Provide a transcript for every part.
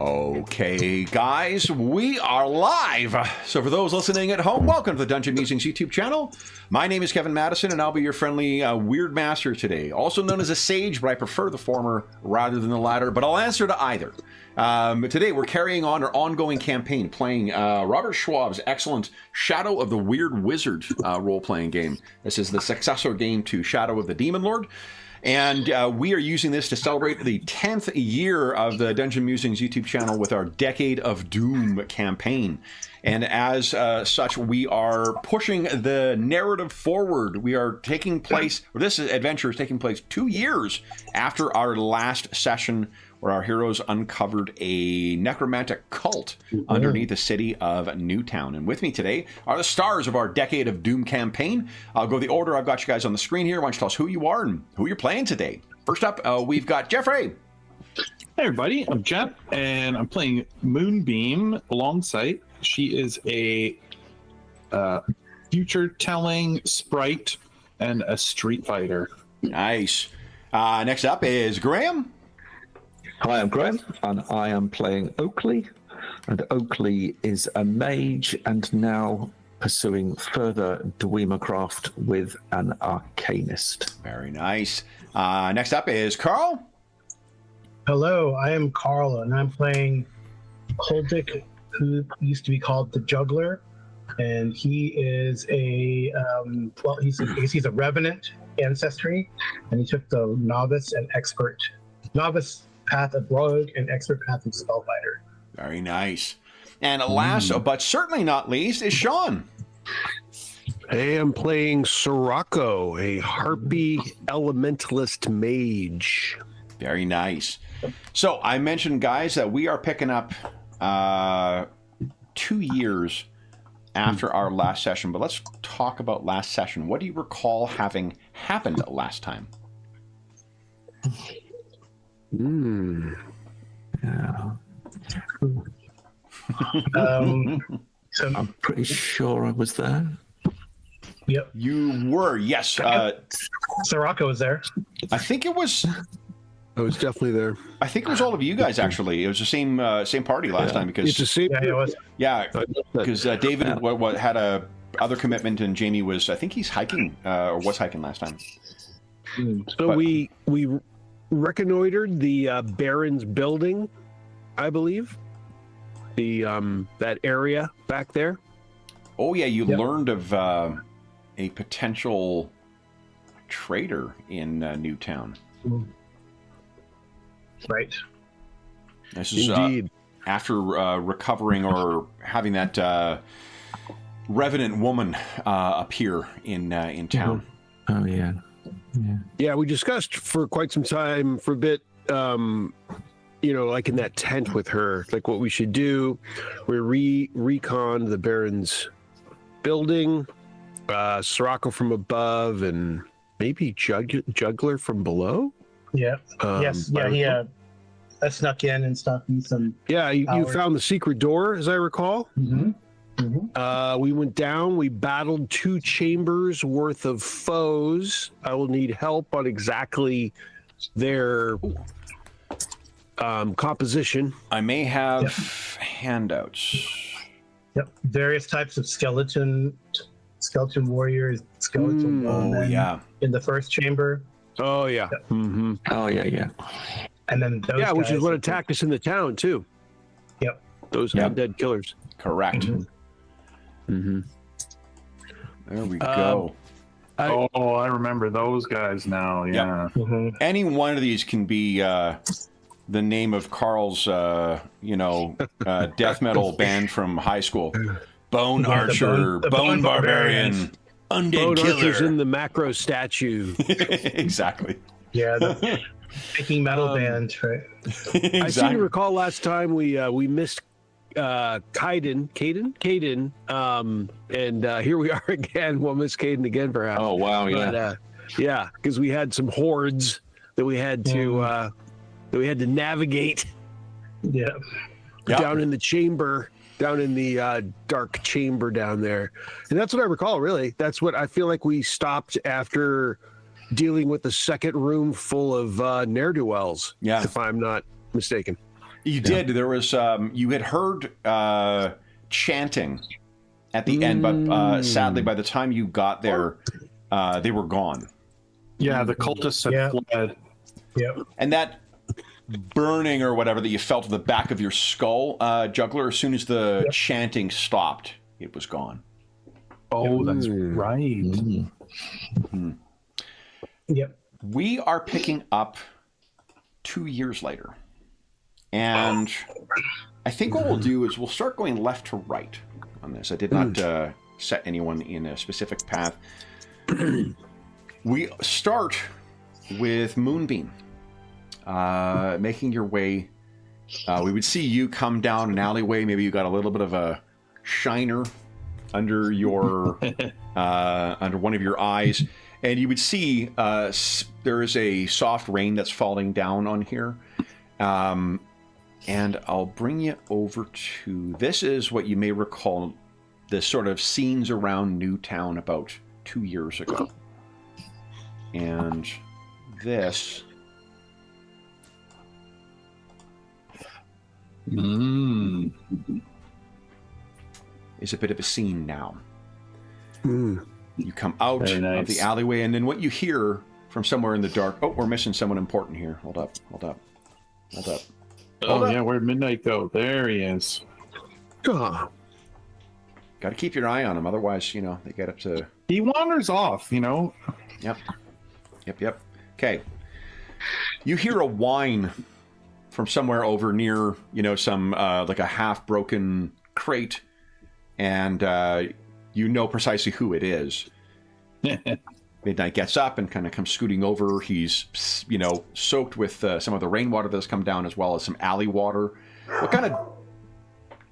Okay, guys, we are live. So for those listening at home, welcome to the Dungeon Musings YouTube channel. My name is Kevin Madison, and I'll be your friendly Weird Master today, also known as a Sage, but I prefer the former rather than the latter, but I'll answer to either. Today, we're carrying on our ongoing campaign, playing Robert Schwalb's excellent Shadow of the Weird Wizard role-playing game. This is the successor game to Shadow of the Demon Lord. And we are using this to celebrate the 10th year of the Dungeon Musings YouTube channel with our Decade of Doom campaign. And as such, we are pushing the narrative forward. We are taking place, this adventure is taking place 2 years after our last session, where our heroes uncovered a necromantic cult underneath the city of Newtown. And with me today are the stars of our Decade of Doom campaign. I'll go the order I've got you guys on the screen here. Why don't you tell us who you are and who you're playing today? First up, we've got Jeffrey. Hey everybody, I'm Jeff, and I'm playing Moonbeam alongside. She is a future-telling sprite and a street fighter. Nice. Next up is Graham. Hi, I'm Graham, and I am playing Oakley. And Oakley is a mage and now pursuing further Dweemercraft with an arcanist. Very nice. Next up is Carl. Hello, I am Carl, and I'm playing Holdick, who used to be called the Juggler. And he is a, he's a Revenant ancestry, and he took the novice path of rogue and expert path of spellfighter. Very nice. And last, but certainly not least, is Sean. Hey, I'm playing Sirocco, a harpy elementalist mage. Very nice. So I mentioned, guys, that we are picking up 2 years after our last session, but let's talk about last session. What do you recall having happened last time? Yeah. So I'm pretty sure I was there. Yep. You were, yes. Sirocco was there. I think it was. I was definitely there. I think it was all of you guys. Actually, it was the same party last time because It's the same. Yeah, it was. yeah, because David what had a other commitment and Jamie was, I think he's hiking or was hiking last time. So But- we reconnoitered the Baron's building, I believe. The that area back there. Oh yeah, you Yep. learned of a potential traitor in Newtown. Right. This is Indeed. after recovering or having that revenant woman appear in town. Oh, yeah. Yeah, we discussed for quite some time, for a bit, like in that tent with her, like what we should do. We recon the Baron's building, Sirocco from above, and maybe Juggler from below. Yeah. Yes. Yeah. He snuck in and stuff. And some. Yeah, you Power. found the secret door, as I recall. Mm-hmm. Mm-hmm. We went down. We battled 2 chambers worth of foes. I will need help on exactly their composition. I may have handouts. Yep. Various types of skeleton warriors, skeleton bowmen in the first chamber. Oh yeah. Yep. Mm-hmm. Oh, yeah. And then those Yeah, which is guys- what attacked us in the town too. Yep. Those Yep. undead killers. Correct. Mm-hmm. There we go. I remember those guys now. Yeah. Mhm. Any one of these can be the name of Carl's, death metal band from high school. Bone Yeah, the Archer, the Bone Barbarian, Barbarians. Undead Bone Archer's Killer. in the macro statue. Exactly. Yeah. The making metal band. Right. I seem to recall last time we missed Caden, and here we are again. We'll miss Caden again, perhaps. Oh, wow, yeah. But, yeah, because we had some hordes that we had to navigate Yeah. down in the chamber, down in the dark chamber down there, and that's what I recall. Really, that's what I feel like we stopped after dealing with the second room full of ne'er-do-wells. Yeah. If I'm not mistaken. You did. There was you had heard chanting at the end, but sadly, by the time you got there, they were gone. Yeah, the cultists had fled. Yep. And that burning or whatever that you felt at the back of your skull, Juggler, as soon as the chanting stopped, it was gone. Oh, that's right. Yep. We are picking up 2 years later. And I think what we'll do is we'll start going left to right on this. I did not set anyone in a specific path. We start with Moonbeam. Making your way. We would see you come down an alleyway. Maybe you got a little bit of a shiner under your under one of your eyes. And you would see there is a soft rain that's falling down on here. And I'll bring you over to, this is what you may recall, the sort of scenes around Newtown about 2 years ago. And this is a bit of a scene now. You come out of the alleyway, and then what you hear from somewhere in the dark, oh, we're missing someone important here. Hold up. Yeah, where'd Midnight go? There he is. Got to keep your eye on him, otherwise, they get up to... He wanders off, Yep. Okay. You hear a whine from somewhere over near, some, like a half-broken crate, and you know precisely who it is. Midnight gets up and kind of comes scooting over. He's, soaked with some of the rainwater that's come down, as well as some alley water. What kind of...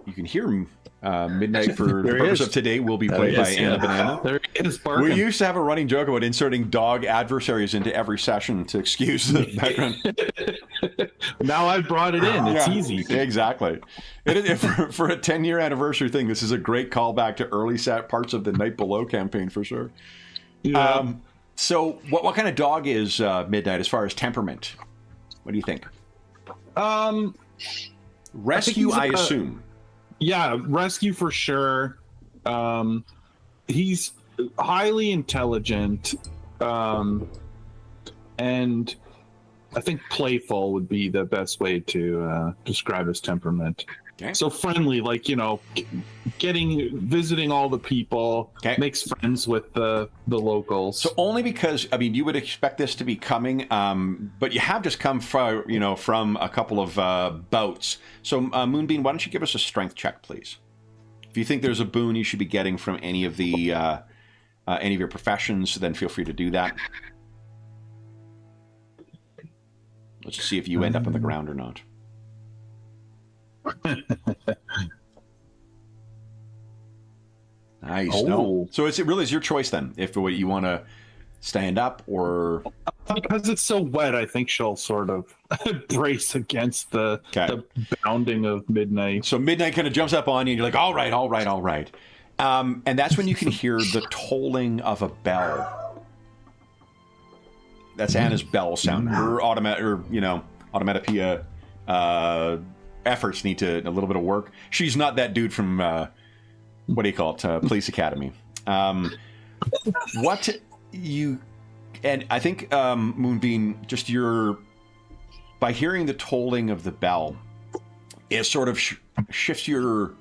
You can hear him. Midnight, for the purpose of today, will be played by Anna Banana. There he is, barking. We used to have a running joke about inserting dog adversaries into every session to excuse the background. Now I've brought it in. It's easy. Exactly. For a 10-year anniversary thing, this is a great callback to early parts of the Night Below campaign, for sure. Yeah. So what kind of dog is Midnight as far as temperament? What do you think? Rescue, I assume. Yeah, rescue for sure. He's highly intelligent, and I think playful would be the best way to describe his temperament. Okay. So friendly, like, visiting all the people, makes friends with the locals. So only because, you would expect this to be coming, but you have just come from a couple of bouts. So Moonbeam, why don't you give us a strength check, please? If you think there's a boon you should be getting from any of your professions, then feel free to do that. Let's just see if you end up on the ground or not. Nice. Oh. No. So it really is your choice then, if you want to stand up or... Because it's so wet, I think she'll sort of brace against the bounding of Midnight. So Midnight kind of jumps up on you, and you're like, all right. And that's when you can hear the tolling of a bell. That's Anna's bell sound. Her automatopoeia efforts need a little bit of work. She's not that dude from Police Academy. And I think Moonbeam, just by hearing the tolling of the bell, it sort of shifts your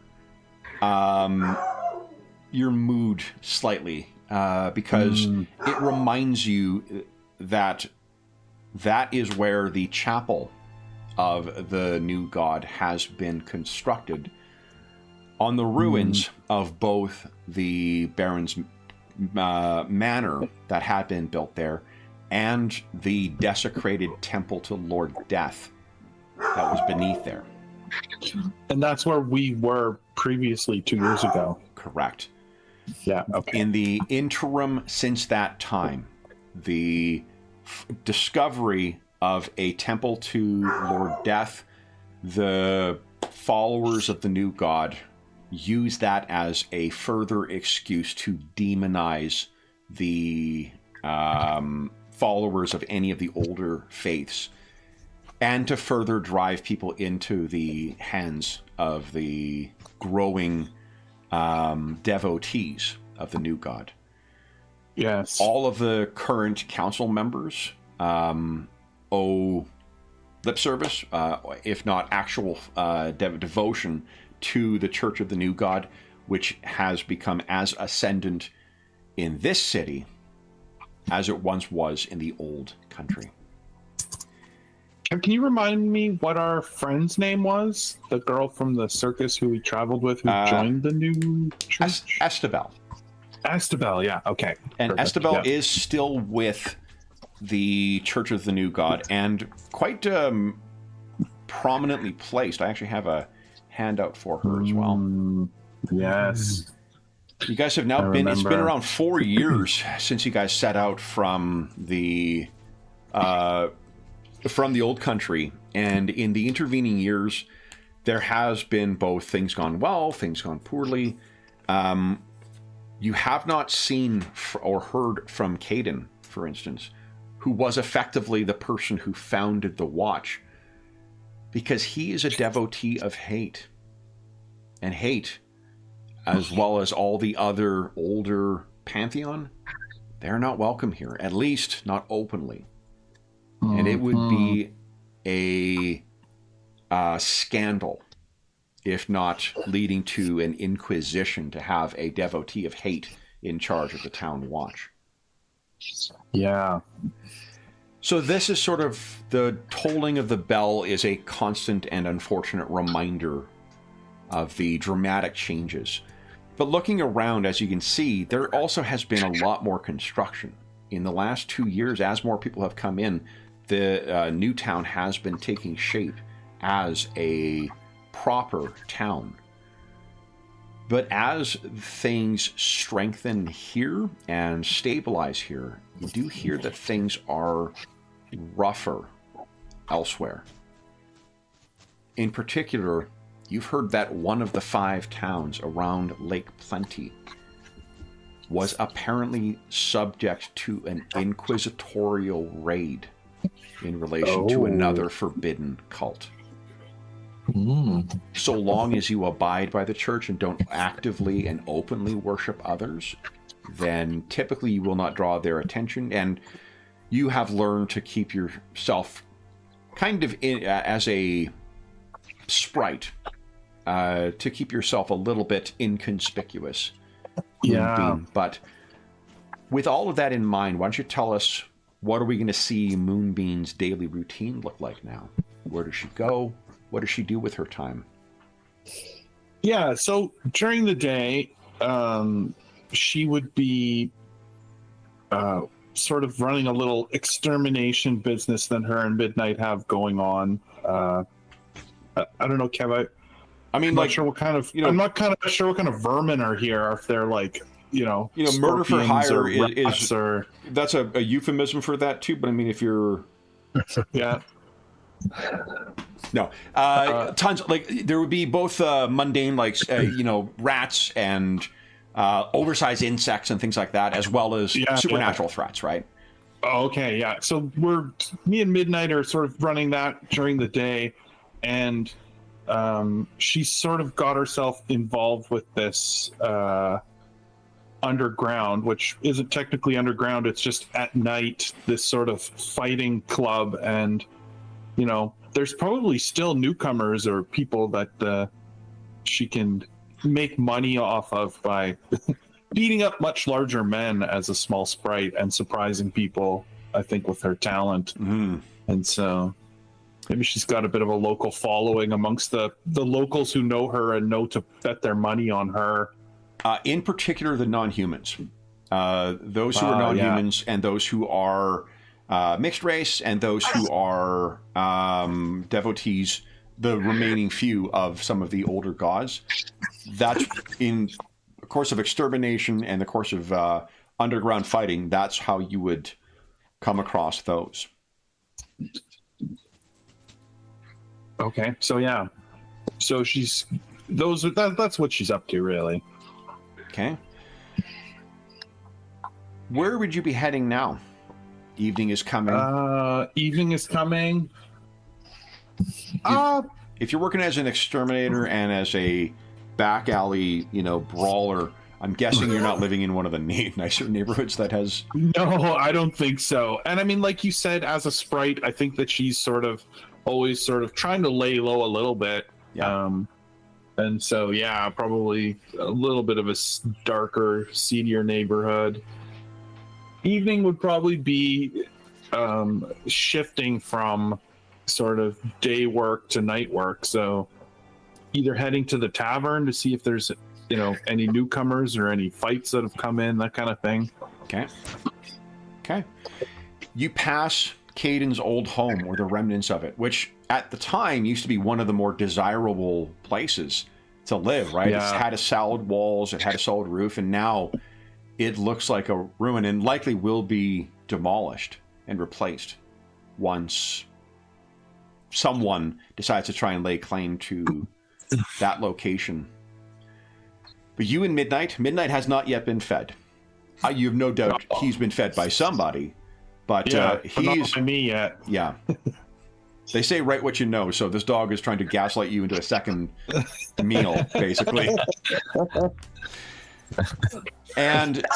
mood slightly, because it reminds you that is where the chapel of the new god has been constructed, on the ruins of both the Baron's manor that had been built there and the desecrated temple to Lord Death that was beneath there. And that's where we were previously 2 years ago. Correct. Yeah. Okay. In the interim since that time, the discovery of a temple to Lord Death, the followers of the new god use that as a further excuse to demonize the followers of any of the older faiths. and to further drive people into the hands of the growing devotees of the new god. Yes. All of the current council members owe lip service, if not actual devotion, to the Church of the New God, which has become as ascendant in this city as it once was in the old country. Can you remind me what our friend's name was? The girl from the circus who we traveled with, who joined the new church? Estabel. Estabel, yeah, okay. And Perfect, Estabel yeah. is still with the Church of the New God, and quite prominently placed. I actually have a handout for her as well. Yes. You guys have now been, it's been around 4 years since you guys set out from the old country, and in the intervening years, there has been both things gone well, things gone poorly. You have not seen or heard from Caden, for instance, who was effectively the person who founded the Watch, because he is a devotee of hate. And hate, as well as all the other older pantheon, they're not welcome here, at least not openly. And it would be a scandal, if not leading to an inquisition, to have a devotee of hate in charge of the town watch. Yeah. So this is sort of, the tolling of the bell is a constant and unfortunate reminder of the dramatic changes. But looking around, as you can see, there also has been a lot more construction. In the last 2 years, as more people have come in, the new town has been taking shape as a proper town. But as things strengthen here and stabilize here, you do hear that things are rougher elsewhere. In particular, you've heard that one of the 5 towns around Lake Plenty was apparently subject to an inquisitorial raid in relation to another forbidden cult. So long as you abide by the church and don't actively and openly worship others, then typically you will not draw their attention, and you have learned to keep yourself kind of as a sprite, to keep yourself a little bit inconspicuous. Yeah. But with all of that in mind, why don't you tell us, what are we going to see Moonbeam's daily routine look like now? Where does she go? What does she do with her time? Yeah, so during the day, she would be sort of running a little extermination business that her and Midnight have going on. I don't know, Kev. I'm not sure what kind of. I'm not kind of sure what kind of vermin are here. Or if they're like, murder for hire is or... that's a euphemism for that too. But I mean, if you're, yeah. No, tons. Like there would be both mundane, like rats and oversized insects and things like that, as well as supernatural threats, right? Oh, okay, yeah. So me and Midnight are sort of running that during the day, and she sort of got herself involved with this underground, which isn't technically underground. It's just at night, this sort of fighting club, and there's probably still newcomers or people that she can make money off of by beating up much larger men as a small sprite and surprising people, I think, with her talent. And so maybe she's got a bit of a local following amongst the locals who know her and know to bet their money on her. In particular, the non-humans. Those who are non-humans and those who are mixed race and those who are devotees, the remaining few of some of the older gods. That's in the course of extermination and the course of underground fighting. That's how you would come across those. Okay, so yeah, so that's what she's up to, really. Okay. Where would you be heading now? Evening is coming. Evening is coming. if you're working as an exterminator and as a back alley, brawler, I'm guessing you're not living in one of the nicer neighborhoods that has. No, I don't think so. And I mean, like you said, as a sprite, I think that she's always trying to lay low a little bit. Yeah. And so, yeah, probably a little bit of a darker, seedier neighborhood. Evening would probably be shifting from sort of day work to night work. So either heading to the tavern to see if there's, any newcomers or any fights that have come in, that kind of thing. Okay. You pass Caden's old home, or the remnants of it, which at the time used to be one of the more desirable places to live, right? Yeah. It's had a solid walls, it had a solid roof, and now it looks like a ruin and likely will be demolished and replaced once someone decides to try and lay claim to that location. But you and Midnight has not yet been fed. You have no doubt he's been fed by somebody, but he's not by me yet. Yeah. They say write what you know, so this dog is trying to gaslight you into a second meal, basically. And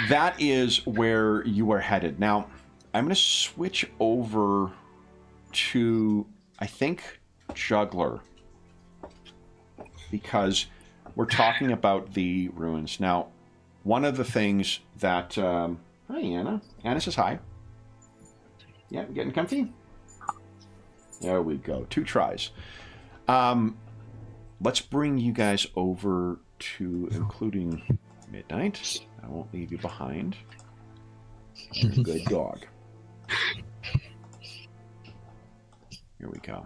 that is where you are headed. Now, I'm going to switch over to, I think, Juggler, because we're talking about the ruins. Now, one of the things that... hi, Anna. Anna says hi. Yeah, getting comfy? There we go. 2 tries. Let's bring you guys over to including Midnight. I won't leave you behind. Good dog. Here we go.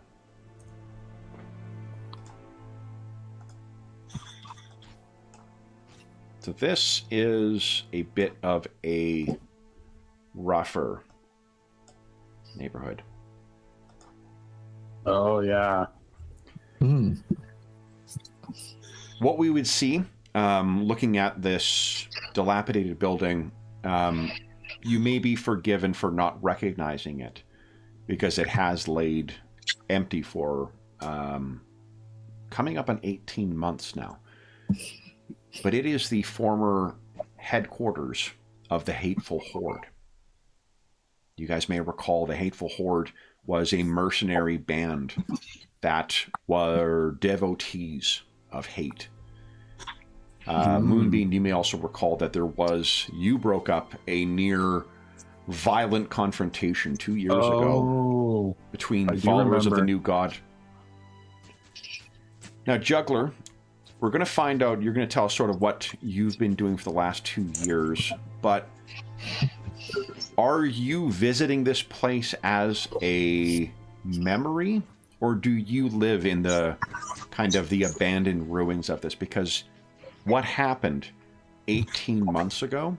So this is a bit of a rougher neighborhood. Oh, yeah. What we would see, looking at this dilapidated building, you may be forgiven for not recognizing it because it has laid empty for coming up on 18 months now. But it is the former headquarters of the Hateful Horde. You guys may recall the Hateful Horde was a mercenary band that were devotees of hate. Moonbeam, you may also recall that you broke up a near violent confrontation 2 years ago between followers of the new god. Now, Juggler, we're going to find out, you're going to tell us sort of what you've been doing for the last 2 years, but are you visiting this place as a memory, or do you live in the kind of the abandoned ruins of this? Because what happened 18 months ago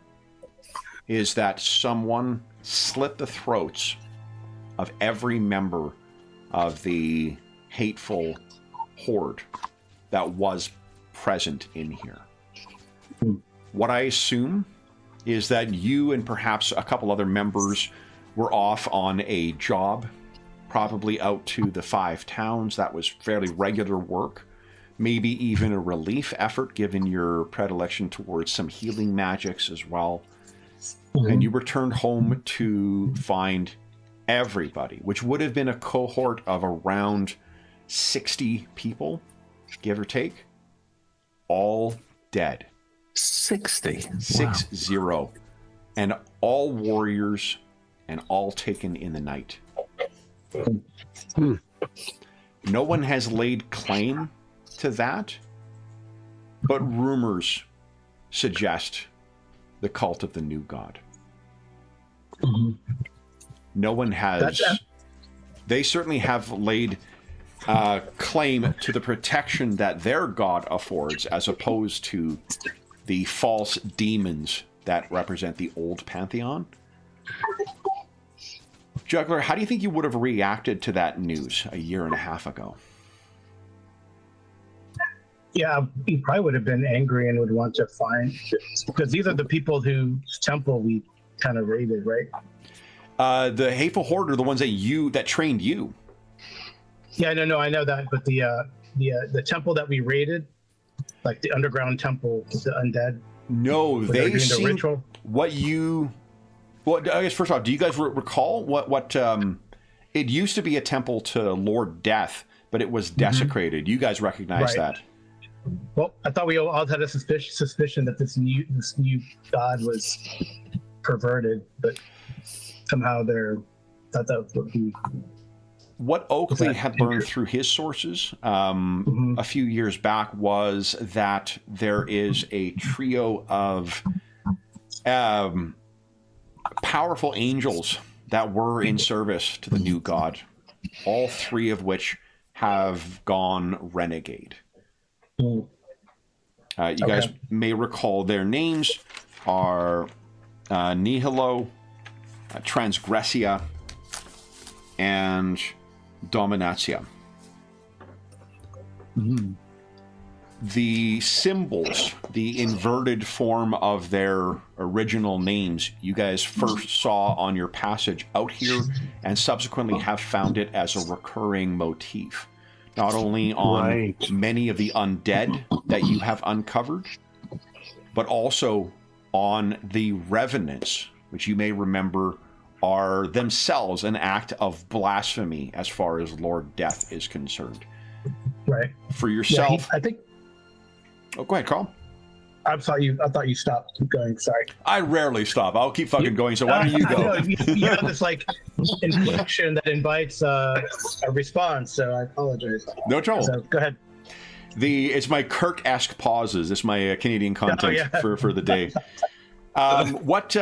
is that someone slit the throats of every member of the Hateful Horde that was present in here. What I assume is that you and perhaps a couple other members were off on a job, probably out to the 5 towns. That was fairly regular work, maybe even a relief effort given your predilection towards some healing magics as well. And you returned home to find everybody, which would have been a cohort of around 60 people, give or take, all dead. 60? 60. And all warriors and all taken in the night. No one has laid claim to that, but rumors suggest the cult of the new god. No one has. They certainly have laid claim to the protection that their god affords, as opposed to the false demons that represent the old pantheon. Juggler, how do you think you would have reacted to that news a year and a half ago? Yeah, he probably would have been angry and would want to find, because these are the people whose temple we kind of raided, right? The Hateful Horde are the ones that trained you. Yeah, no, I know that, but the temple that we raided, like the underground temple, the undead. No, where they they're doing the seem ritual. what you. Well, I guess first off, do you guys recall what? It used to be a temple to Lord Death, but it was desecrated. You guys recognize that? Well, I thought we all had a suspicion that this new god was perverted, but somehow thought that was what Oakley had learned through his sources a few years back was that there is a trio of powerful angels that were in service to the new god, all three of which have gone renegade. You guys may recall their names are Nihilo, Transgressia, and Dominatia. The symbols, the inverted form of their original names, you guys first saw on your passage out here and subsequently have found it as a recurring motif. Not only on many of the undead that you have uncovered, but also on the revenants, which you may remember are themselves an act of blasphemy as far as Lord Death is concerned. Right. For yourself... I think... Oh, go ahead, Carl. I thought you stopped. Keep going. Sorry. I rarely stop. I'll keep fucking going, so why don't you go? You have this, like, inflection that invites a response, so I apologize. No trouble. So, go ahead. It's my Kirk-esque pauses. It's my Canadian content for the day. What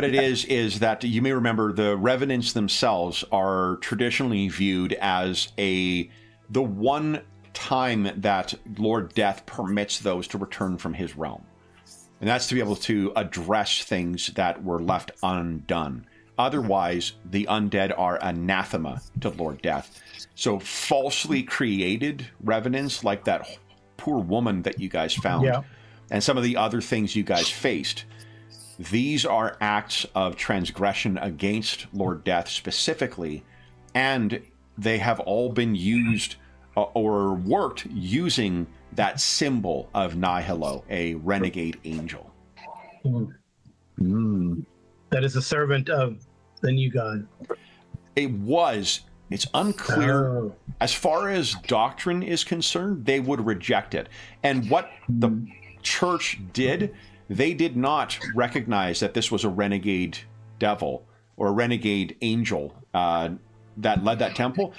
it is that you may remember the revenants themselves are traditionally viewed as the one time that Lord Death permits those to return from his realm. And that's to be able to address things that were left undone. Otherwise, the undead are anathema to Lord Death. So falsely created revenants like that poor woman that you guys found and some of the other things you guys faced, these are acts of transgression against Lord Death specifically, and they have all been used or worked using that symbol of Nihilo, a renegade angel. That is a servant of the new god. It's unclear. As far as doctrine is concerned, they would reject it. And what the church did, they did not recognize that this was a renegade devil or a renegade angel that led that temple.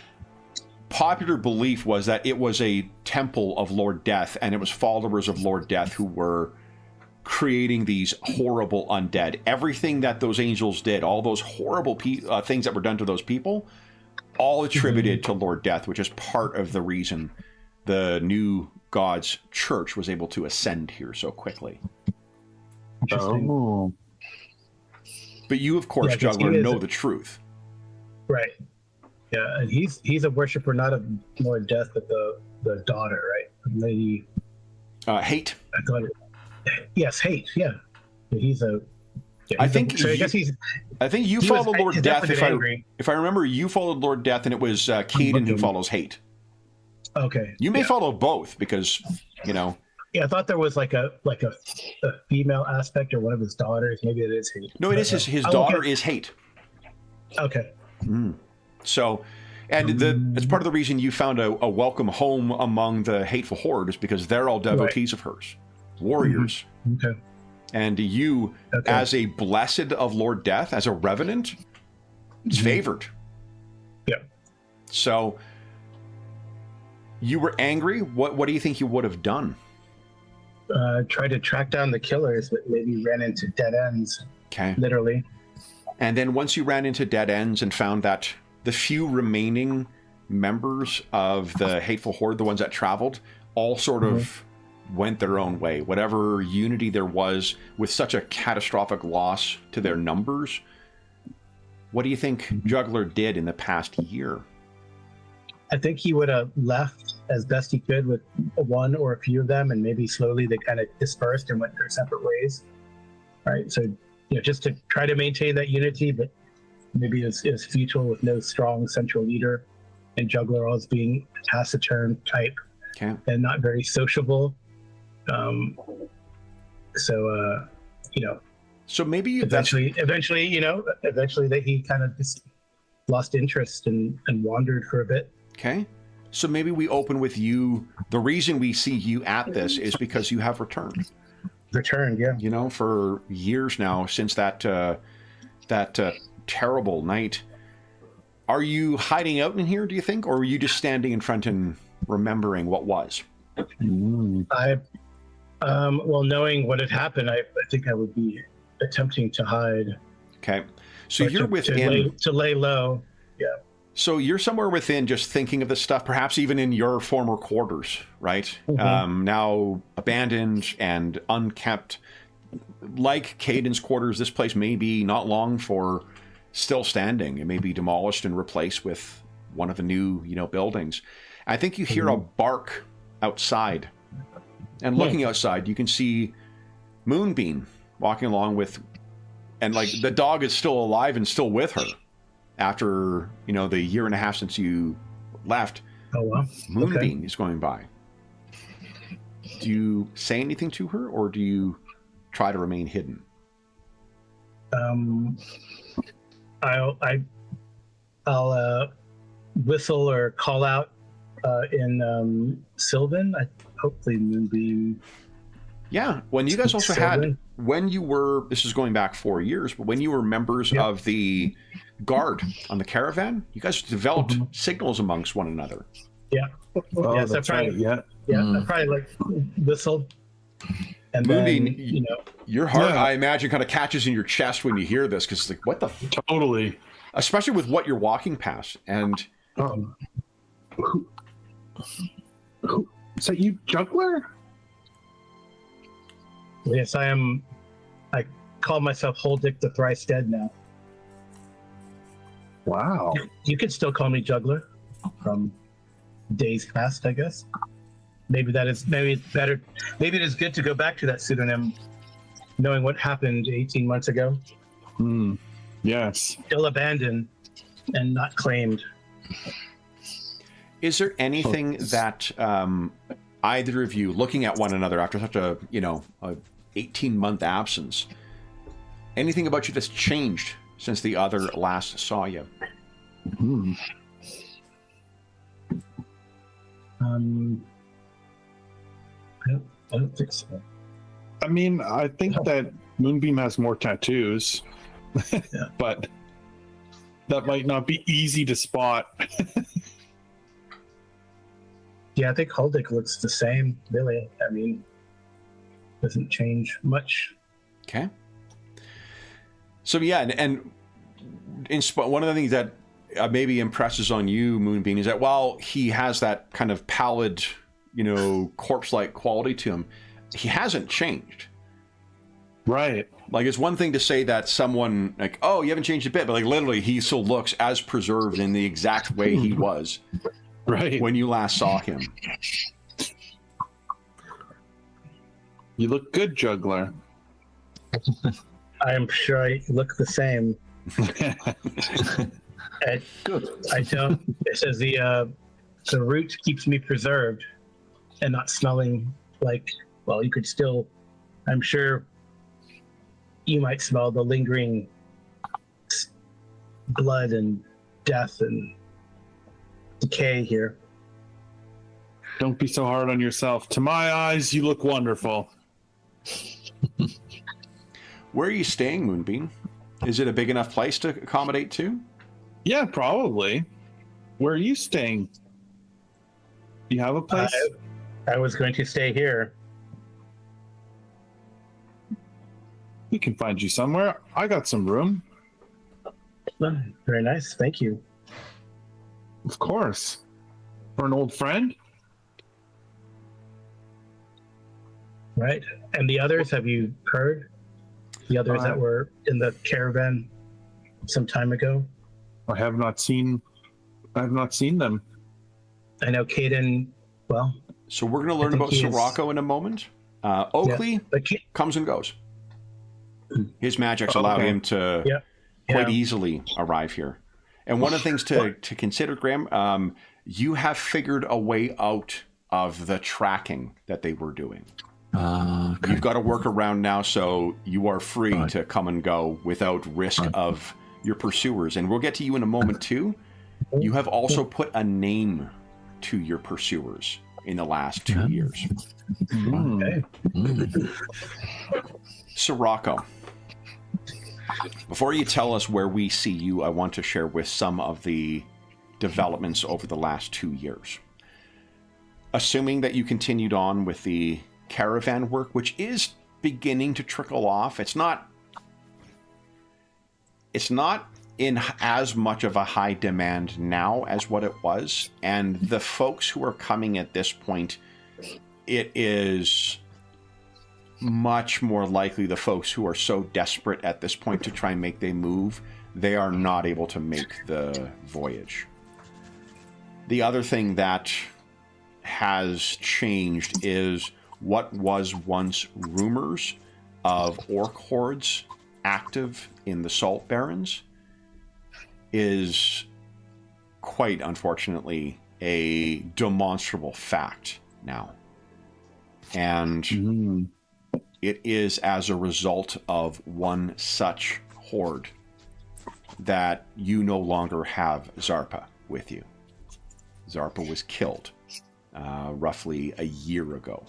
Popular belief was that it was a temple of Lord Death, and it was followers of Lord Death who were creating these horrible undead. Everything that those angels did, all those horrible things that were done to those people, all attributed to Lord Death, which is part of the reason the new God's church was able to ascend here so quickly. Oh. But you, of course, Juggler, know the truth. Right. Yeah, and he's a worshiper not of Lord Death, but the daughter, right? Lady... Hate. I thought yes, Hate, yeah. He's a... Yeah, I think you followed Lord Death. If I remember, you followed Lord Death, and it was Caden who follows Hate. Okay. You may follow both because, you know. Yeah, I thought there was like a female aspect or one of his daughters. Maybe it is Hate. No, it is his daughter is Hate. Okay. So, and it's part of the reason you found a welcome home among the hateful horde is because they're all devotees of hers, warriors. Okay. And you, as a blessed of Lord Death, as a revenant, it's favored. Yeah. So, you were angry. What do you think you would have done? Tried to track down the killers, but maybe ran into dead ends. Okay. Literally. And then once you ran into dead ends and found that the few remaining members of the hateful horde, the ones that traveled, all sort of went their own way. Whatever unity there was with such a catastrophic loss to their numbers, what do you think Juggler did in the past year? I think he would have left as best he could with one or a few of them, and maybe slowly they kind of dispersed and went their separate ways. Right. So, just to try to maintain that unity, but maybe it was futile with no strong central leader. and juggler as being a taciturn type Okay. and not very sociable. So maybe that's Eventually that he kind of just lost interest and wandered for a bit. okay. So maybe we open with you. The reason we see you at this is because you have returned. Returned, yeah. You know, for years now since that terrible night. Are you hiding out in here, do you think, or were you just standing in front and remembering what was? Knowing what had happened, I think I would be attempting to hide. Okay. So But you're to lay low. Yeah. So you're somewhere within, just thinking of this stuff, perhaps even in your former quarters, right? Mm-hmm. Now abandoned and unkept. Like Caden's quarters, this place may be not long for still standing. It may be demolished and replaced with one of the new, buildings. I think you hear a bark outside. And looking outside, you can see Moonbeam walking along with, and like the dog is still alive and still with her after, the year and a half since you left. Oh, wow. Moonbeam is going by. Do you say anything to her, or do you try to remain hidden? I'll whistle or call out in Sylvan. Hopefully Moonbeam. Yeah, when you guys also had, Sylvan. when you were, this is going back 4 years, but when you were members of the guard on the caravan, you guys developed signals amongst one another. Yeah. Oh, Yes, that's I right. probably, Yeah. I probably whistled. And Moonbeam, then, your heart, Yeah. I imagine, kind of catches in your chest when you hear this, because it's like, what the, Totally. especially with what you're walking past. And Who, is that you, juggler? yes, I am. I call myself Holdick the Thrice Dead now. Wow. You could still call me Juggler from days past, I guess. Maybe it's better. Maybe it is good to go back to that pseudonym, knowing what happened 18 months ago. Yes. Still abandoned and not claimed. is there anything that either of you, looking at one another after such a 18-month absence, anything about you that's changed since the other last saw you? I don't think so. I mean, I think that Moonbeam has more tattoos, but that might not be easy to spot. Yeah, I think Holdick looks the same, really. I mean, doesn't change much. Okay. So yeah, and one of the things that maybe impresses on you, Moonbeam, is that while he has that kind of pallid, corpse-like quality to him, he hasn't changed. Right. Like, it's one thing to say that someone, like, oh, you haven't changed a bit, but like literally he still looks as preserved in the exact way he was Right. when you last saw him. You look good, juggler. I am sure I look the same. I don't. It says the root keeps me preserved and not smelling like. Well, you could still. I'm sure you might smell the lingering blood and death and decay here. Don't be so hard on yourself. To my eyes, you look wonderful. Where are you staying, Moonbeam? Is it a big enough place to accommodate two? Yeah, probably. Where are you staying? Do you have a place? I was going to stay here. We can find you somewhere. I got some room. Very nice. Thank you. Of course. For an old friend? Right. And the others, have you heard? The others that were in the caravan some time ago? I have not seen them. I know Caden, well. So we're going to learn think about he is- Sirocco in a moment. Oakley But comes and goes. His magics allow Okay. him to quite easily arrive here. And one of the things to consider, Graham, you have figured a way out of the tracking that they were doing. Okay. You've got a workaround now, so you are free to come and go without risk of your pursuers. And we'll get to you in a moment, too. You have also put a name to your pursuers in the last 2 years. Okay. Sirocco, before you tell us where we see you, I want to share with some of the developments over the last 2 years. Assuming that you continued on with the caravan work, which is beginning to trickle off, it's not in as much of a high demand now as what it was, and the folks who are coming at this point, it is much more likely the folks who are so desperate at this point to try and make the move, they are not able to make the voyage. The other thing that has changed is what was once rumors of orc hordes active in the Salt Barrens is quite unfortunately a demonstrable fact now. And it is as a result of one such horde that you no longer have Zarpa with you. Zarpa was killed roughly a year ago.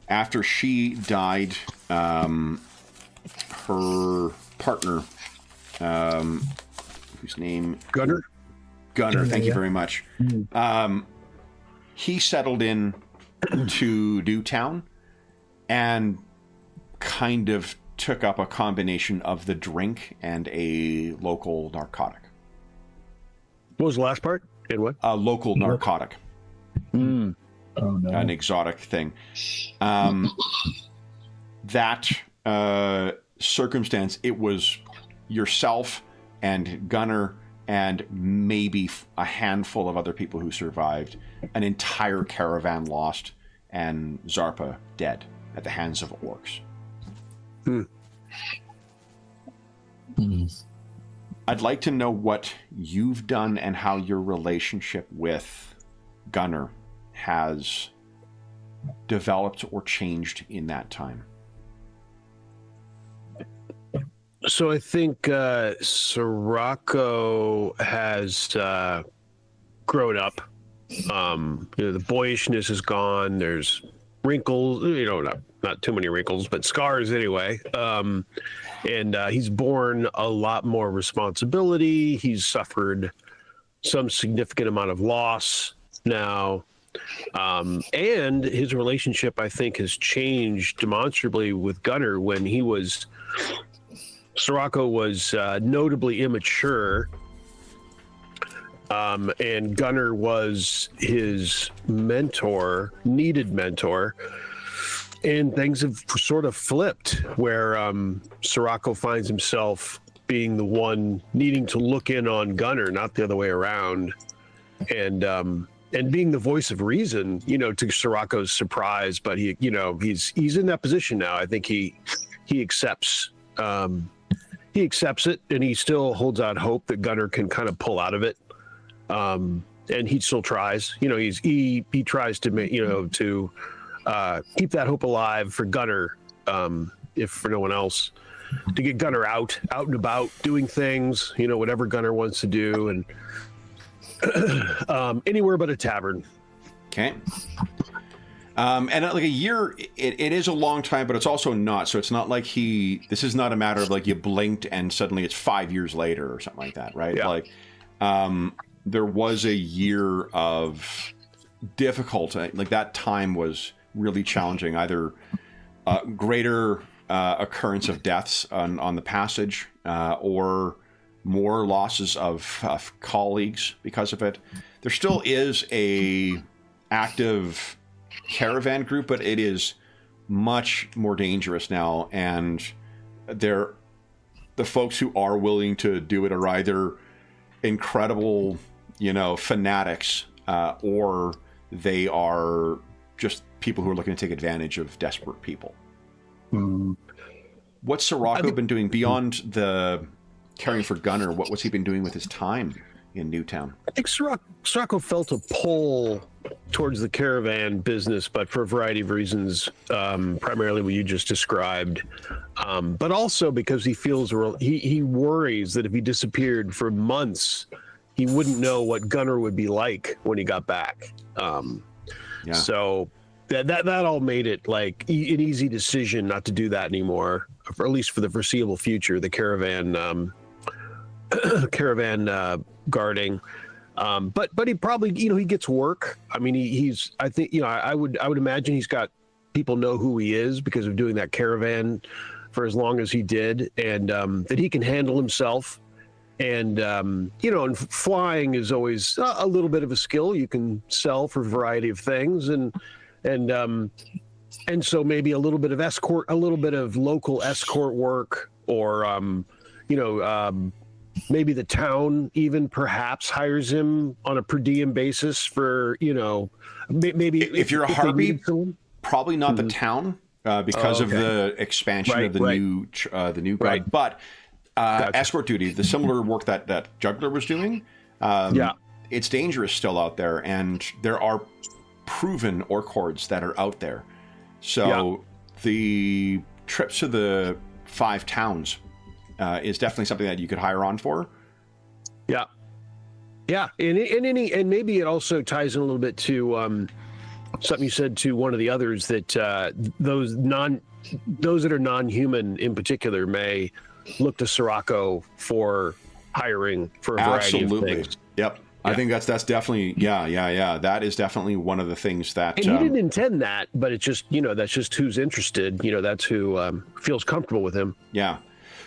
After she died, her partner, whose name... Gunnar, thank you very much. He settled in to Newtown and kind of took up a combination of the drink and a local narcotic. What was the last part? And what? A local narcotic. Oh, no. An exotic thing. That circumstance, it was yourself and Gunnar and maybe a handful of other people who survived. An entire caravan lost, and Zarpa dead at the hands of orcs. I'd like to know what you've done and how your relationship with Gunnar has developed or changed in that time. So I think Sirocco has grown up. The boyishness is gone. There's wrinkles, not too many wrinkles, but scars anyway. And he's borne a lot more responsibility. He's suffered some significant amount of loss now. And his relationship, I think, has changed demonstrably with Gunnar when he was... Sirocco was notably immature, and Gunnar was his needed mentor, and things have sort of flipped where Sirocco finds himself being the one needing to look in on Gunnar, not the other way around, and being the voice of reason, to Sirocco's surprise. But he's in that position now. I think he accepts. He accepts it, and he still holds out hope that Gunnar can kind of pull out of it. And he still tries. He tries to make to keep that hope alive for Gunnar, if for no one else, to get Gunnar out and about doing things. Whatever Gunnar wants to do, and anywhere but a tavern. Okay. And like a year, it is a long time, but it's also not. So it's not like this is not a matter of like you blinked and suddenly it's 5 years later or something like that, right? Yeah. Like there was a year of difficulty. Like that time was really challenging, either greater occurrence of deaths on the passage or more losses of colleagues because of it. There still is a active caravan group, but it is much more dangerous now, and the folks who are willing to do it are either incredible, fanatics, or they are just people who are looking to take advantage of desperate people. What's Sirocco been doing beyond the caring for Gunnar? What's he been doing with his time in Newtown? I think Sirocco felt a pull towards the caravan business, but for a variety of reasons, primarily what you just described, but also because he feels he worries that if he disappeared for months, he wouldn't know what Gunnar would be like when he got back. So that all made it like an easy decision not to do that anymore, or at least for the foreseeable future. The caravan guarding, but he probably, he gets work. I mean, he's I think, I would imagine he's got people know who he is because of doing that caravan for as long as he did, and that he can handle himself. And and flying is always a little bit of a skill you can sell for a variety of things, and so maybe a little bit of escort, a little bit of local escort work, or maybe the town even perhaps hires him on a per diem basis for maybe if you're a Harpy, probably not the town because of the expansion of the new guard, Right. but. Gotcha. Escort duty, the similar work that Juggler was doing, it's dangerous still out there, and there are proven orc hordes that are out there. So the trips to the 5 towns is definitely something that you could hire on for. Yeah, and maybe it also ties in a little bit to something you said to one of the others, that those that are non-human in particular may look to Sirocco for hiring for a variety of things. Yep. Yeah. I think that's definitely that is definitely one of the things that and he didn't intend that, but it's just that's just who's interested. That's who feels comfortable with him. Yeah.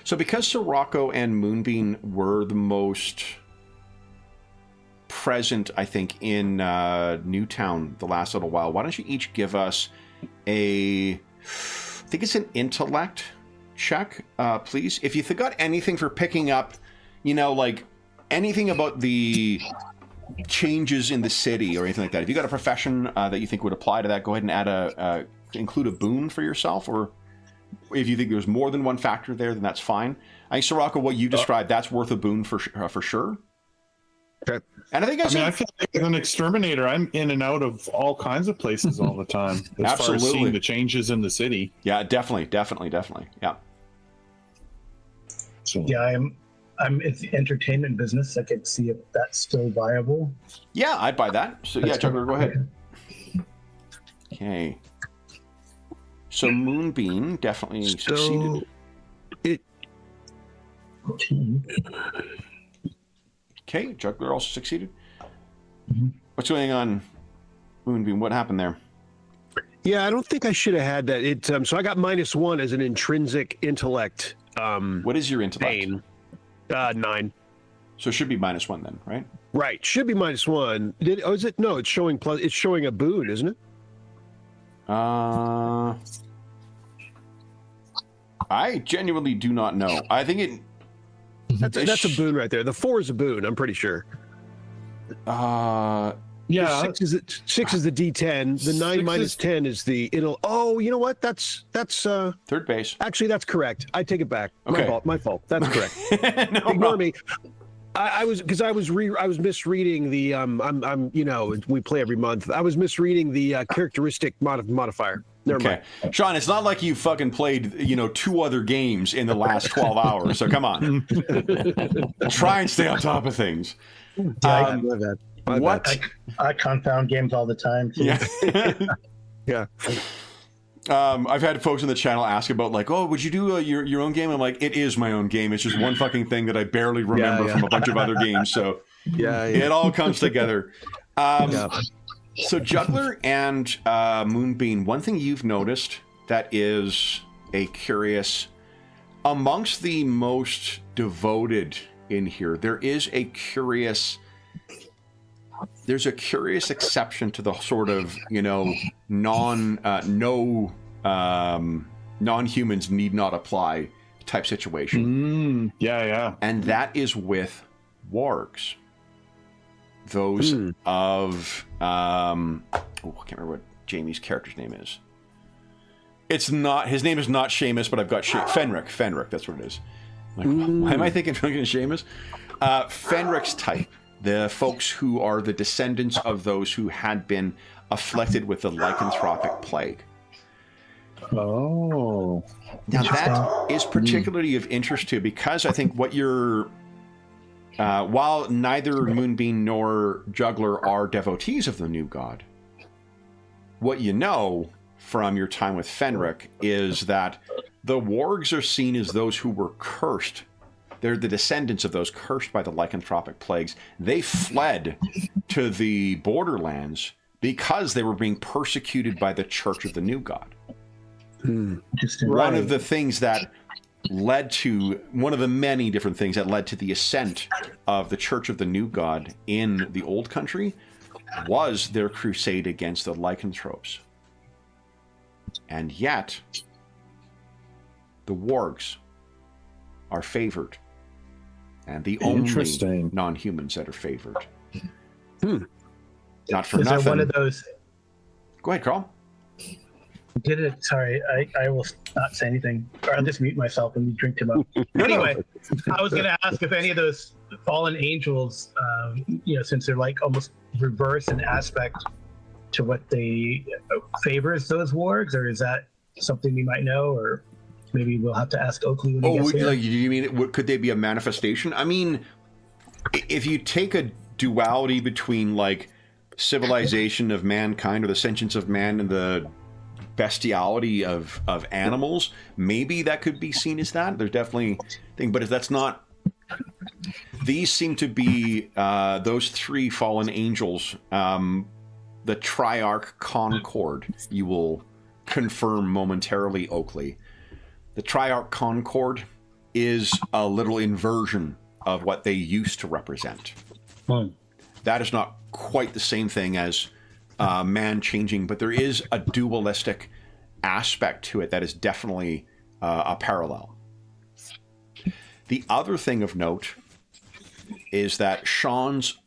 So because Sirocco and Moonbeam were the most present, I think, in Newtown the last little while, why don't you each give us I think it's an intellect check, please. If you got anything for picking up, like anything about the changes in the city or anything like that. If you got a profession that you think would apply to that, go ahead and add include a boon for yourself. Or if you think there's more than one factor there, then that's fine. I think Sirocco, what you described, that's worth a boon for sure. Okay. And I think I feel like as an exterminator, I'm in and out of all kinds of places all the time. As far as seeing the changes in the city. Yeah, definitely. Yeah. So. Yeah, I'm in the entertainment business. I could see if that's still viable. Yeah, I'd buy that. So yeah, Juggler, go ahead. Okay. So Moonbeam definitely succeeded. Okay, Juggler also succeeded. Mm-hmm. What's going on, Moonbeam? What happened there? Yeah, I don't think I should have had that. So I got -1 as an intrinsic intellect. What is your intellect? Bane. 9. So it should be -1 then, right? Right, should be -1. Is it? No, it's showing plus. It's showing a boon, isn't it? I genuinely do not know. I think it. That's a boon right there. The 4 is a boon. I'm pretty sure. Yeah. 6 is the D10. The 9 minus 10 is the. Oh, you know what? That's third base. Actually, that's correct. I take it back. Okay. My fault. That's correct. No Ignore problem. me. I was misreading the we play every month. I was misreading the characteristic modifier. Never mind. Sean, it's not like you fucking played 2 other games in the last 12 hours. So come on, try and stay on top of things. Yeah, My what? bad. I confound games all the time. Too. Yeah. Yeah. I've had folks on the channel ask about would you do your own game? I'm like, it is my own game. It's just one fucking thing that I barely remember from a bunch of other games. So it all comes together. So Juggler and Moonbeam, one thing you've noticed that is a curious, amongst the most devoted in here, there's a curious exception to the sort of non-humans need not apply type situation. Yeah. And that is with wargs. Those of I can't remember what Jamie's character's name is. It's not, his name is not Seamus, but I've got Fenric, that's what it is. Like, why am I thinking Duncan and Seamus? Fenric's type, the folks who are the descendants of those who had been afflicted with the lycanthropic plague. Oh. Now that is particularly of interest to, because I think what you're, while neither Moonbeam nor Juggler are devotees of the new god, what you know from your time with Fenric is that the wargs are seen as those who were cursed. They're the descendants of those cursed by the lycanthropic plagues. They fled to the borderlands because they were being persecuted by the Church of the New God. One of the things that led to, one of the many different things that led to the ascent of the Church of the New God in the Old Country was their crusade against the lycanthropes. And yet, the wargs are favored. And the only non-humans that are favored. Not for Is nothing. there one of those? Go ahead, Carl. Did it? Sorry, I will not say anything. Or I'll just mute myself and drink too much. Anyway, I was going to ask if any of those fallen angels, since they're like almost reverse in aspect to what they favors those wargs, or is that something we might know, or maybe we'll have to ask Oakley when he gets here? You mean, could they be a manifestation? I mean, if you take a duality between like civilization of mankind or the sentience of man and the bestiality of animals, maybe that could be seen as that. There's definitely thing, but if that's not, these seem to be those three fallen angels, the Triarch Concord. You will confirm momentarily, Oakley. The Triarch Concord is a little inversion of what they used to represent. That is not quite the same thing as man changing, but there is a dualistic aspect to it that is definitely a parallel. The other thing of note is that Sirocco's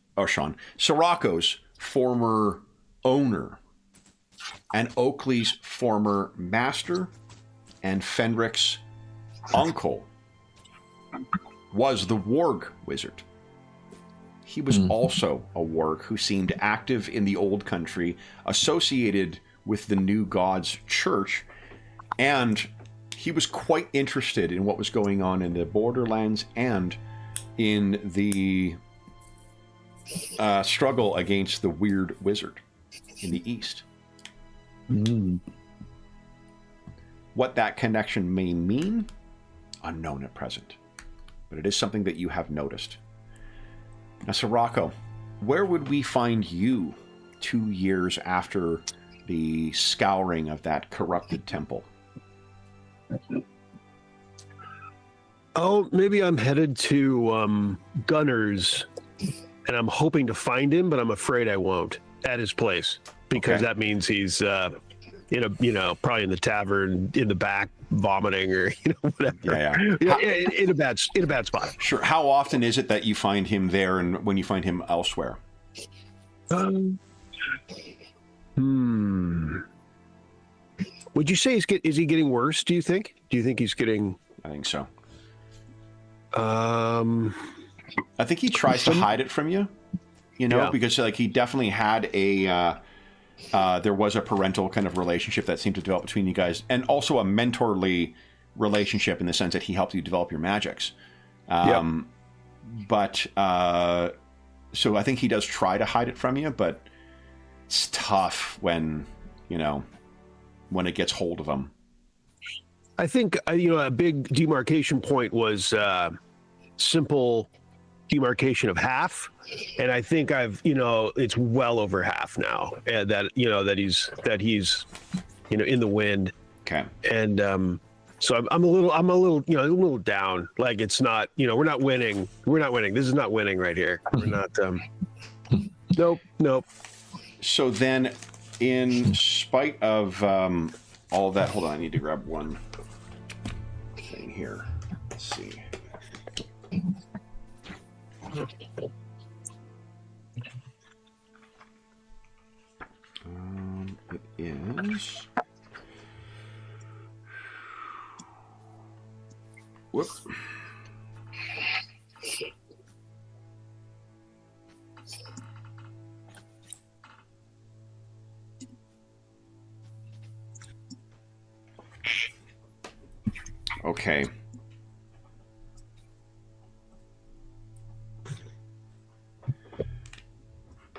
former owner and Oakley's former master and Fenric's uncle was the warg wizard. He was also a warg who seemed active in the Old Country, associated with the New God's church, and he was quite interested in what was going on in the borderlands and in the struggle against the weird wizard in the East. What that connection may mean, unknown at present, but it is something that you have noticed. Now, Sirocco, where would we find you 2 years after the scouring of that corrupted temple? Oh, maybe I'm headed to Gunner's, and I'm hoping to find him, but I'm afraid I won't at his place, because that means he's probably in the tavern in the back vomiting or whatever. In a bad spot. Sure. How often is it that you find him there, and when you find him elsewhere? Would you say is he getting worse? Do you think? Do you think he's getting? I think so. I think he tries to hide it from you. Because like he definitely had a. There was a parental kind of relationship that seemed to develop between you guys, and also a mentorly relationship in the sense that he helped you develop your magics. But so I think he does try to hide it from you, but it's tough when it gets hold of him. I think a big demarcation point was simple demarcation of half, and I think it's well over half now, and that he's in the wind. Okay. And so I'm a little down. Like, it's not, we're not winning. This is not winning right here. We're not. Nope. So then, in spite of all of that, hold on, I need to grab one thing here. Let's see. It is. Whoop. Okay.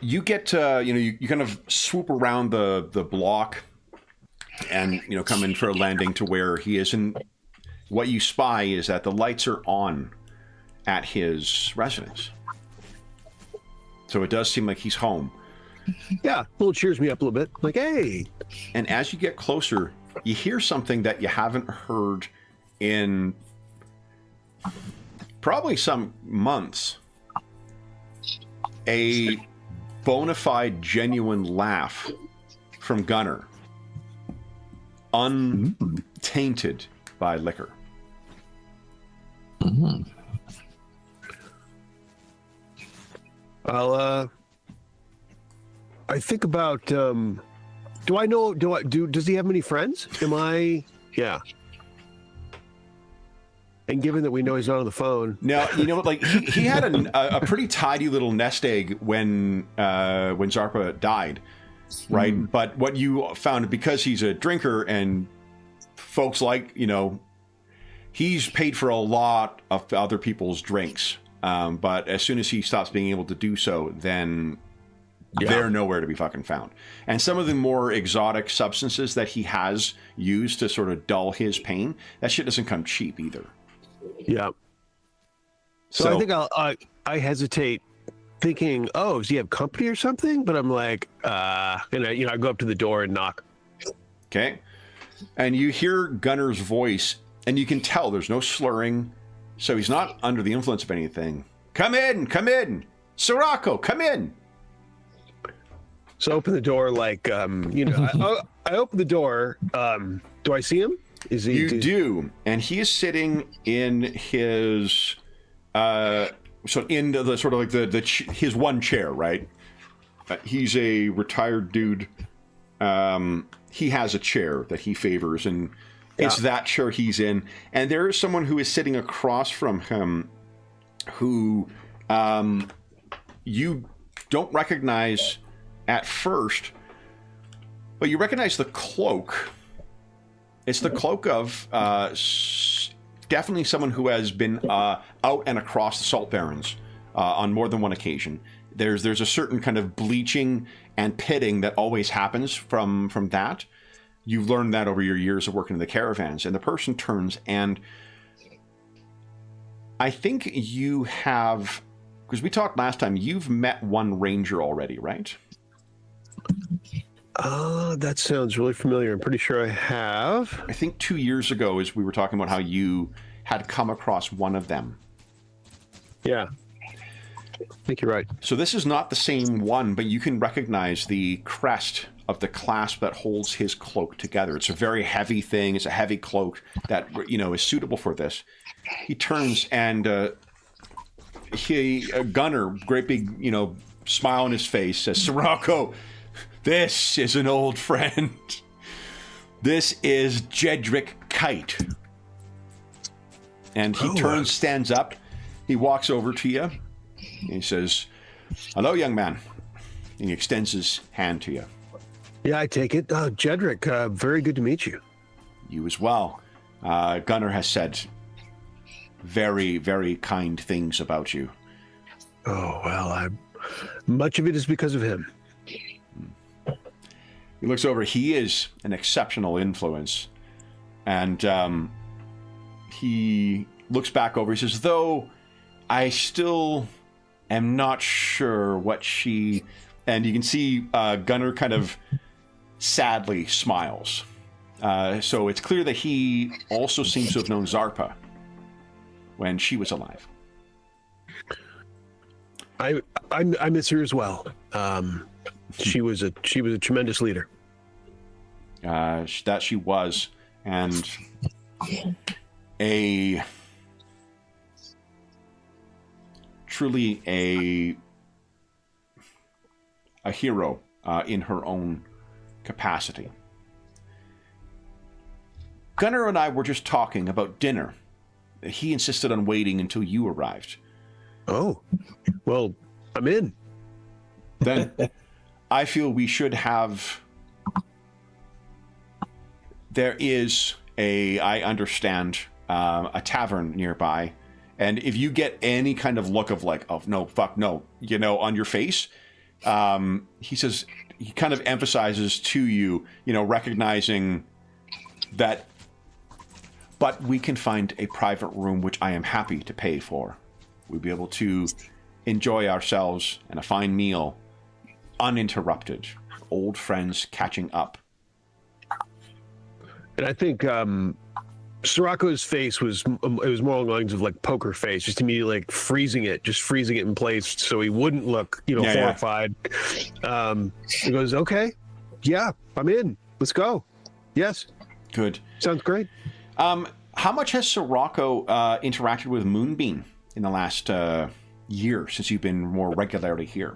You get, you kind of swoop around the block and, come in for a landing to where he is. And what you spy is that the lights are on at his residence. So it does seem like he's home. Yeah, a little cheers me up a little bit. Like, hey. And as you get closer, you hear something that you haven't heard in probably some months. A bona fide, genuine laugh from Gunnar. Untainted by liquor. I think about, does he have many friends? Yeah. And given that we know he's not on the phone. Now, like he had a pretty tidy little nest egg when Zarpa died, right? But what you found, because he's a drinker and folks like, he's paid for a lot of other people's drinks. But as soon as he stops being able to do so, then they're nowhere to be fucking found. And some of the more exotic substances that he has used to sort of dull his pain, that shit doesn't come cheap either. Yeah. So I think I hesitate thinking, oh, does he have company or something? But I'm like, I go up to the door and knock. Okay. And you hear Gunnar's voice, and you can tell there's no slurring. So he's not under the influence of anything. Come in. Sirocco, come in. So I open the door like, I open the door. Do I see him? You do. And he is sitting in his, his one chair, right? He's a retired dude. He has a chair that he favors, and it's that chair he's in. And there is someone who is sitting across from him who you don't recognize at first, but you recognize the cloak. It's the cloak of definitely someone who has been out and across the Salt Barrens on more than one occasion. There's a certain kind of bleaching and pitting that always happens from that. You've learned that over your years of working in the caravans. And the person turns, and I think you have, because we talked last time, you've met one ranger already, right? That sounds really familiar. I'm pretty sure I have. I think 2 years ago, as we were talking about how you had come across one of them. Yeah. I think you're right. So this is not the same one, but you can recognize the crest of the clasp that holds his cloak together. It's a very heavy thing. It's a heavy cloak that, is suitable for this. He turns and Gunnar, great big, smile on his face, says, Sirocco, this is an old friend. This is Jedrick Kite. And he stands up. He walks over to you. And he says, hello, young man. And he extends his hand to you. Yeah, I take it. Jedrick, very good to meet you. You as well. Gunnar has said very, very kind things about you. Oh, well, much of it is because of him. He looks over. He is an exceptional influence. And he looks back over. He says, though I still am not sure what she... And you can see Gunnar kind of sadly smiles. So it's clear that he also seems to have known Zarpa when she was alive. I miss her as well. She was a tremendous leader. That she was, and truly a hero in her own capacity. Gunnar and I were just talking about dinner. He insisted on waiting until you arrived. Oh, well, I'm in. Then I feel we should have... There is I understand a tavern nearby. And if you get any kind of look of like, oh, no, fuck, no, you know, on your face, he says, he kind of emphasizes to you, you know, recognizing that, but we can find a private room, which I am happy to pay for. We'll be able to enjoy ourselves and a fine meal uninterrupted. Old friends catching up. And I think Sirocco's face was more along the lines of like poker face, just immediately like freezing it in place so he wouldn't look, you know, horrified. He goes, okay, yeah, I'm in. Let's go. Yes. Good. Sounds great. How much has Sirocco interacted with Moonbeam in the last year since you've been more regularly here?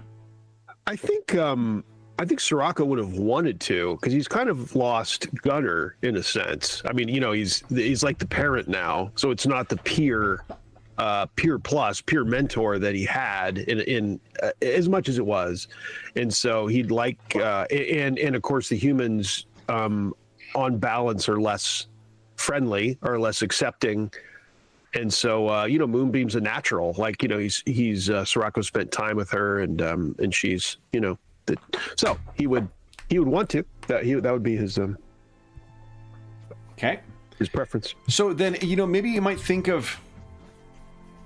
I think Sirocco would have wanted to, because he's kind of lost Gunnar in a sense. I mean, you know, he's like the parent now, so it's not the peer mentor that he had in as much as it was, and so he'd like and of course the humans on balance are less friendly or less accepting. And so, you know, Moonbeam's a natural. Like, you know, he's Sirocco spent time with her, and she's, you know, so he would want to. That would be his okay, his preference. So then, you know, maybe you might think of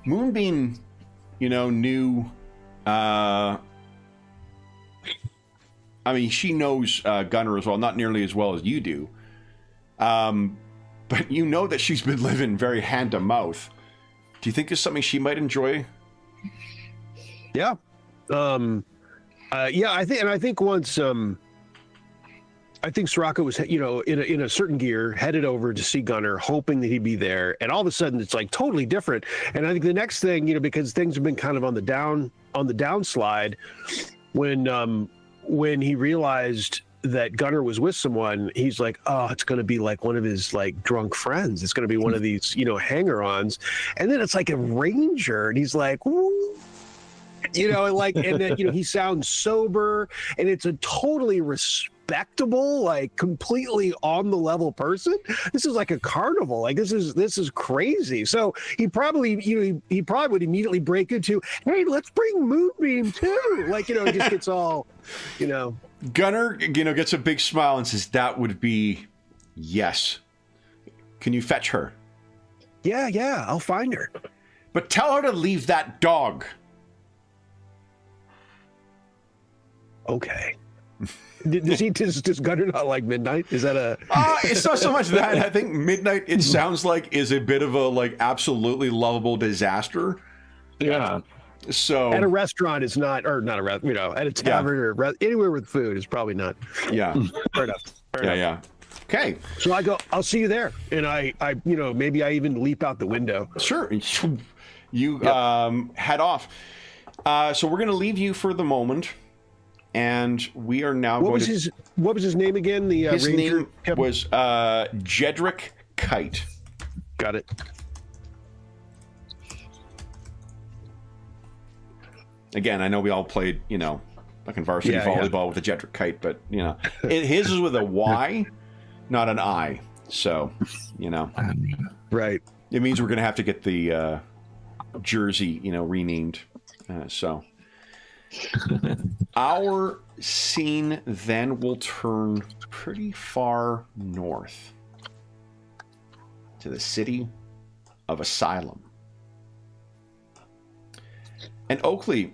Moonbeam. You know, knew. I mean, she knows Gunnar as well, not nearly as well as you do. But you know that she's been living very hand to mouth. Do you think it's something she might enjoy? Yeah. Yeah, I think once I think Sirocco was, you know, in a certain gear, headed over to see Gunnar, hoping that he'd be there, and all of a sudden it's like totally different. And I think the next thing, you know, because things have been kind of on the downslide, when he realized that Gunnar was with someone, he's like, oh, it's going to be like one of his like drunk friends. It's going to be one of these, you know, hanger-ons. And then it's like a ranger, and he's like, woo. You know, like, and then, you know, he sounds sober, and it's a totally respectable, like completely on the level person. This is like a carnival. Like this is crazy. So he probably, you know, he probably would immediately break into, hey, let's bring Moonbeam too. Like, you know, it just gets all, you know. Gunnar, you know, gets a big smile and says, that would be yes. Can you fetch her? Yeah, I'll find her. But tell her to leave that dog. Okay. Does Gunnar not like midnight? Is that a... It's not so much that. I think midnight, it sounds like, is a bit of a, like, absolutely lovable disaster. Yeah. So... At a restaurant is not, or not a restaurant, you know, at a tavern or anywhere with food is probably not. Yeah. Fair enough. Yeah. Okay. So I go, I'll see you there. And I you know, maybe I even leap out the window. Sure. You head off. So we're going to leave you for the moment. And we are now what was his name again? The his ranger? name was Jedrick Kite. Got it. Again, I know we all played, you know, fucking varsity volleyball with a Jedrick Kite, but you know, his is with a Y, not an I. So, you know, right. It means we're going to have to get the jersey, you know, renamed. So. Our scene then will turn pretty far north to the city of Asylum. And Oakley,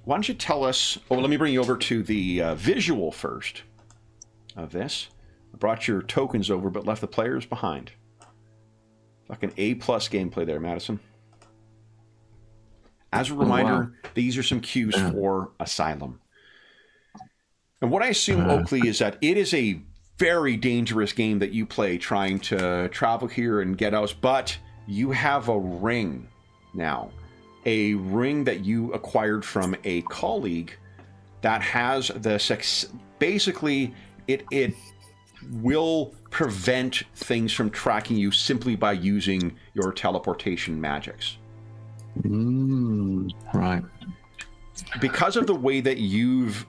why don't you tell us... Oh, let me bring you over to the visual first of this. I brought your tokens over, but left the players behind. Fucking A+ gameplay there, Madison. As a reminder, these are some cues for Asylum. And what I assume, Oakley, is that it is a very dangerous game that you play trying to travel here and get out, but you have a ring now. A ring that you acquired from a colleague that has the sex. Basically, it will prevent things from tracking you simply by using your teleportation magics. Right. Because of the way that you've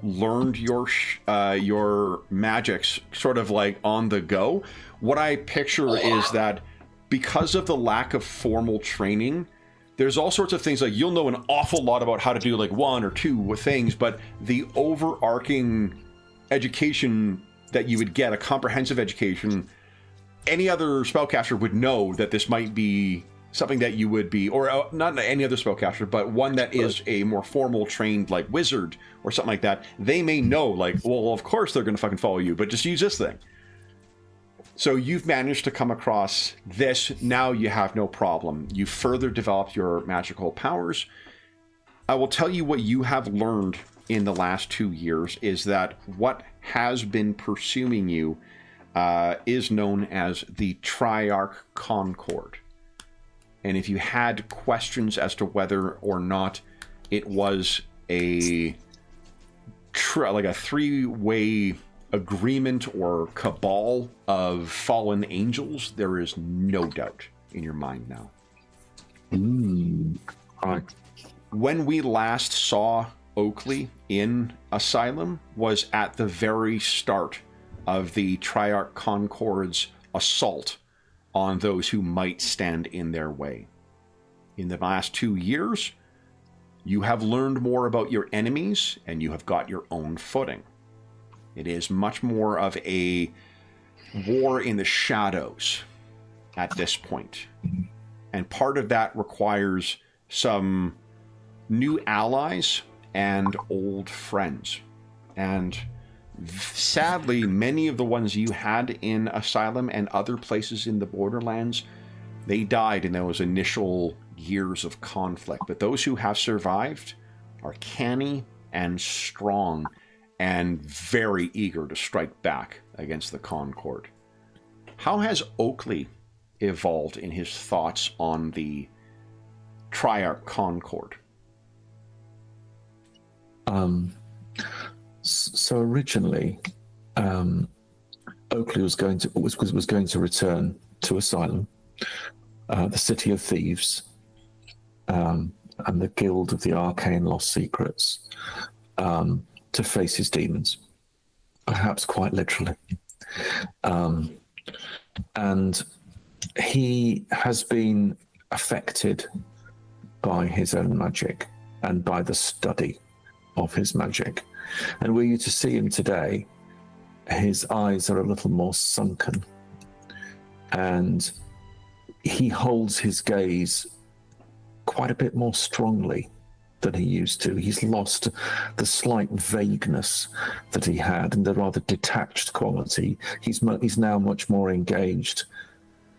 learned your magics sort of like on the go. What I picture is that because of the lack of formal training, there's all sorts of things like you'll know an awful lot about how to do like one or two things, but the overarching education that you would get, a comprehensive education, any other spellcaster would know that this might be something that you would be, or not any other spellcaster, but one that is a more formal trained like wizard or something like that. They may know like, well, of course they're going to fucking follow you, but just use this thing. So you've managed to come across this. Now you have no problem. You further developed your magical powers. I will tell you what you have learned in the last 2 years is that what has been pursuing you is known as the Triarch Concord. And if you had questions as to whether or not it was a three-way agreement or cabal of fallen angels, there is no doubt in your mind now. Right. When we last saw Oakley in Asylum was at the very start of the Triarch Concord's assault on those who might stand in their way. In the last 2 years, you have learned more about your enemies and you have got your own footing. It is much more of a war in the shadows at this point. And part of that requires some new allies and old friends. And sadly, many of the ones you had in Asylum and other places in the Borderlands, they died in those initial years of conflict. But those who have survived are canny and strong and very eager to strike back against the Concord. How has Oakley evolved in his thoughts on the Triarch Concord? So originally, Oakley was going to return to Asylum, the City of Thieves, and the Guild of the Arcane Lost Secrets, to face his demons, perhaps quite literally. And he has been affected by his own magic and by the study of his magic. And were you to see him today, his eyes are a little more sunken, and he holds his gaze quite a bit more strongly than he used to. He's lost the slight vagueness that he had and the rather detached quality. He's now much more engaged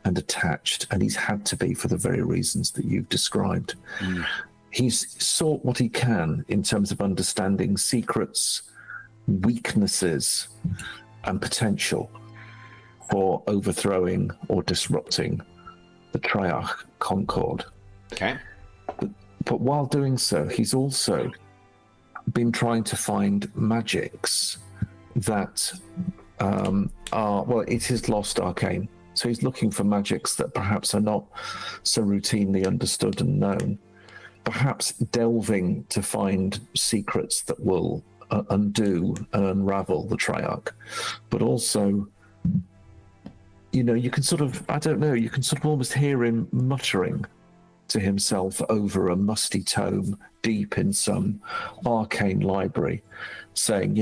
and attached, and he's had to be for the very reasons that you've described. He's sought what he can in terms of understanding secrets, weaknesses, and potential for overthrowing or disrupting the Triarch Concord. Okay. But while doing so, he's also been trying to find magics that it is lost arcane. So he's looking for magics that perhaps are not so routinely understood and known. Perhaps delving to find secrets that will undo and unravel the Triarch. But also, you can sort of, you can sort of almost hear him muttering to himself over a musty tome deep in some arcane library, saying,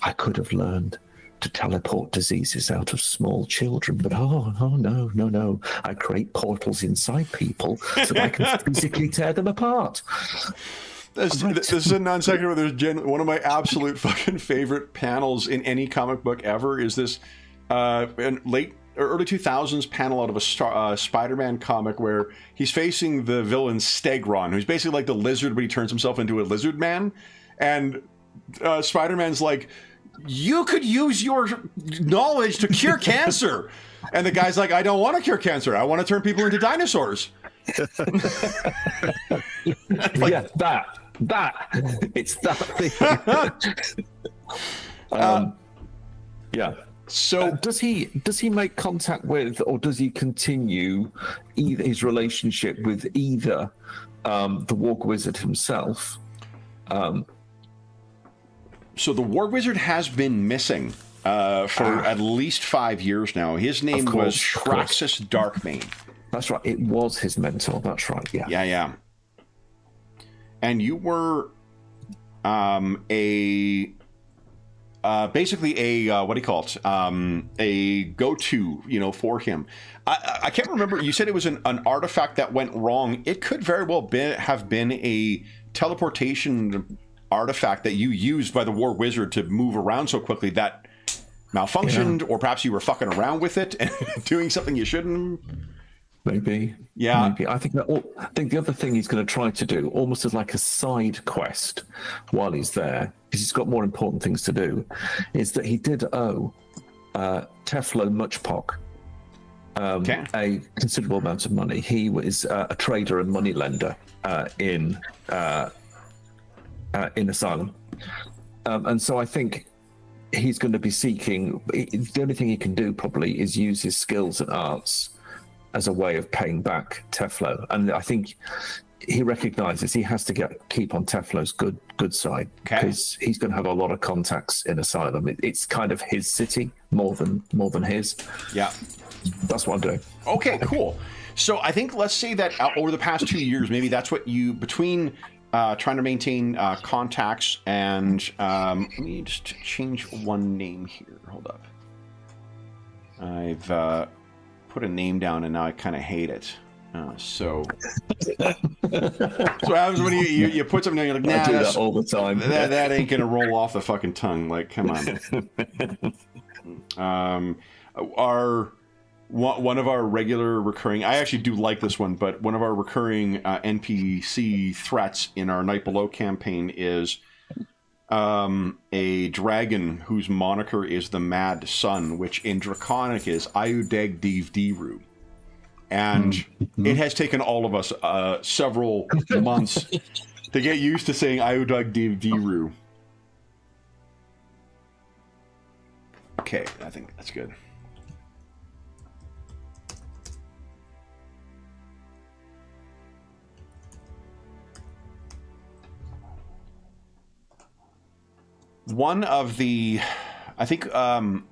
I could have learned to teleport diseases out of small children, but no, I create portals inside people so that I can physically tear them apart. This is a non sequitur. There's one of my absolute fucking favorite panels in any comic book ever is this early 2000s panel out of a Spider-Man comic where he's facing the villain Stegron, who's basically like the lizard, but he turns himself into a lizard man. And Spider-Man's like, you could use your knowledge to cure cancer. And the guy's like, I don't want to cure cancer. I want to turn people into dinosaurs. Yeah, that. It's that thing. Yeah. So does he make contact with, or does he continue either his relationship with either the Walk Wizard himself, So the War Wizard has been missing for at least 5 years now. His name was Shraxus Darkmane. That's right. It was his mentor. That's right. Yeah. Yeah. And you were basically a what do you call it? A go-to, for him. I can't remember. You said it was an artifact that went wrong. It could very well have been a teleportation artifact that you used by the War Wizard to move around so quickly that malfunctioned, or perhaps you were fucking around with it and doing something you shouldn't. Maybe. Yeah. Maybe. I think the other thing he's going to try to do, almost as like a side quest while he's there, because he's got more important things to do, is that he did owe Teflo Muchpock a considerable amount of money. He was a trader and moneylender in Asylum. And so I think he's going to be seeking, the only thing he can do probably is use his skills and arts as a way of paying back Teflo. And I think he recognizes he has to keep on Teflo's good side, because he's going to have a lot of contacts in Asylum. It's kind of his city more than his. Yeah. That's what I'm doing. Okay, cool. So I think, let's say that over the past 2 years, maybe that's what you, between trying to maintain contacts and let me just change one name here. Hold up. I've put a name down and now I kind of hate it. So what happens when you put something down, you're like, nah, I do that all the time. That ain't gonna roll off the fucking tongue. Like, come on. One of our regular recurring, I actually do like this one, but one of our recurring NPC threats in our Night Below campaign is a dragon whose moniker is the Mad Sun, which in Draconic is Ayudeg Div Diru. And it has taken all of us several months to get used to saying Ayudeg Div Diru. Okay, I think that's good. One of the, I think we're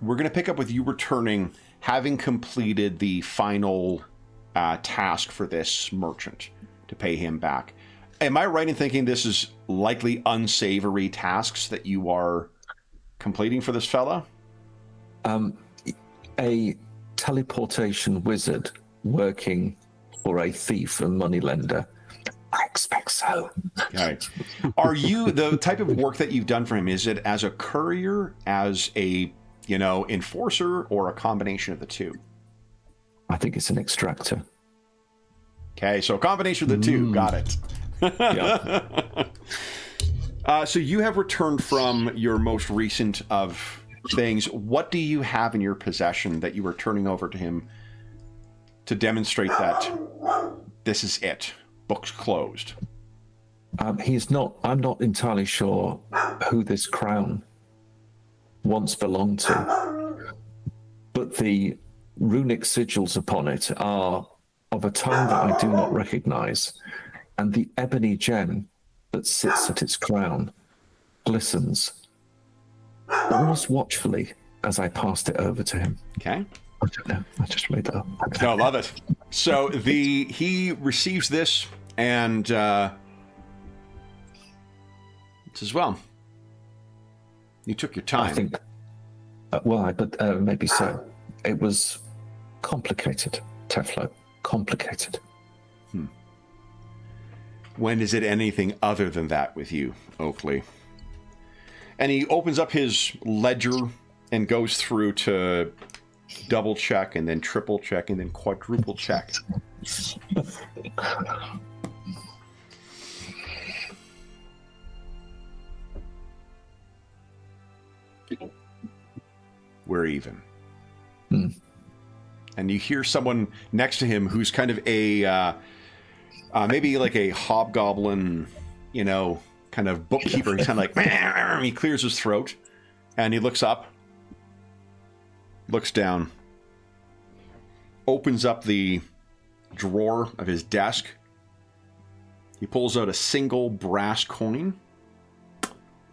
going to pick up with you returning, having completed the final task for this merchant to pay him back. Am I right in thinking this is likely unsavory tasks that you are completing for this fella? A teleportation wizard working for a thief and moneylender. I expect so. Okay. Are you, the type of work that you've done for him, is it as a courier, as a, enforcer, or a combination of the two? I think it's an extractor. Okay, so a combination of the two. Got it. Yeah. So you have returned from your most recent of things. What do you have in your possession that you were turning over to him to demonstrate that this is it? Books closed. I'm not entirely sure who this crown once belonged to, but the runic sigils upon it are of a tone that I do not recognize, and the ebony gem that sits at its crown glistens almost watchfully as I passed it over to him. Okay. I don't know. I just made that up. No, love it. So he receives this and says, well, you took your time. I think, but maybe so. It was complicated, Teflo. Complicated. When is it anything other than that with you, Oakley? And he opens up his ledger and goes through to double check and then triple check and then quadruple check. We're even. And you hear someone next to him who's kind of a maybe like a hobgoblin, kind of bookkeeper. He's kind of like, he clears his throat and he looks up, looks down, opens up the drawer of his desk. He pulls out a single brass coin,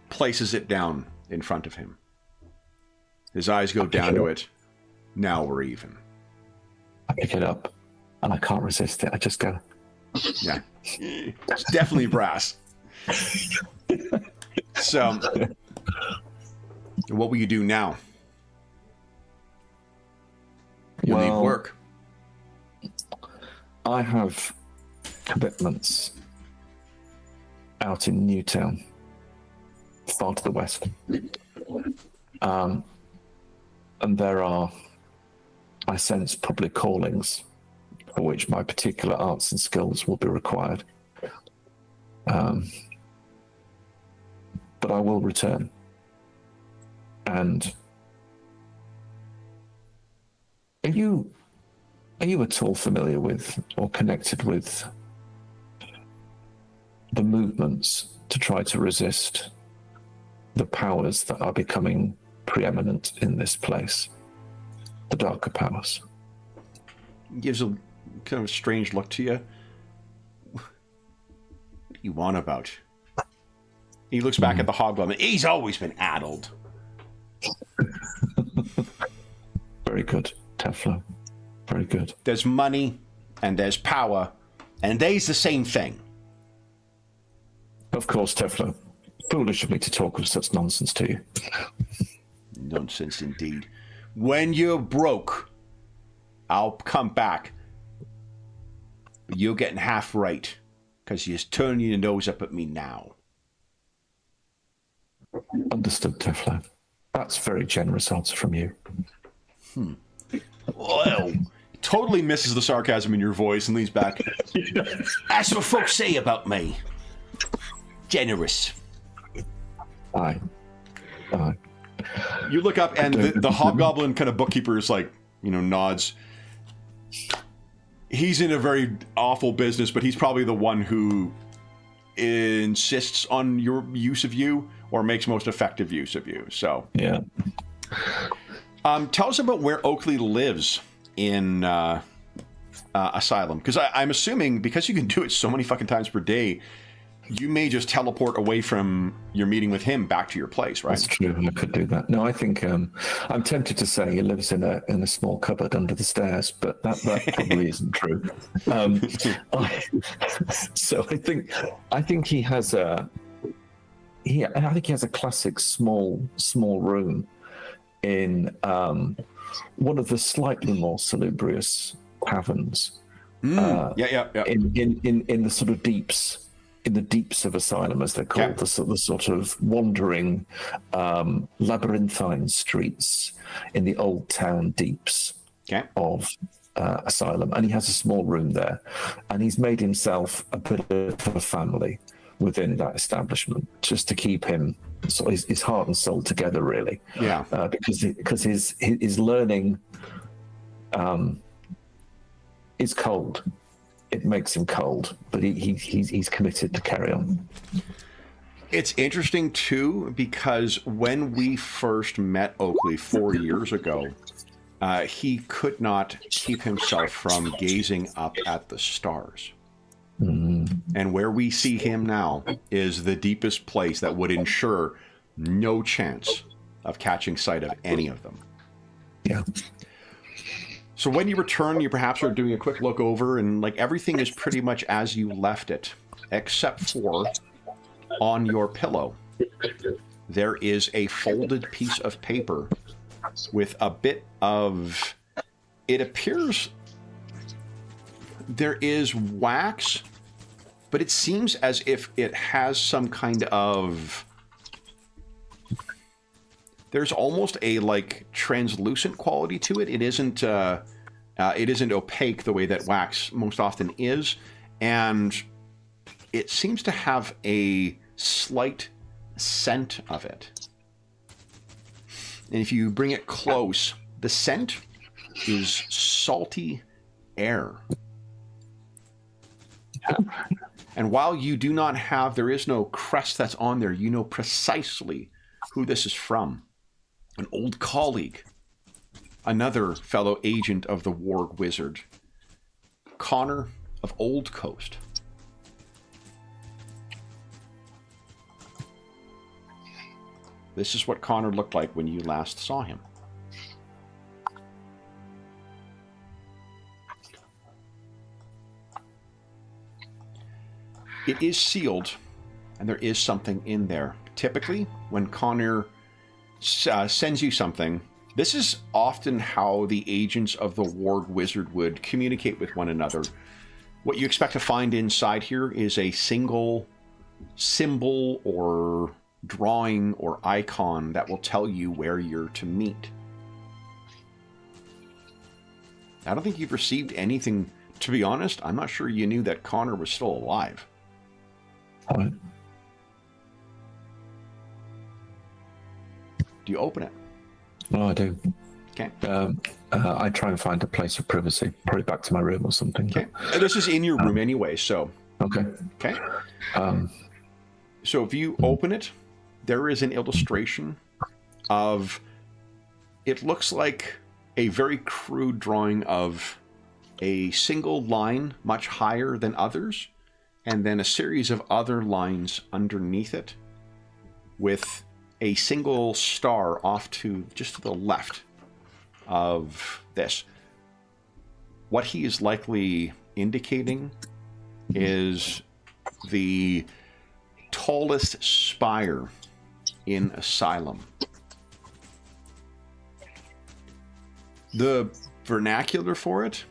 places it down in front of him. His eyes go down to it. Now we're even. I pick it up, and I can't resist it. I just go. Yeah, it's definitely brass. So, what will you do now? You need work. I have commitments out in Newtown, far to the west. And there are, I sense, public callings for which my particular arts and skills will be required. But I will return. And are you at all familiar with or connected with the movements to try to resist the powers that are becoming preeminent in this place? The darker powers. Gives a kind of strange look to you. What do you want about? He looks back at the hobgoblin. He's always been addled. Very good, Teflo. Very good. There's money, and there's power, and they's the same thing. Of course, Teflo. Foolish of me to talk of such nonsense to you. Nonsense indeed. When you're broke, I'll come back. But you're getting half right, because you're turning your nose up at me now. Understood, Teflo. That's very generous answer from you. Well, totally misses the sarcasm in your voice and leans back. That's what folks say about me. Generous. Aye. You look up and the hobgoblin kind of bookkeeper is like, nods. He's in a very awful business, but he's probably the one who insists on your use of you or makes most effective use of you. So yeah. Tell us about where Oakley lives in Asylum, because I'm assuming because you can do it so many fucking times per day, you may just teleport away from your meeting with him back to your place, right? That's true. I could do that. No, I think I'm tempted to say he lives in a small cupboard under the stairs, but that probably isn't true. So I think he has a classic small room in one of the slightly more salubrious caverns. Yeah. In the sort of deeps. In the deeps of Asylum, as they're called, the sort of wandering labyrinthine streets in the old town deeps of Asylum. And he has a small room there. And he's made himself a bit of a family within that establishment, just to keep him, his heart and soul together, really. Yeah. Because his learning is cold. It makes him cold, but he's committed to carry on. It's interesting, too, because when we first met Oakley 4 years ago, he could not keep himself from gazing up at the stars. Mm-hmm. And where we see him now is the deepest place that would ensure no chance of catching sight of any of them. Yeah. So when you return, you perhaps are doing a quick look over, and everything is pretty much as you left it, except for on your pillow, there is a folded piece of paper with a bit of, it appears there is wax, but it seems as if it has some kind of, there's almost a translucent quality to it. It isn't opaque the way that wax most often is, and it seems to have a slight scent of it. And if you bring it close, the scent is salty air. And while you do not have, there is no crest that's on there, you know precisely who this is from. An old colleague, another fellow agent of the Warg Wizard, Connor of Old Coast. This is what Connor looked like when you last saw him. It is sealed, and there is something in there. Typically, when Connor sends you something, this is often how the agents of the Ward Wizard would communicate with one another. What you expect to find inside here is a single symbol or drawing or icon that will tell you where you're to meet. I don't think you've received anything. To be honest, I'm not sure you knew that Connor was still alive. All right. Do you open it? Oh, I do. Okay. I try and find a place of privacy, probably back to my room or something. Okay. This is in your room anyway, so. Okay. Okay. So if you open it, there is an illustration of, it looks like a very crude drawing of a single line much higher than others, and then a series of other lines underneath it with a single star off to just to the left of this. What he is likely indicating is the tallest spire in Asylum. The vernacular for it,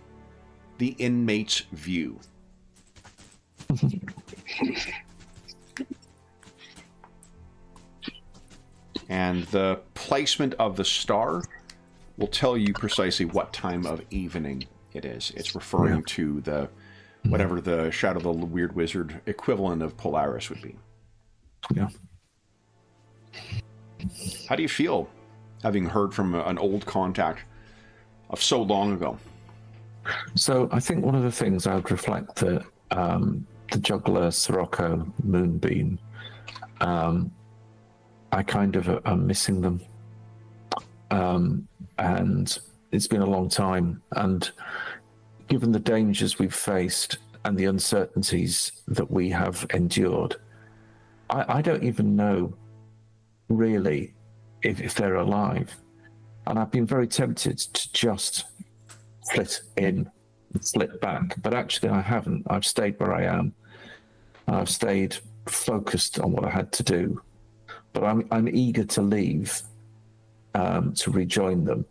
the inmate's view. And the placement of the star will tell you precisely what time of evening it is. It's referring to the whatever the Shadow of the Weird Wizard equivalent of Polaris would be. Yeah. How do you feel having heard from an old contact of so long ago? So I think one of the things I would reflect that the juggler, Sirocco, Moonbeam, I kind of am missing them. And it's been a long time. And given the dangers we've faced and the uncertainties that we have endured, I don't even know really if they're alive. And I've been very tempted to just flit in and flit back. But actually I haven't. I've stayed where I am. I've stayed focused on what I had to do. But I'm eager to leave, to rejoin them.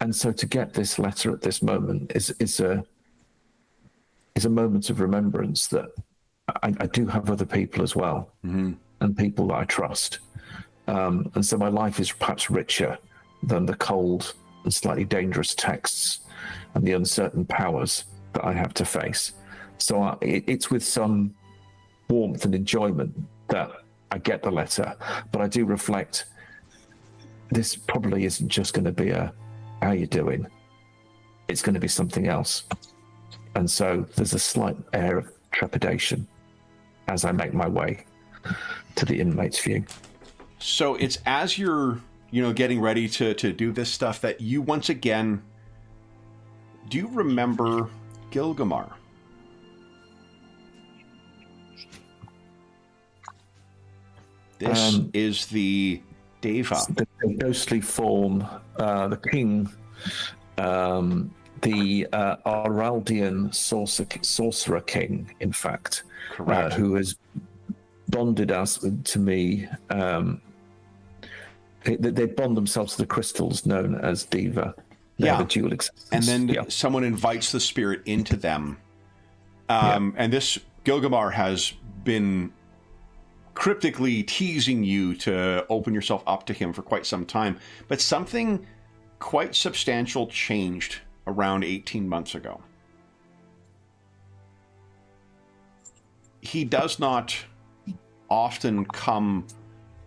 And so to get this letter at this moment is a moment of remembrance that I do have other people as well, and people that I trust. And so my life is perhaps richer than the cold and slightly dangerous texts and the uncertain powers that I have to face. So it's with some warmth and enjoyment that I get the letter, but I do reflect this probably isn't just going to be a how you doing. It's going to be something else. And so there's a slight air of trepidation as I make my way to the inmate's view. So it's as you're, getting ready to do this stuff that you once again, do you remember Gilgamar? This is the Deva. The ghostly form, the king, the Araldian sorcerer king, in fact, Correct. Who has bonded us to me. They bond themselves to the crystals known as Deva. They have a dual existence. And then someone invites the spirit into them. And this Gilgamar has been cryptically teasing you to open yourself up to him for quite some time. But something quite substantial changed around 18 months ago. He does not often come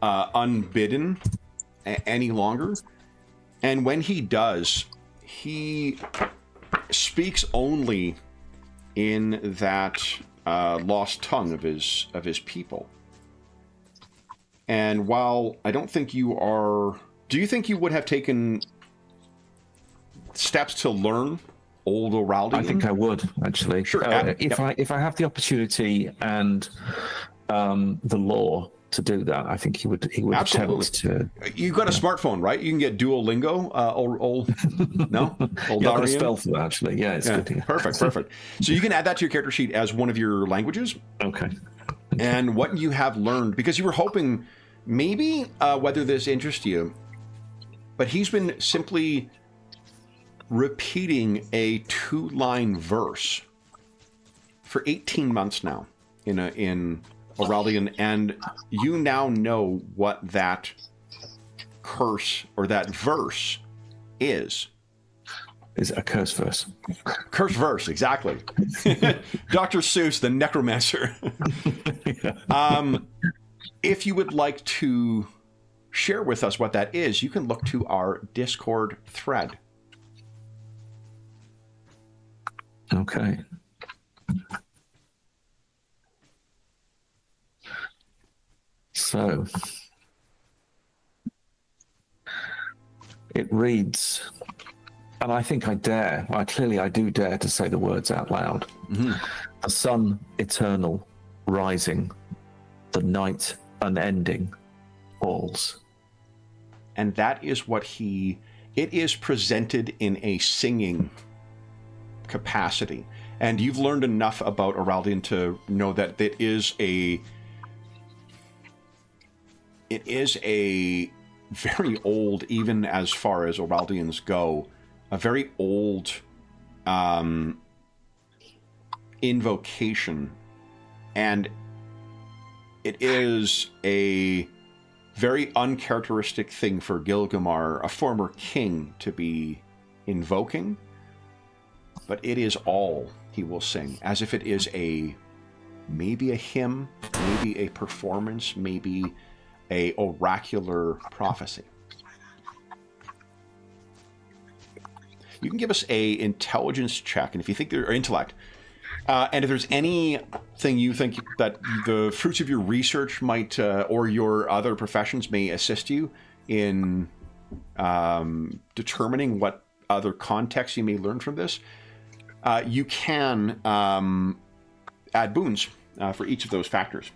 unbidden any longer. And when he does, he speaks only in that lost tongue of his people. And while I don't think you are... Do you think you would have taken steps to learn Old Oraldian? I think I would, actually. Sure. If I have the opportunity and the law to do that. I think he would Absolutely. attempt to. You've got a smartphone, right? You can get Duolingo. Old no, old Yeah, I've got a Darian? spell for that actually. Yeah, it's good. Perfect. So you can add that to your character sheet as one of your languages. Okay. And what you have learned, because you were hoping maybe whether this interests you, but he's been simply repeating a 2-line verse for 18 months now in Aurelian, and you now know what that curse or that verse is. Is it a curse verse? Curse verse, exactly. Dr. Seuss, the necromancer. If you would like to share with us what that is, you can look to our Discord thread. Okay. So it reads, and I think I do dare to say the words out loud. Mm-hmm. The sun eternal rising, the night unending falls. And that is what it is presented in a singing capacity. And you've learned enough about Aurelian to know that it is a very old, even as far as Aurelians go, a very old invocation. And it is a very uncharacteristic thing for Gilgamar, a former king, to be invoking. But it is all he will sing, as if it is maybe a hymn, maybe a performance, maybe a oracular prophecy. You can give us a intelligence check, and if you think or intellect, and if there's anything you think that the fruits of your research might, or your other professions may assist you in determining what other context you may learn from this, you can add boons for each of those factors.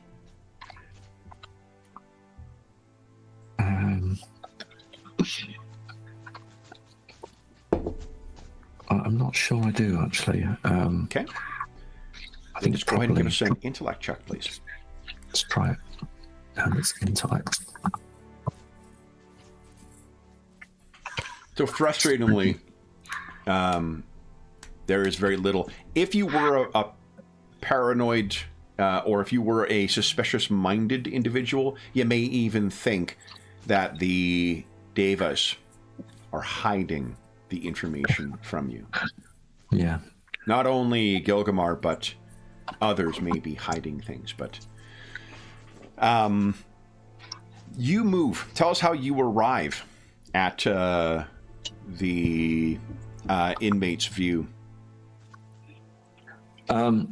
I'm not sure I do, actually. Okay. I think Just go ahead and give us an intellect check, please. Let's try it. And it's intellect. So frustratingly, there is very little. If you were a paranoid or if you were a suspicious-minded individual, you may even think that the Devas are hiding the information from you. Yeah. Not only Gilgamar, but others may be hiding things. But you move. Tell us how you arrive at the inmate's view. Well,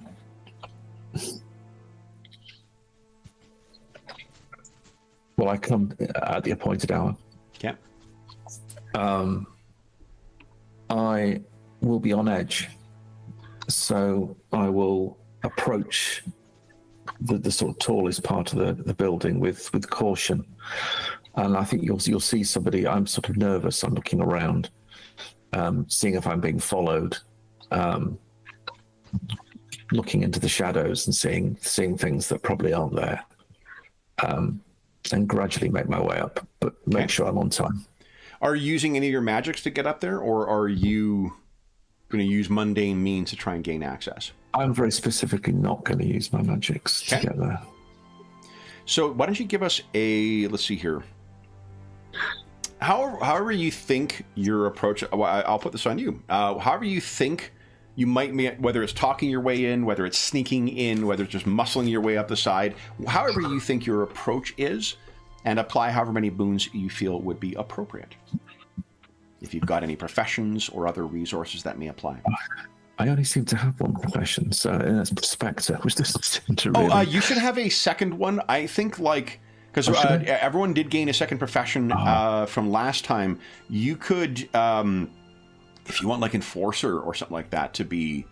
I come at the appointed hour. Okay. I will be on edge, so I will approach the sort of tallest part of the building with caution. And I think you'll see somebody. I'm sort of nervous. I'm looking around, seeing if I'm being followed, looking into the shadows and seeing things that probably aren't there, and gradually make my way up, but make sure I'm on time. Are you using any of your magics to get up there, or are you going to use mundane means to try and gain access? I'm very specifically not going to use my magics to get there. So why don't you give us let's see here. However you think your approach, I'll put this on you. However you think you might, whether it's talking your way in, whether it's sneaking in, whether it's just muscling your way up the side, however you think your approach is, and apply however many boons you feel would be appropriate. If you've got any professions or other resources that may apply. I only seem to have one profession, so that's Spectre, which doesn't seem to really... you should have a second one. I think, because everyone did gain a second profession from last time. You could, if you want, Enforcer or something like that to be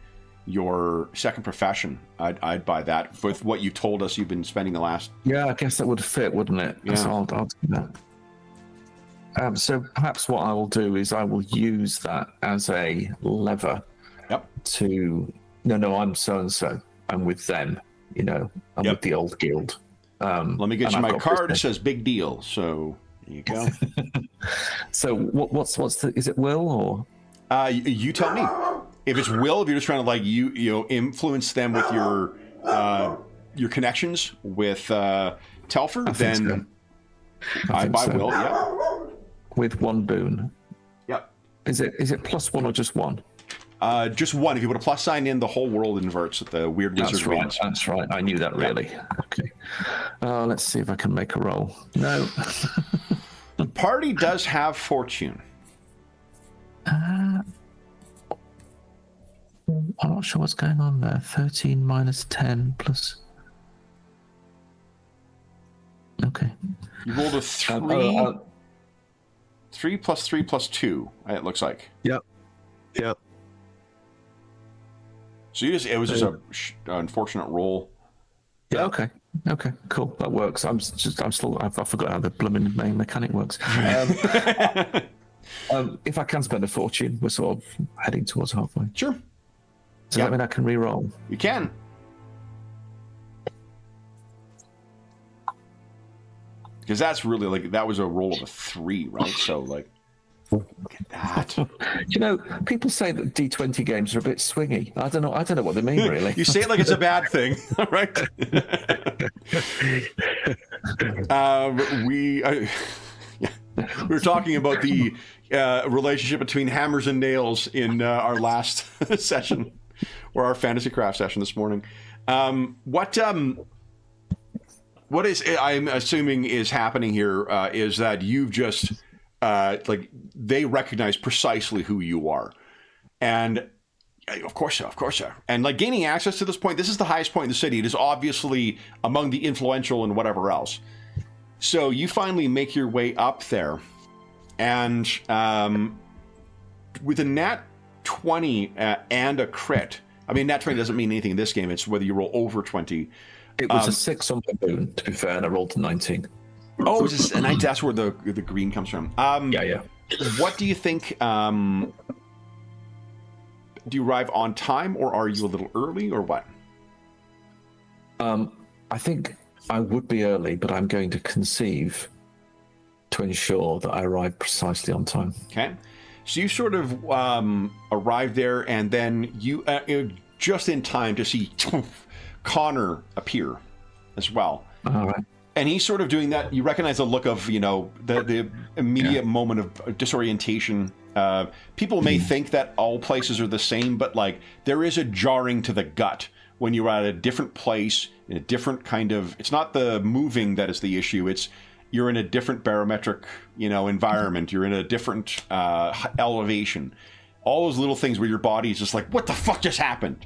your second profession. I'd buy that with what you told us you've been spending the last. Yeah, I guess that would fit, wouldn't it? Yeah. So I'll do that. So perhaps what I will do is I will use that as a lever. Yep. To no, I'm so and so. I'm with them. You know, I'm with the old guild. Let me get you my card. It says big deal. So there you go. So what's the? Is it will or? You tell me. If it's will, if you're just trying to like you influence them with your connections with Telfer, then I buy so. will. Yeah. With one boon. Yep. Is it +1 or just one? Just one. If you put a plus sign in, the whole world inverts. The weird wizard wins. That's right. I knew that really. Okay. Let's see if I can make a roll. No. The party does have fortune. I'm not sure what's going on there. 13 minus 10 plus. Okay. You rolled a 3. 3 plus 3 plus 2. It looks like. Yep. Yep. So it was just an unfortunate roll. Yeah. Okay. Cool. That works. I forgot how the blooming main mechanic works. If I can spend a fortune, we're sort of heading towards halfway. Sure. Does that mean I can re-roll? You can. Because that's really like that was a roll of a 3, right? So like, look at that. You know, people say that D20 games are a bit swingy. I don't know what they mean really. You say it like it's a bad thing, right? We were talking about the relationship between hammers and nails in our last session, or our fantasy craft session this morning. What is I'm assuming is happening here is that you've just like they recognize precisely who you are, and of course so. And like gaining access to this point, this is the highest point in the city. It is obviously among the influential and whatever else. So you finally make your way up there, and with a nat 20 and a crit. I mean, nat 20 doesn't mean anything in this game. It's whether you roll over 20. It was a 6 on my boon, to be fair, and I rolled a 19. Oh, that's where the green comes from. Yeah. What do you think? Do you arrive on time, or are you a little early, or what? I think I would be early, but I'm going to conceive to ensure that I arrive precisely on time. Okay. So you sort of arrive there, and then you just in time to see Connor appear as well. All right. And he's sort of doing that. You recognize the look of, the immediate moment of disorientation. People may think that all places are the same, but like there is a jarring to the gut when you're at a different place in a different kind of. It's not the moving that is the issue. It's you're in a different barometric, environment. You're in a different elevation. All those little things where your body is just like, what the fuck just happened?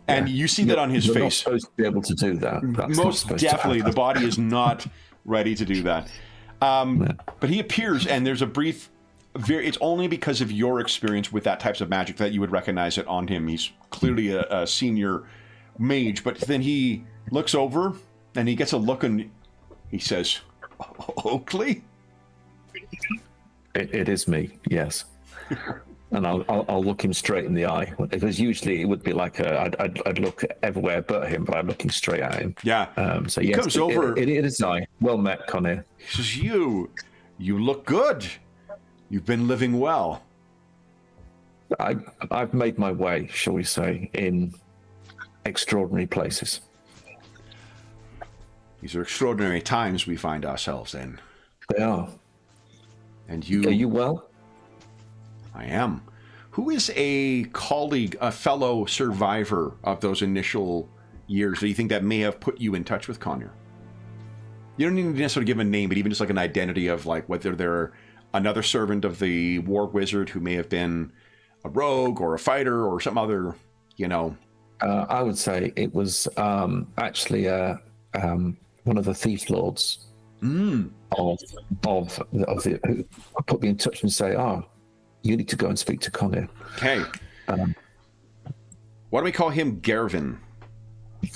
And you see that on his face. You're not supposed to be able to do that. That's most definitely, the body is not ready to do that. But he appears, and there's a brief. It's only because of your experience with that types of magic that you would recognize it on him. He's clearly a senior mage, but then he looks over and he gets a look, and he says, "Oakley." It is me. Yes. And I'll look him straight in the eye, because usually it would be like I'd look everywhere but him, but I'm looking straight at him. Yeah. So yes, comes over. It is I. Well met, Connor. He says, "You look good. You've been living well." I've made my way, shall we say, in extraordinary places. These are extraordinary times we find ourselves in. They are. And you. Are you well? I am. Who is a colleague, a fellow survivor of those initial years that you think that may have put you in touch with Connor? You don't need to necessarily give a name, but even just like an identity of like whether they're another servant of the war wizard who may have been a rogue or a fighter or some other, I would say it was actually one of the thief lords of the who put me in touch and say, you need to go and speak to Connor. Okay. Why don't we call him Gervin?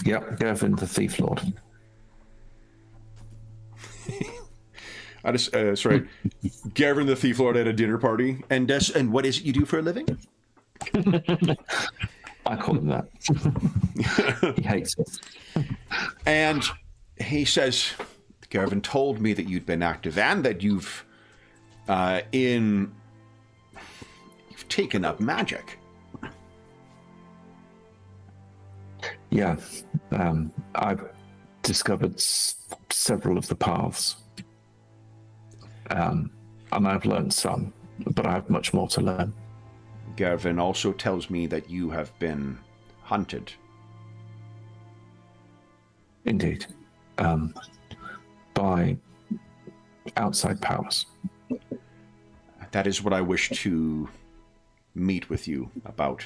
Yep, Gavin, the Thief Lord. I just sorry, Gervin the Thief Lord at a dinner party. And what is it you do for a living? I call him that. He hates it. And he says, Gervin told me that you'd been active and that you've taken up magic. Yeah, I've discovered several of the paths. And I've learned some, but I have much more to learn. Gervin also tells me that you have been hunted. Indeed. By outside powers. That is what I wish to meet with you about.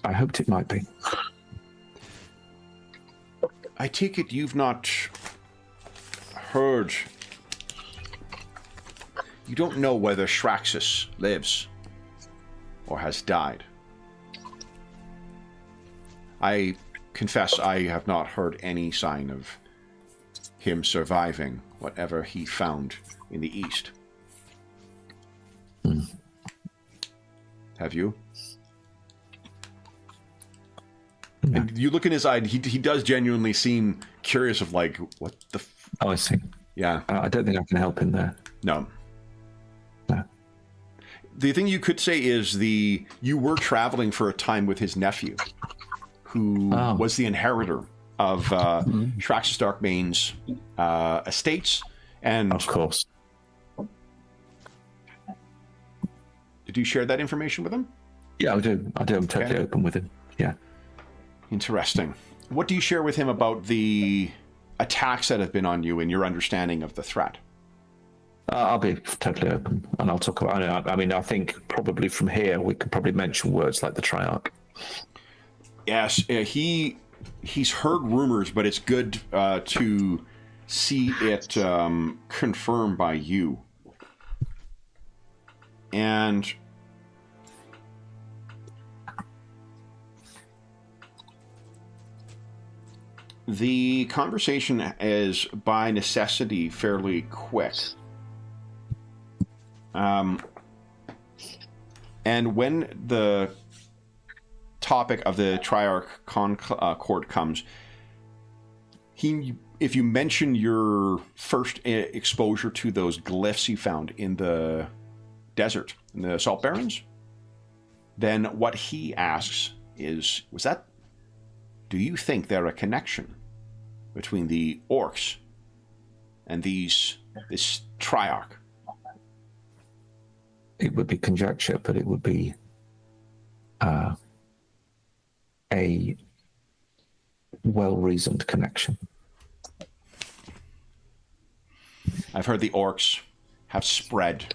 I hoped it might be. I take it you've not heard... You don't know whether Shraxus lives or has died. I confess I have not heard any sign of him surviving whatever he found in the east. Have you? No. And you look in his eye, he does genuinely seem curious of like, what the... Oh, I see. Yeah. I don't think I can help him there. No. No. The thing you could say is you were traveling for a time with his nephew, who was the inheritor of Shraxus Darkbane's estates. And of course. Did you share that information with him? Yeah, I do. I'm totally open with him. Yeah. Interesting. What do you share with him about the attacks that have been on you and your understanding of the threat? I'll be totally open, and I'll talk about. I mean, I think probably from here we could probably mention words like the Triarch. Yes, he's heard rumors, but it's good to see it confirmed by you. And the conversation is by necessity fairly quick. And when the topic of the Triarch Court comes, if you mention your first exposure to those glyphs you found in the desert, in the Salt Barrens, then what he asks is, do you think there a connection between the orcs and this Triarch? It would be conjecture, but it would be a well-reasoned connection. I've heard the orcs have spread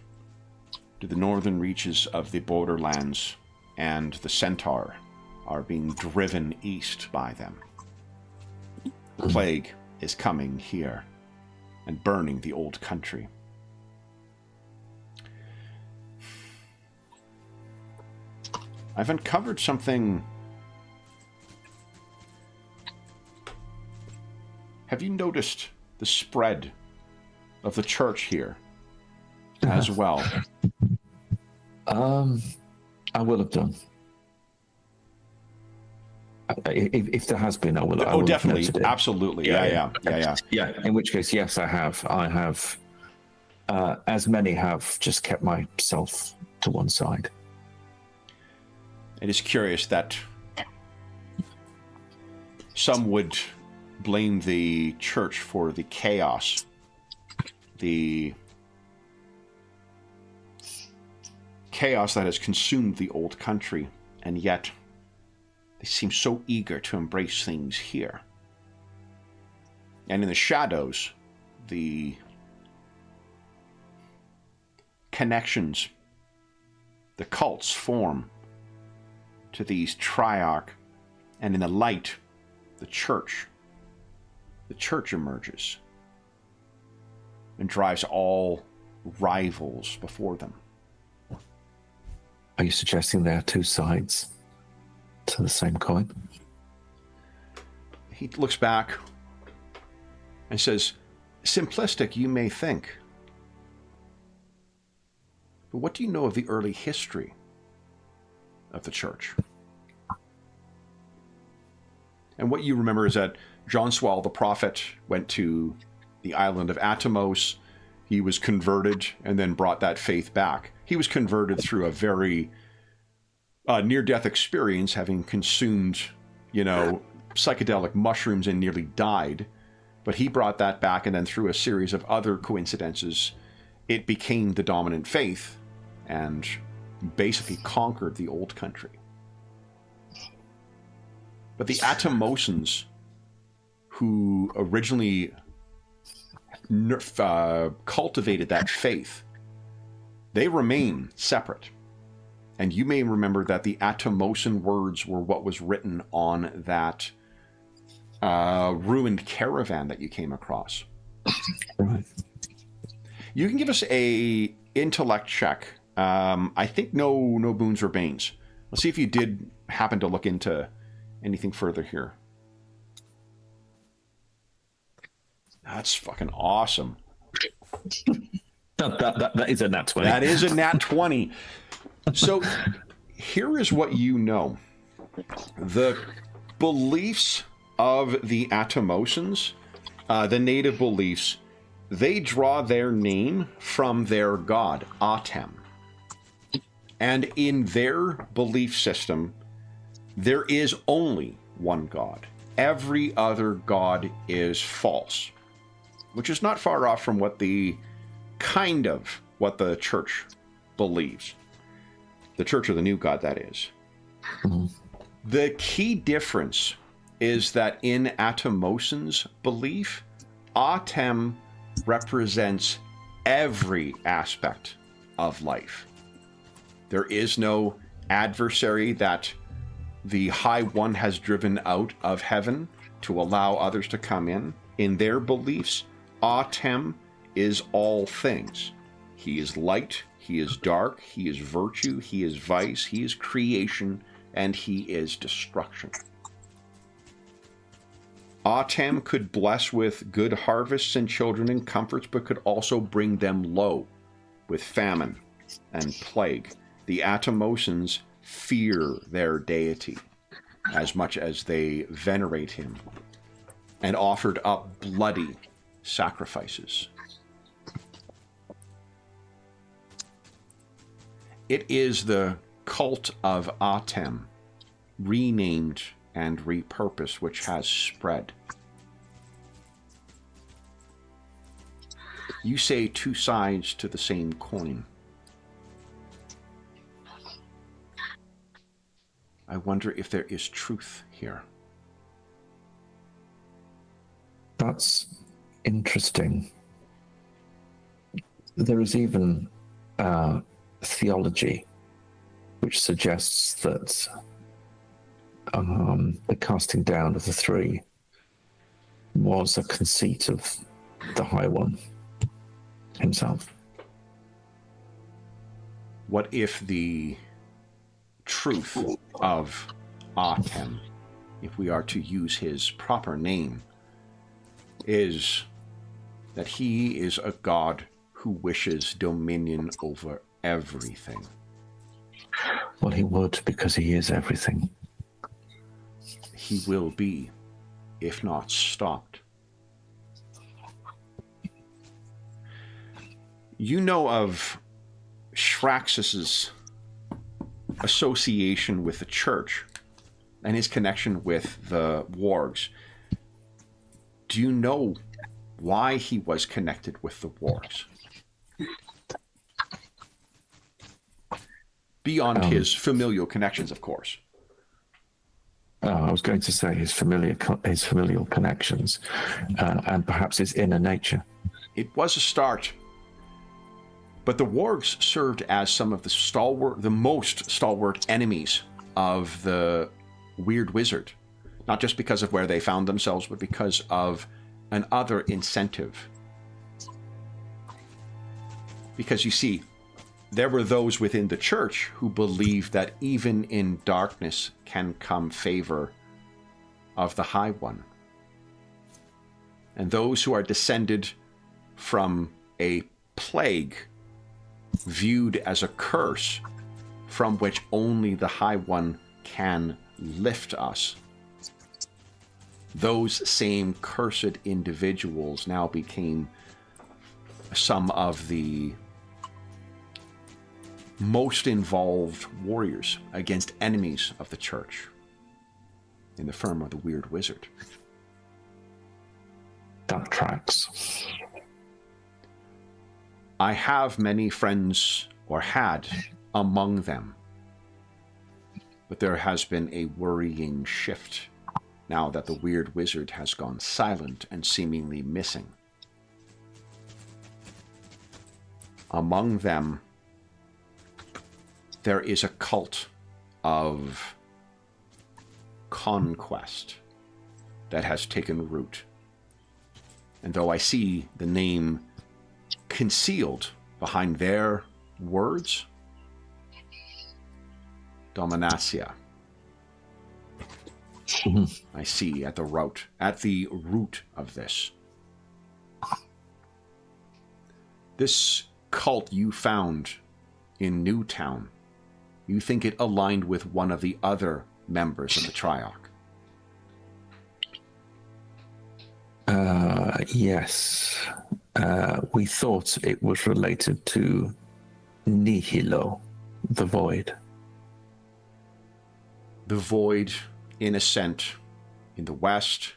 to the northern reaches of the borderlands, and the Centaur are being driven east by them. The plague is coming here and burning the old country. I've uncovered something. Have you noticed the spread of the church here as well? I will have done. If there has been, I will. Oh, definitely, absolutely, yeah. In which case, yes, I have. I have, as many have, just kept myself to one side. It is curious that some would blame the church for the chaos, the chaos that has consumed the old country, and yet they seem so eager to embrace things here. And in the shadows, the connections, the cults form to these Triarch, and in the light, the church emerges and drives all rivals before them. Are you suggesting there are two sides to the same coin? He looks back and says, simplistic you may think, but what do you know of the early history of the church? And what you remember is that John Schwalb, the prophet, went to the island of Atomos. He was converted and then brought that faith back. He was converted through a very near-death experience, having consumed, psychedelic mushrooms and nearly died. But he brought that back, and then through a series of other coincidences, it became the dominant faith and basically conquered the old country. But the Atomosans, who originally cultivated that faith, they remain separate. And you may remember that the Atomosan words were what was written on that ruined caravan that you came across. Right. You can give us a intellect check. I think no boons or banes. Let's see if you did happen to look into anything further here. That's fucking awesome. That is a nat 20. That is a nat 20. So here is what you know. The beliefs of the Atomosans, the native beliefs, they draw their name from their god, Atem. And in their belief system, there is only one god. Every other god is false, which is not far off from what the church believes. The Church of the New God, that is. Mm-hmm. The key difference is that in Atomosans' belief, Atem represents every aspect of life. There is no adversary that the High One has driven out of heaven to allow others to come in. In their beliefs, Atem is all things. He is light, he is dark, he is virtue, he is vice, he is creation, and he is destruction. Atem could bless with good harvests and children and comforts, but could also bring them low with famine and plague. The Atomosans fear their deity as much as they venerate him, and offered up bloody sacrifices. It is the cult of Atem, renamed and repurposed, which has spread. You say two sides to the same coin. I wonder if there is truth here. That's interesting. There is even theology which suggests that the casting down of the three was a conceit of the High One himself. What if the truth of Atem, if we are to use his proper name, is that he is a god who wishes dominion over everything? Well, he would, because he is everything. He will be, if not stopped. You know of Shraxus's association with the church and his connection with the wargs. Do you know why he was connected with the wargs? Beyond his familial connections, of course. I was going to say his familial connections, and perhaps his inner nature. It was a start, but the wargs served as some of the most stalwart enemies of the Weird Wizard, not just because of where they found themselves, but because of an other incentive. Because you see, there were those within the church who believed that even in darkness can come favor of the High One. And those who are descended from a plague viewed as a curse from which only the High One can lift us. Those same cursed individuals now became some of the most involved warriors against enemies of the church in the firm of the Weird Wizard. That tracks. I have many friends, or had, among them. But there has been a worrying shift now that the Weird Wizard has gone silent and seemingly missing. Among them, there is a cult of conquest that has taken root. And though I see the name concealed behind their words, Dominacia, I see at the root of this. This cult you found in Newtown, you think it aligned with one of the other members of the Triarch? Yes. We thought it was related to Nihilo, the Void. The Void in Ascent in the west,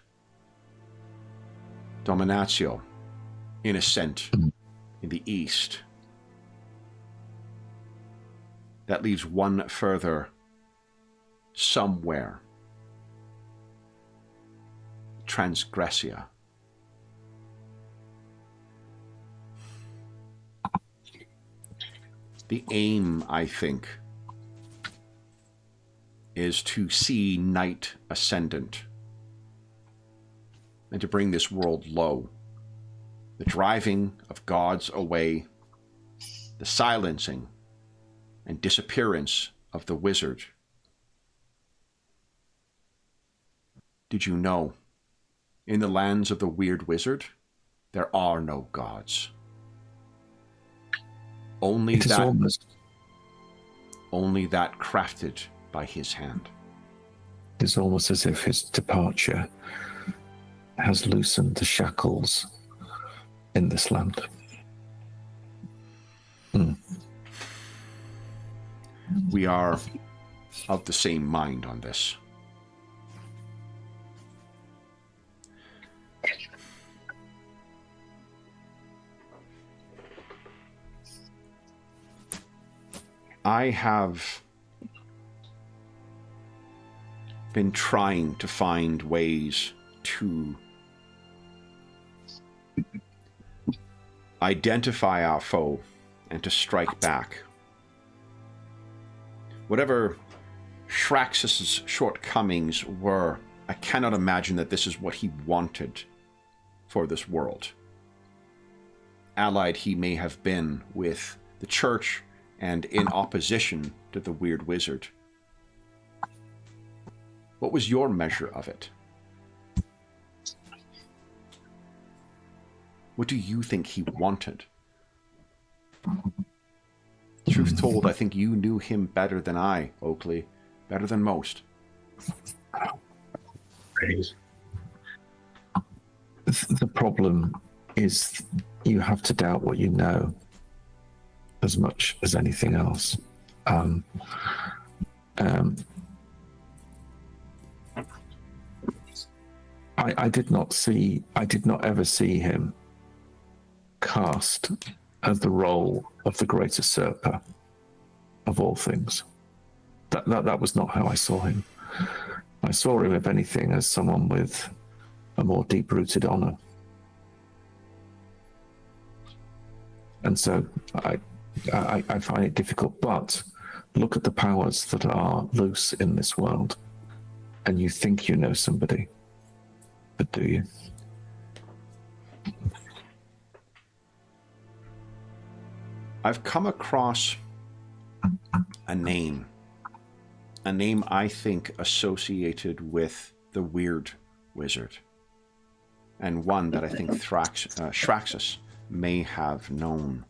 Dominatio in Ascent in the east. That leaves one further somewhere. Transgressia. The aim, I think, is to see Night Ascendant and to bring this world low. The driving of gods away, the silencing and disappearance of the wizard. Did you know, in the lands of the Weird Wizard, there are no gods. Only that crafted by his hand. It's almost as if his departure has loosened the shackles in this land. We are of the same mind on this. I have been trying to find ways to identify our foe and to strike back. Whatever Shraxus's shortcomings were, I cannot imagine that this is what he wanted for this world. Allied he may have been with the church and in opposition to the Weird Wizard. What was your measure of it? What do you think he wanted? Truth told, I think you knew him better than I, Oakley. Better than most. The problem is you have to doubt what you know as much as anything else. I did not ever see him cast as the role of the great usurper of all things. That was not how I saw him. I saw him, if anything, as someone with a more deep-rooted honor. And so I find it difficult, but look at the powers that are loose in this world, and you think you know somebody, but do you? I've come across a name. A name I think associated with the weird wizard. And one that I think Shraxus may have known.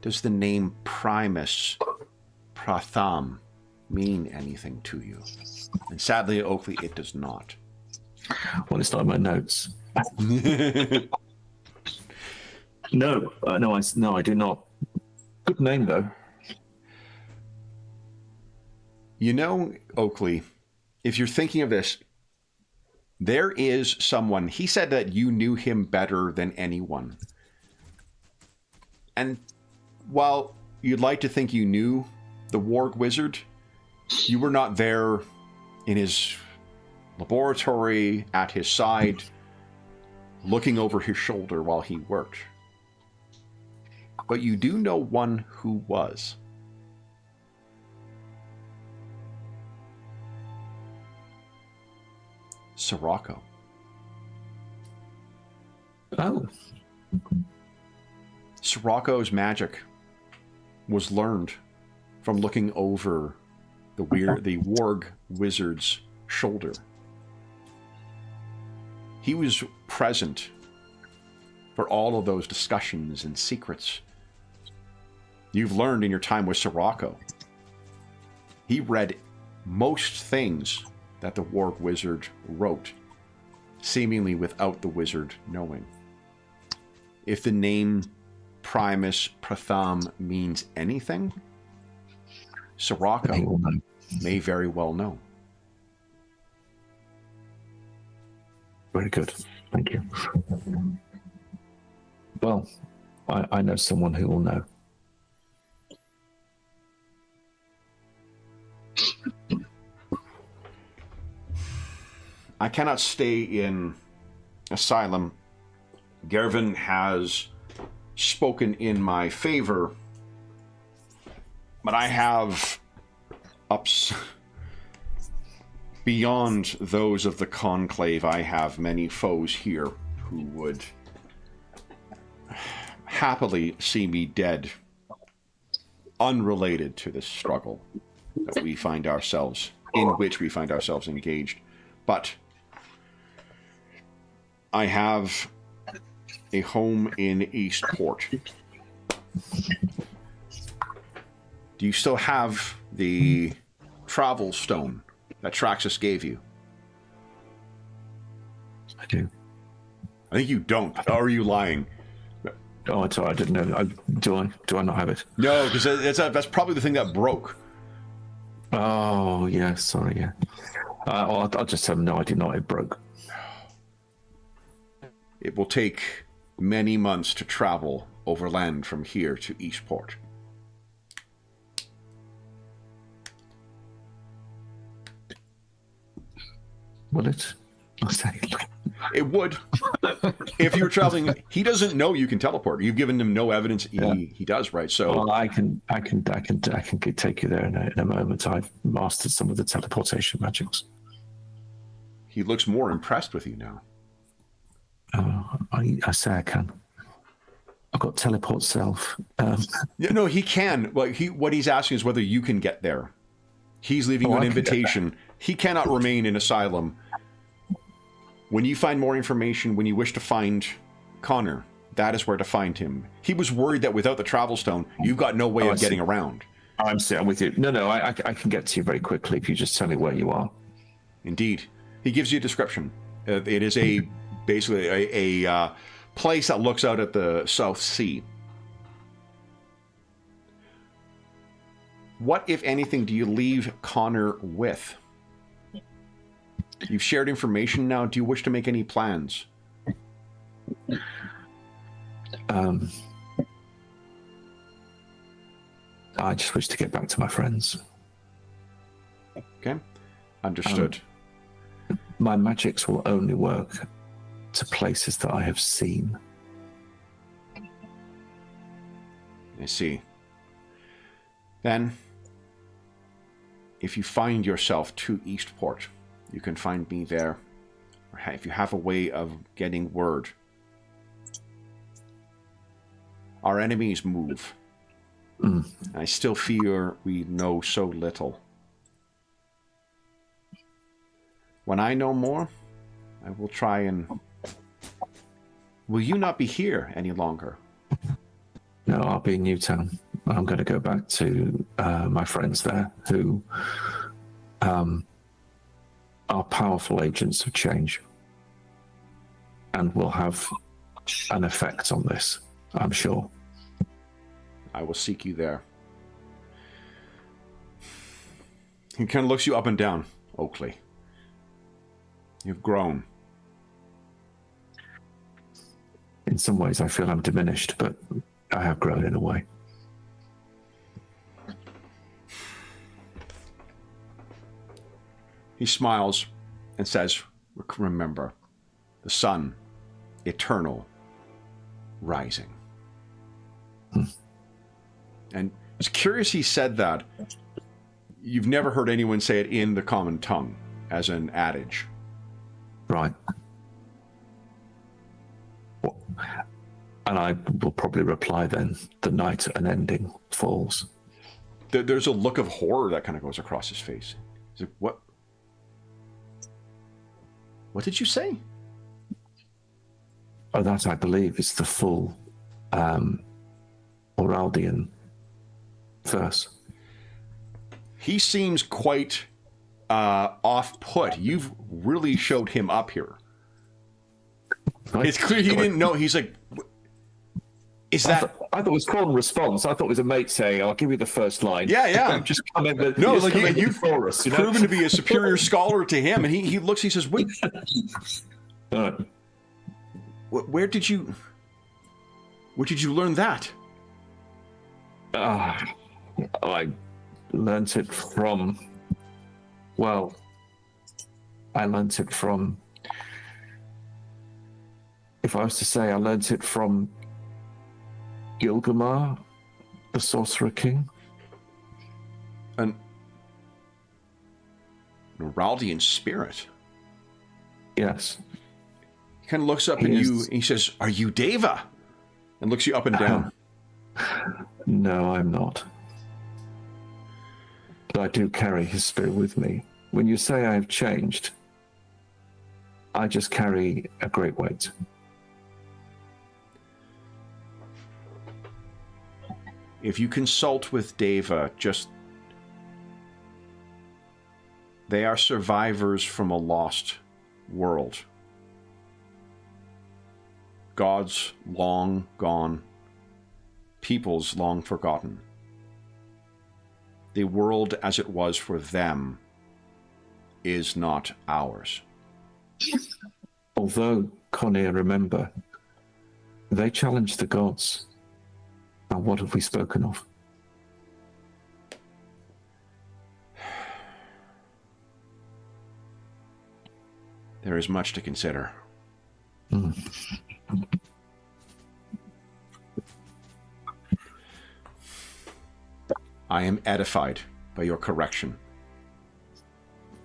Does the name Primus Pratham mean anything to you? And sadly, Oakley, it does not. Well, it's not in my notes. No, I do not. Good name, though. You know, Oakley, if you're thinking of this, there is someone, he said that you knew him better than anyone. And while you'd like to think you knew the warg wizard, you were not there in his laboratory, at his side, looking over his shoulder while he worked. But you do know one who was. Sirocco. Oh. Sirocco's magic was learned from looking over the warg wizard's shoulder. He was present for all of those discussions and secrets you've learned in your time with Sirocco. He read most things that the warg wizard wrote, seemingly without the wizard knowing. If the name Primus Pratham means anything, Sirocco may very well know. Very good. Thank you. Well, I know someone who will know. I cannot stay in Asylum. Gervin has spoken in my favor, but I have ups beyond those of the Conclave. I have many foes here who would happily see me dead, unrelated to this struggle that we find ourselves, in which we find ourselves engaged. But I have a home in Eastport. Do you still have the travel stone that Traxxas gave you? I do. I think you don't. Or are you lying? Oh, it's all right. I didn't know. Do I not have it? No, because that's probably the thing that broke. Oh, yeah. Sorry, yeah. I'll just tell them, no, I did not. It broke. It will take many months to travel overland from here to Eastport. Will it? I'll say. It would. If you're traveling, he doesn't know you can teleport. You've given him no evidence he does, right? So well, I can take you there in a moment. I've mastered some of the teleportation magics. He looks more impressed with you now. I say I can. I've got teleport self. Yeah, no, he can. Well, what he's asking is whether you can get there. He's leaving you an invitation. He cannot remain in Asylum. When you find more information, when you wish to find Connor, that is where to find him. He was worried that without the travel stone, you've got no way of getting around. I'm with you. No, I can get to you very quickly if you just tell me where you are. Indeed. He gives you a description. It is basically a place that looks out at the South Sea. What, if anything, do you leave Connor with? You've shared information now. Do you wish to make any plans? I just wish to get back to my friends. Okay. Understood. My magics will only work to places that I have seen. I see. Then, if you find yourself to Eastport, you can find me there. Or if you have a way of getting word. Our enemies move. I still fear we know so little. When I know more, I will try and... Will you not be here any longer? No, I'll be in Newtown. I'm going to go back to my friends there who are powerful agents of change and will have an effect on this, I'm sure. I will seek you there. He kind of looks you up and down, Oakley. You've grown. In some ways, I feel I'm diminished, but I have grown in a way. He smiles and says, remember, the sun, eternal, rising. And it's curious he said that. You've never heard anyone say it in the common tongue as an adage. Right. Well, and I will probably reply then, the night unending falls. There's a look of horror that kind of goes across his face. He's like, what? What did you say? Oh, that I believe is the full Oraldian verse. He seems quite off-put. You've really showed him up here. Right. It's clear he didn't know. He's like, is that... I thought it was call and response. I thought it was a mate saying, I'll give you the first line. Yeah. Just come in. No, like you've proven to be a superior scholar to him, and he looks, he says, wait, where did you learn that? I learnt it from, if I was to say, I learnt it from Gilgamar, the Sorcerer King. An Oraldian spirit? Yes. He kind of looks up at you, and he says, are you Deva? And looks you up and down. No, I'm not. But I do carry his spirit with me. When you say I've changed, I just carry a great weight. If you consult with Deva, they are survivors from a lost world. Gods long gone, peoples long forgotten. The world as it was for them is not ours. Although, Conir, remember, they challenged the gods. And what have we spoken of? There is much to consider. I am edified by your correction.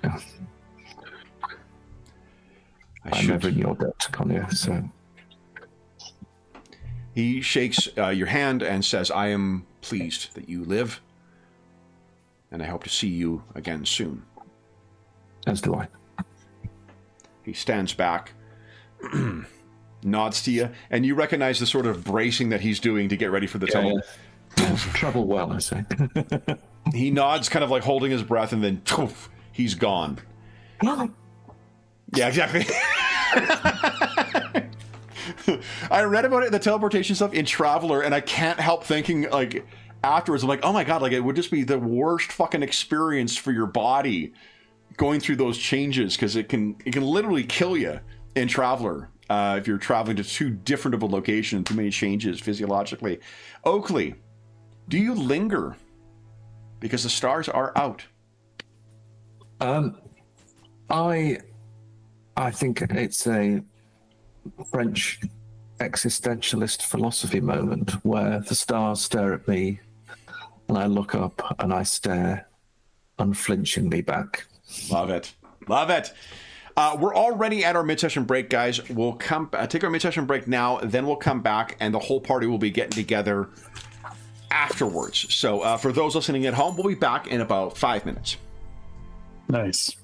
Yeah. I'm never in your debt, Conir, so... He shakes your hand and says, I am pleased that you live, and I hope to see you again soon. As do I. He stands back, nods to you, and you recognize the sort of bracing that he's doing to get ready for the tunnel. Yeah. Travel well, I say. He nods, kind of like holding his breath, and then poof, he's gone. Yeah, exactly. I read about it, the teleportation stuff in Traveler, and I can't help thinking, like, afterwards, I'm like, oh my god, like, it would just be the worst fucking experience for your body going through those changes, because it can literally kill you in Traveler if you're traveling to too different of a location, too many changes physiologically. Oakley, do you linger? Because the stars are out. I think it's a French existentialist philosophy moment where the stars stare at me and I look up and I stare unflinchingly back. Love it. Love it. We're already at our mid-session break, guys. We'll take our mid-session break now, then we'll come back and the whole party will be getting together afterwards. So for those listening at home, we'll be back in about 5 minutes. Nice.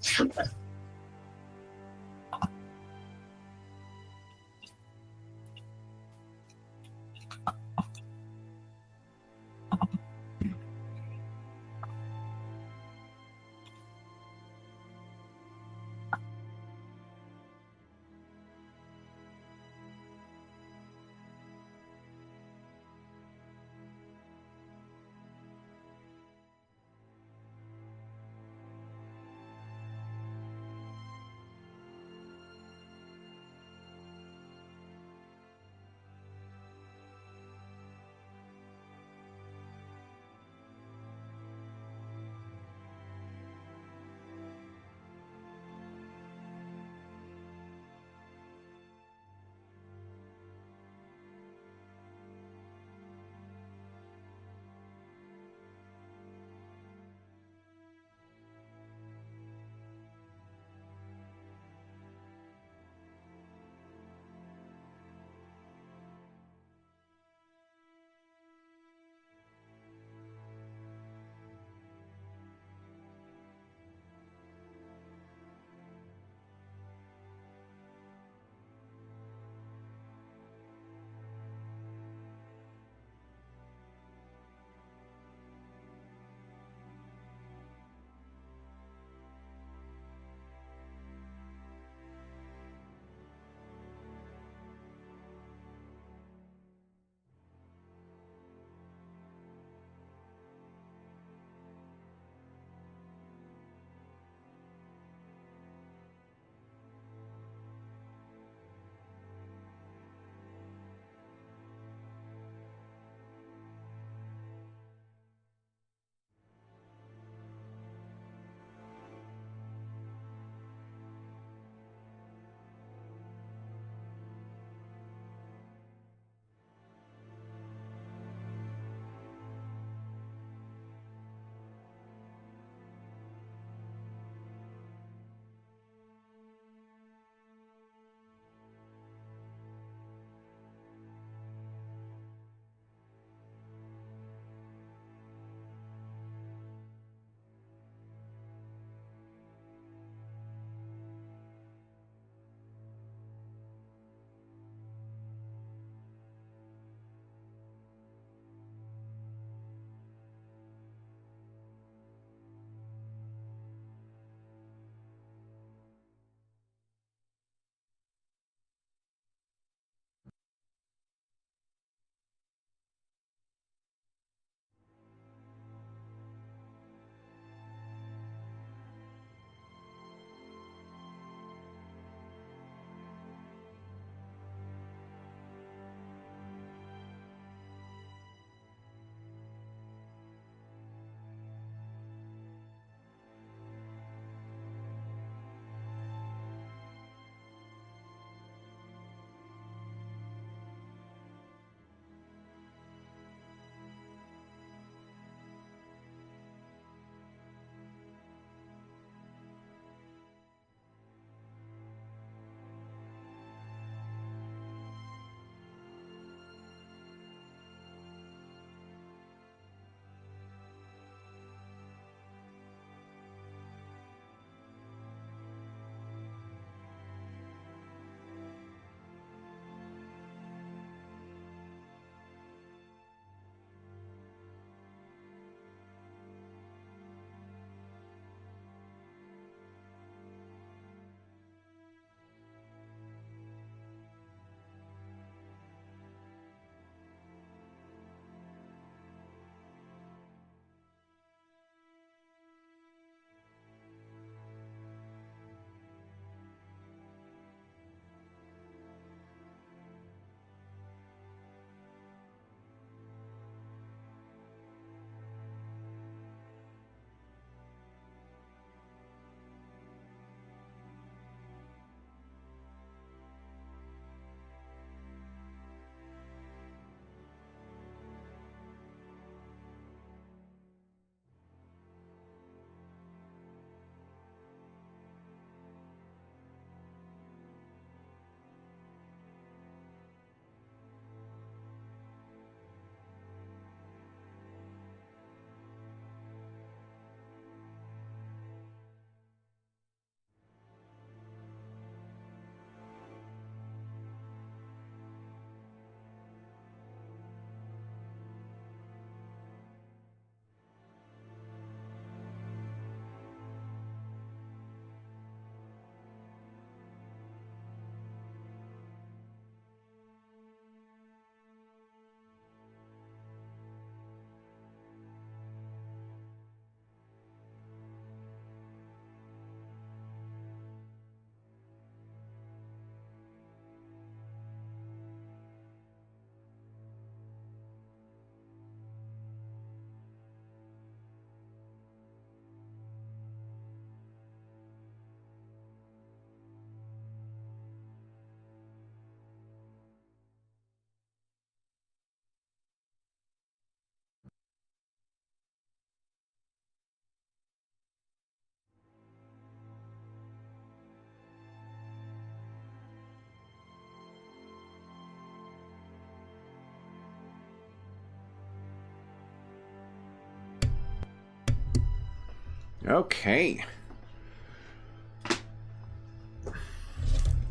Okay.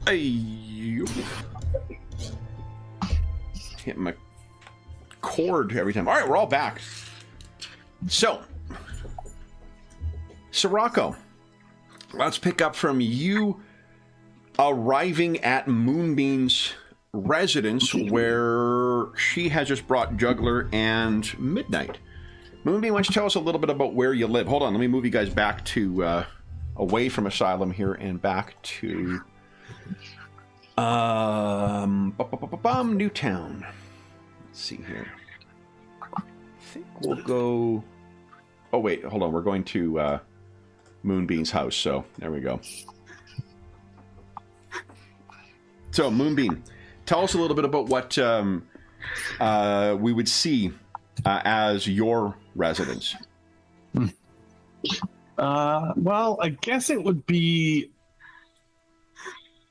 Hey. Hit my cord every time. All right, we're all back. So, Sirocco, let's pick up from you arriving at Moonbeam's residence, where she has just brought Juggler and Midnight. Moonbeam, why don't you tell us a little bit about where you live? Hold on, let me move you guys back to away from Asylum here and back to Newtown. Let's see here. I think we'll go. Oh wait, hold on. We're going to Moonbeam's house. So there we go. So Moonbeam, tell us a little bit about what we would see as your residence. Well, I guess it would be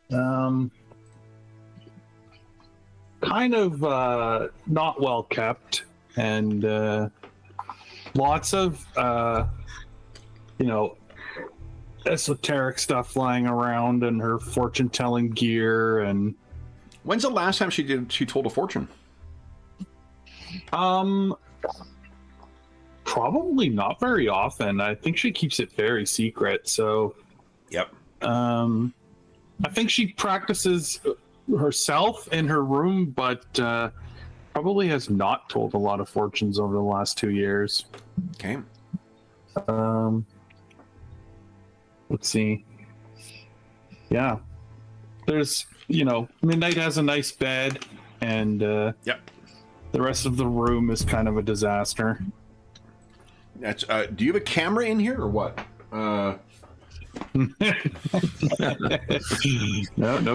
kind of not well kept, and lots of esoteric stuff flying around, and her fortune telling gear. And when's the last time she told a fortune? Probably not very often. I think she keeps it very secret. So yep. I think she practices herself in her room, but probably has not told a lot of fortunes over the last 2 years. Okay. Let's see. Yeah. There's, Midnight has a nice bed, and yep. The rest of the room is kind of a disaster. That's. Do you have a camera in here or what? No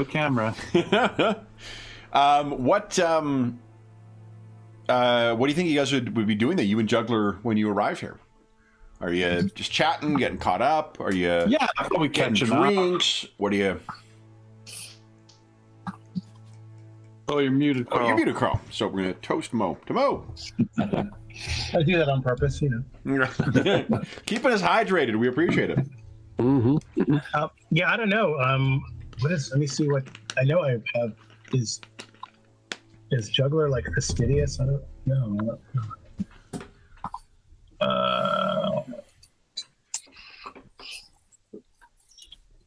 camera. What do you think you guys would be doing, that you and Juggler, when you arrive here? Are you just chatting, getting caught up? Are you probably getting catching drinks? Up? What do you? Oh, you're muted, Carl. Oh, you're muted, Carl. So we're gonna toast Mo. To Mo. I do that on purpose, Keeping us hydrated. We appreciate it. Mm-hmm. Yeah, I don't know. Let me see what I know. I have is Juggler like fastidious? I don't know.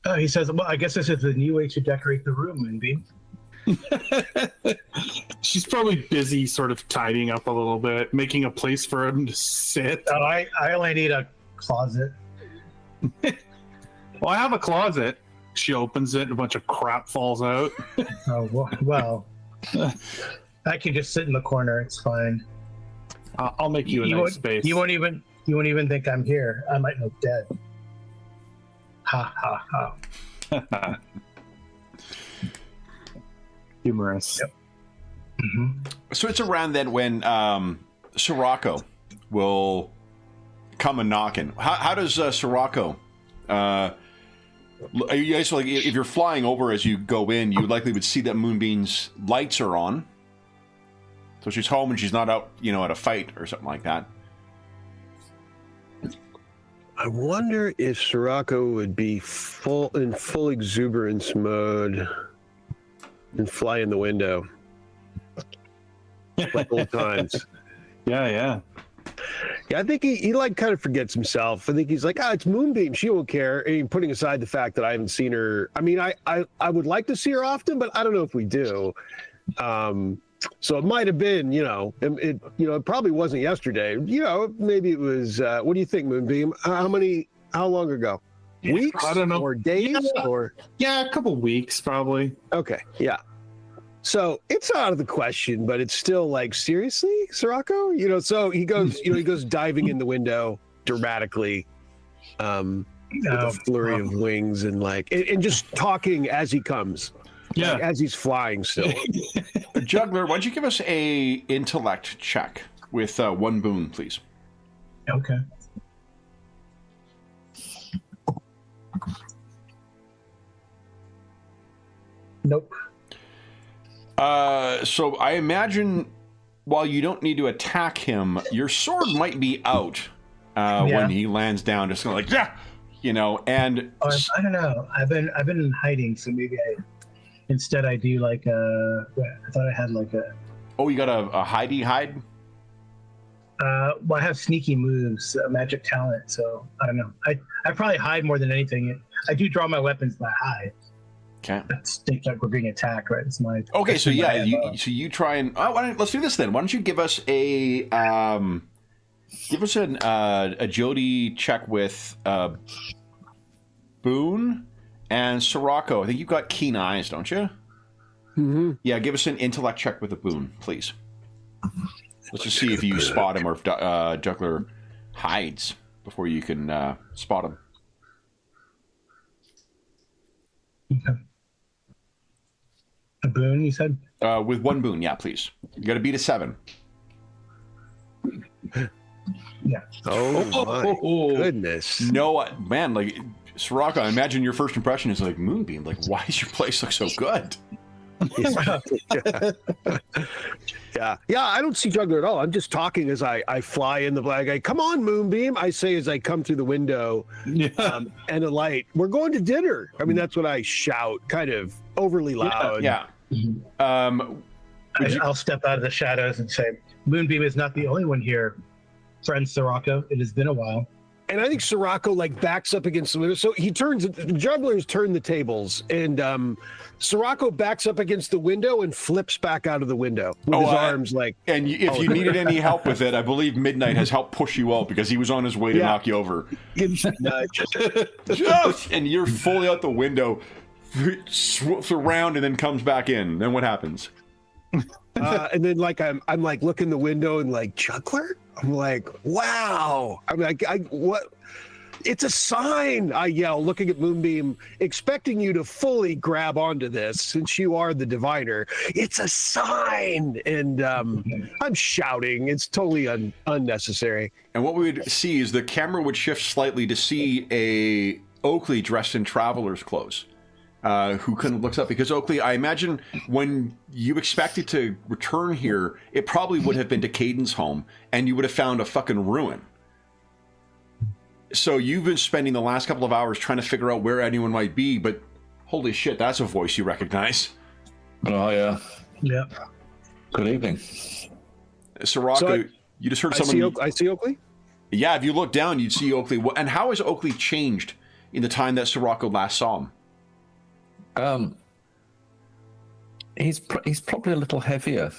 Oh, he says, well, I guess this is the new way to decorate the room, Moonbeam. She's probably busy sort of tidying up a little bit, making a place for him to sit. Oh, I only need a closet. Well, I have a closet. She opens it and a bunch of crap falls out. Oh, well. I can just sit in the corner. It's fine. I'll make you a nice space. You won't even think I'm here. I might look dead. Ha ha ha. Humorous. Yep. Mm-hmm. So it's around then when Sirocco will come a knocking. How does Sirocco? Are you guys, like, if you're flying over as you go in, you likely would see that Moonbeam's lights are on. So she's home and she's not out, at a fight or something like that. I wonder if Sirocco would be in full exuberance mode and fly in the window like old times. Yeah. Yeah, I think he like kind of forgets himself. I think he's like, it's Moonbeam. She won't care. And putting aside the fact that I haven't seen her. I mean, I would like to see her often, but I don't know if we do. So it might have been, it probably wasn't yesterday. Maybe it was. What do you think, Moonbeam? How long ago? Yeah, Weeks? I don't know. Or days? Yeah, a couple weeks probably. Okay, yeah. So it's out of the question, but it's still like, seriously, Sirocco? So he goes, he goes diving in the window dramatically, with a flurry of wings and and just talking as he comes. Yeah, as he's flying still. Juggler, why don't you give us a intellect check with 1 boon, please? Okay. Nope. So I imagine while you don't need to attack him, your sword might be out when he lands down, just kind of like, yeah, you know, and I don't know. I've been in hiding, so maybe instead I do like I thought I had like a. Oh, you got a hide? Well, I have sneaky moves, magic talent, so I don't know. I probably hide more than anything. I do draw my weapons, but I hide. Okay. It's like we're being attacked, right? It's my. Okay, so yeah, you try and let's do this then. Why don't you give us a agility check with Boone and Sirocco. I think you've got keen eyes, don't you? Mm-hmm. Yeah, give us an intellect check with a Boone, please. Let's just see if you spot him or if Juggler hides before you can spot him. Okay. A boon, you said? With one boon, yeah, please. You got to beat a 7. Yeah. Oh my goodness! No, man, like Sirocco, I imagine your first impression is like Moonbeam. Like, why does your place look so good? Yeah. I don't see Juggler at all. I'm just talking as I fly in the black. I come on, Moonbeam. I say as I come through the window, and a light. We're going to dinner. I mean, that's what I shout, kind of overly loud. Yeah. I'll step out of the shadows and say, Moonbeam is not the only one here, friend Sirocco. It has been a while. And I think Sirocco like backs up against the window. So he turns. Jugglers turn the tables, and Sirocco backs up against the window and flips back out of the window with his arms like. And if you needed any help with it, I believe Midnight has helped push you out because he was on his way to knock you over. And you're fully out the window, swoops around, and then comes back in. Then what happens? And then like I'm like looking the window and like Juggler. I'm like, wow. I'm like, what? It's a sign. I yell, looking at Moonbeam, expecting you to fully grab onto this since you are the diviner. It's a sign, and I'm shouting. It's totally unnecessary. And what we would see is the camera would shift slightly to see a Oakley dressed in traveler's clothes. Who kind of looks up, because Oakley, I imagine when you expected to return here, it probably would have been to Caden's home, and you would have found a fucking ruin. So you've been spending the last couple of hours trying to figure out where anyone might be, but holy shit, that's a voice you recognize. Oh, yeah. Yeah. Good evening. Sirocco, you just heard someone... I see Oakley? Yeah, if you look down, you'd see Oakley. And how has Oakley changed in the time that Sirocco last saw him? He's probably a little heavier.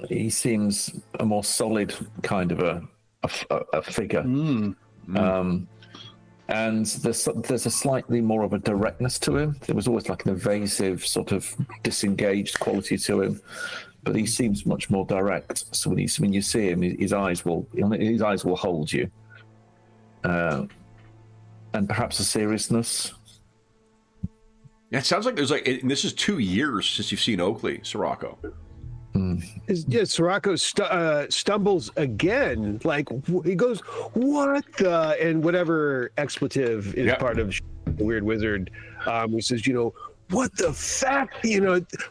He seems a more solid kind of a figure. And there's a slightly more of a directness to him. There was always like an evasive, sort of disengaged quality to him, but he seems much more direct. So when you see him, his eyes will hold you, and perhaps a seriousness. Yeah, it sounds like there's and this is 2 years since you've seen Oakley, Sirocco. Yeah, Sirocco stumbles again. Like he goes, "What the?" And whatever expletive is part of Weird Wizard, he says, "What the fuck?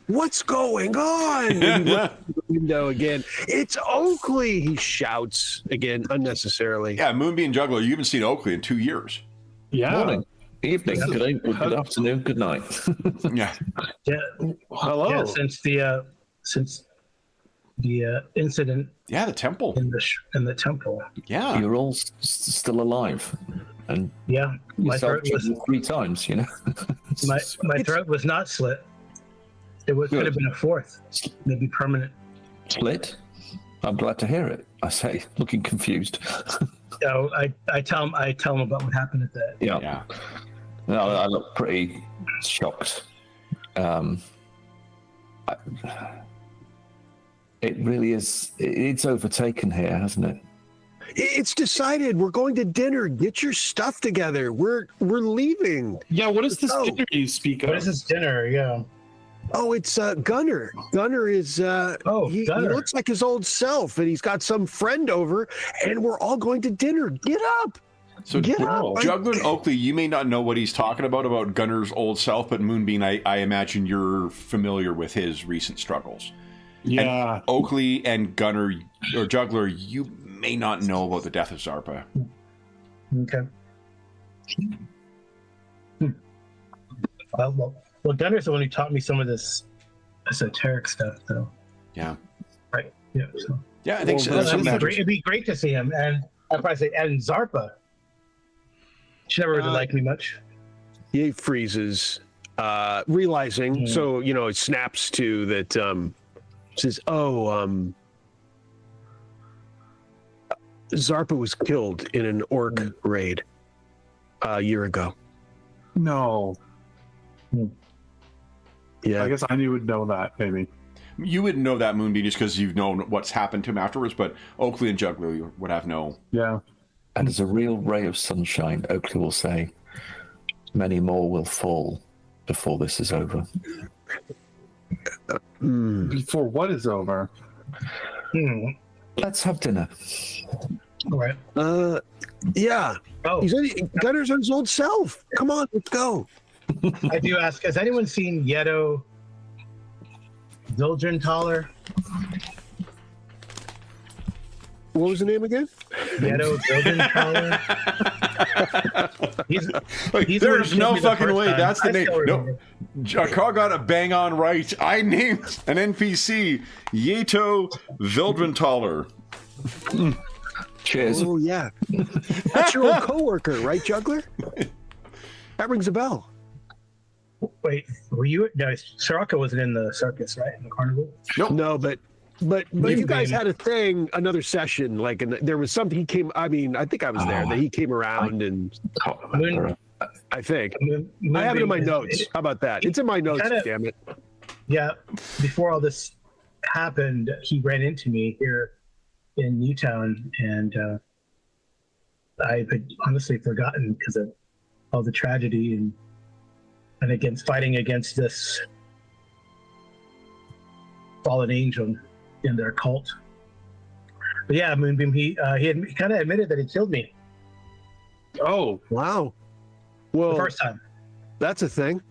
What's going on?" And he looks through the window again. It's Oakley. He shouts again unnecessessily. Yeah, Moonbeam Juggler, you haven't seen Oakley in 2 years. Yeah. Morning. Evening, good afternoon, good night. Yeah. Hello. Yeah, since the incident. Yeah, the temple. In the temple. Yeah. You're all still alive, and my throat was 3 times. my throat was not slit. It could have been a 4th, maybe permanent. Slit. I'm glad to hear it. I say, looking confused. I tell him about what happened at that. Yeah. No, I look pretty shocked. It really is. It's overtaken here, hasn't it? It's decided. We're going to dinner. Get your stuff together. We're leaving. Yeah, what is this dinner you speak of? What is this dinner? Yeah. Oh, it's Gunner. Gunner is Gunner. He looks like his old self, and he's got some friend over, and we're all going to dinner. Get up. So Get up. Juggler and Oakley, you may not know what he's talking about Gunner's old self, but Moonbeam, I imagine you're familiar with his recent struggles. Yeah. And Oakley and Gunner, or Juggler, you may not know about the death of Zarpa. Okay. Well, Gunner's the one who taught me some of this esoteric stuff, though. Yeah. Right. Yeah. So. Yeah, I think so. Well, It'd be great to see him, and I'd probably say, and Zarpa. She never really liked me much. He freezes, realizing. So it snaps to that. Says, "Oh, Zarpa was killed in an orc raid a year ago." No. Yeah, I guess I would know that, maybe. You wouldn't know that, Moonbeam, just because you've known what's happened to him afterwards, but Oakley and Juggler would have no. Yeah. And as a real ray of sunshine, Oakley will say, many more will fall before this is over. Before what is over? Let's have dinner. All right. yeah. Oh, Gunner's on his old self. Come on, let's go. I do ask, has anyone seen Yeto Zildjian What was the name again? Yeto Zildjian There's no fucking way. That's the name. No, Carl got a bang on right. I named an NPC Yeto Vildventaler. Cheers. Oh yeah, that's your old coworker, right, Juggler? That rings a bell. Wait, were you? No, Sirocco wasn't in the circus, right? In the carnival? Nope. No, but you guys had a thing, another session, like, and there was something. He came. I mean, I think I was there. That he came around, and I think I have it in my notes. How about that? It's in my notes. Damn it. Yeah, before all this happened, he ran into me here in Newtown, and I had honestly forgotten because of all the tragedy and fighting against this fallen angel in their cult. But yeah, Moonbeam, he kind of admitted that he killed me. Oh, Wow. Well, The first time. that's a thing,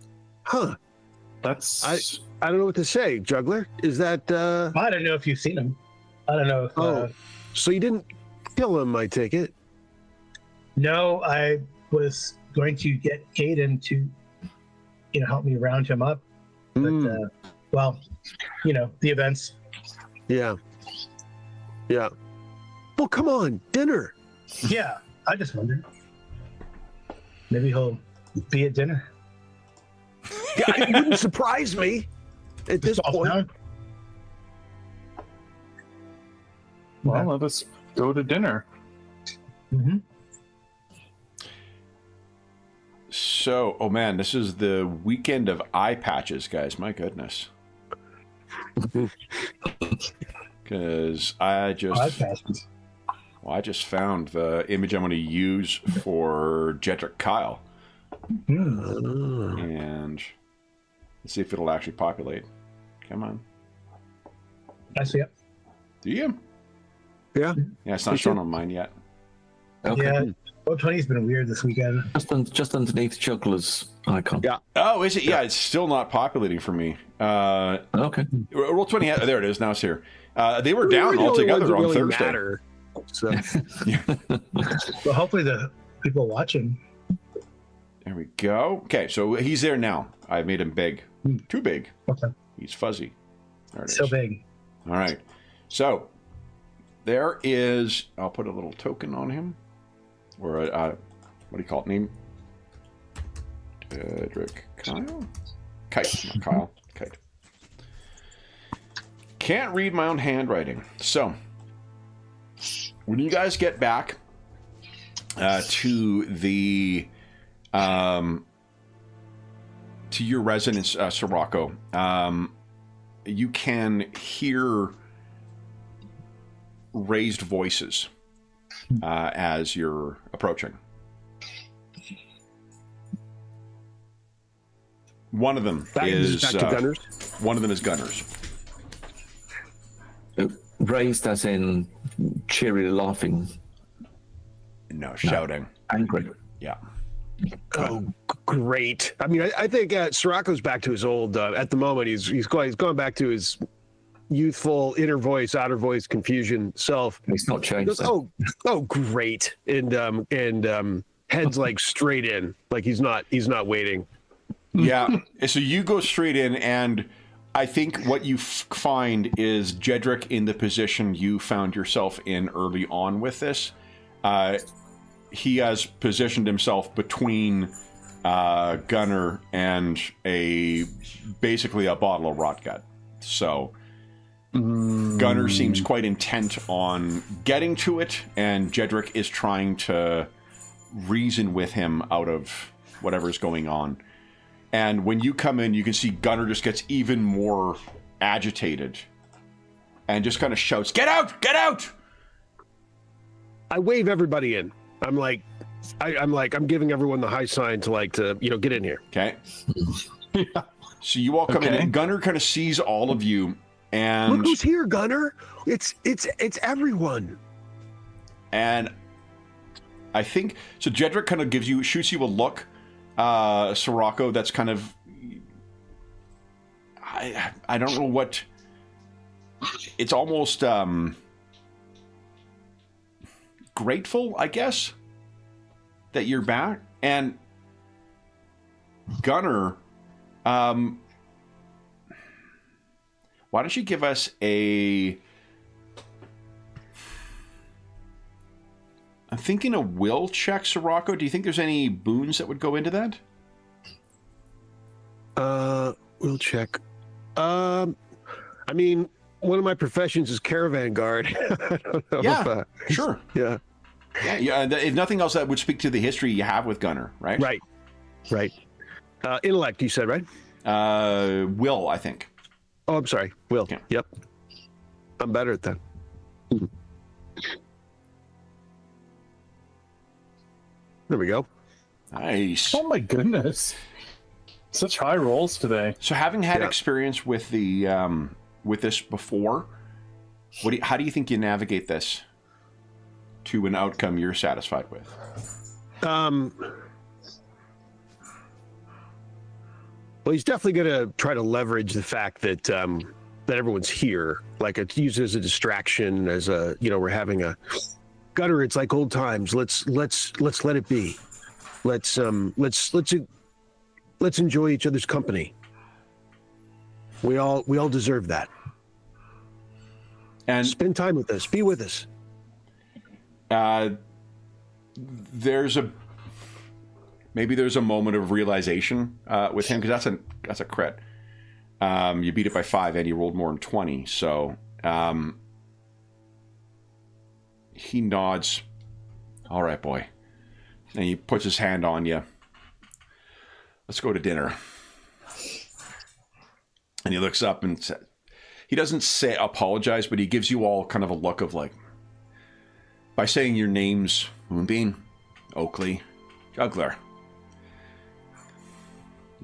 huh? that's... I don't know what to say, Juggler. Is that? I don't know if you've seen him. I don't know if. So you didn't kill him? I take it. No, I was going to get Caden to, help me round him up. But, well, the events. Yeah. Yeah. Well, come on, dinner. Yeah, I just wondered. Maybe he'll be at dinner. Yeah, it wouldn't surprise me at this Off point. now. Well, let us go to dinner. Mm-hmm. So, oh man, this is the weekend of eye patches, guys. My goodness. Because I just found the image I'm going to use for Jedrick Kyle. And let's see if it'll actually populate. Come on. I see it. Do you? Yeah. Yeah, it's not shown on mine yet. Okay. Yeah, 20's been weird this weekend. Just underneath Juggler's icon. Yeah. Oh, is it? Yeah, it's still not populating for me. Okay. Roll 20. There it is. Now it's here. They were down altogether on Thursday. Matter, so. Well, hopefully the people watching. There we go. Okay, so he's there now. I made him big. Too big. Okay. He's fuzzy. There it is. So big. All right. So there is. I'll put a little token on him, or what do you call it? Name. Jedrick Kyle. Kite, not Kyle. Kite. Can't read my own handwriting. So when you guys get back to the to your residence, Sirocco, you can hear raised voices as you're approaching. One of them is back to Gunners. One of them is Gunners. Raised as in cheery laughing. No, shouting. Angry. Yeah. Oh, great! I mean, I think Sirocco's back to his old. At the moment, he's gone back to his youthful inner voice, outer voice, confusion self. It's not He changed. goes, oh, great, and heads like straight in, like he's not waiting. Yeah. So you go straight in, and I think what you find is Jedrick in the position you found yourself in early on with this. He has positioned himself between Gunnar and basically a bottle of rot gut. So Gunnar seems quite intent on getting to it, and Jedrick is trying to reason with him out of whatever's going on. And when you come in, you can see Gunnar just gets even more agitated and just kind of shouts, "Get out! Get out!" I wave everybody in. I'm like, I'm giving everyone the high sign to get in here. Okay. So you all come in, and Gunnar kind of sees all of you, and Look who's here, Gunnar. It's everyone. And I think so. Jedrick kind of shoots you a look, Sirocco. That's kind of I don't know what. It's almost grateful, I guess, that you're back. And Gunnar, why don't you give us I'm thinking a will check, Sirocco. Do you think there's any boons that would go into that? Will check. I mean, one of my professions is caravan guard. I don't know. Yeah, sure. Yeah. Yeah. If nothing else, that would speak to the history you have with Gunnar, right? Right. Intellect, you said, right? Will, I think. Oh, I'm sorry. Will. Yeah. Yep. I'm better at that. There we go. Nice. Oh my goodness. Such high rolls today. So, having had experience with the with this before, how do you think you navigate this to an outcome you're satisfied with? Well, he's definitely going to try to leverage the fact that that everyone's here. Like, it's used as a distraction, as we're having a Gunnar. It's like old times. Let's let it be. Let's enjoy each other's company. We all deserve that. And spend time with us. Be with us. There's a moment of realization with him, because that's a crit. You beat it by 5, and he rolled more than 20. So he nods. All right, boy. And he puts his hand on you. Let's go to dinner. And he looks up and he doesn't say apologize, but he gives you all kind of a look of like, by saying your names, Moonbeam, Oakley, Juggler.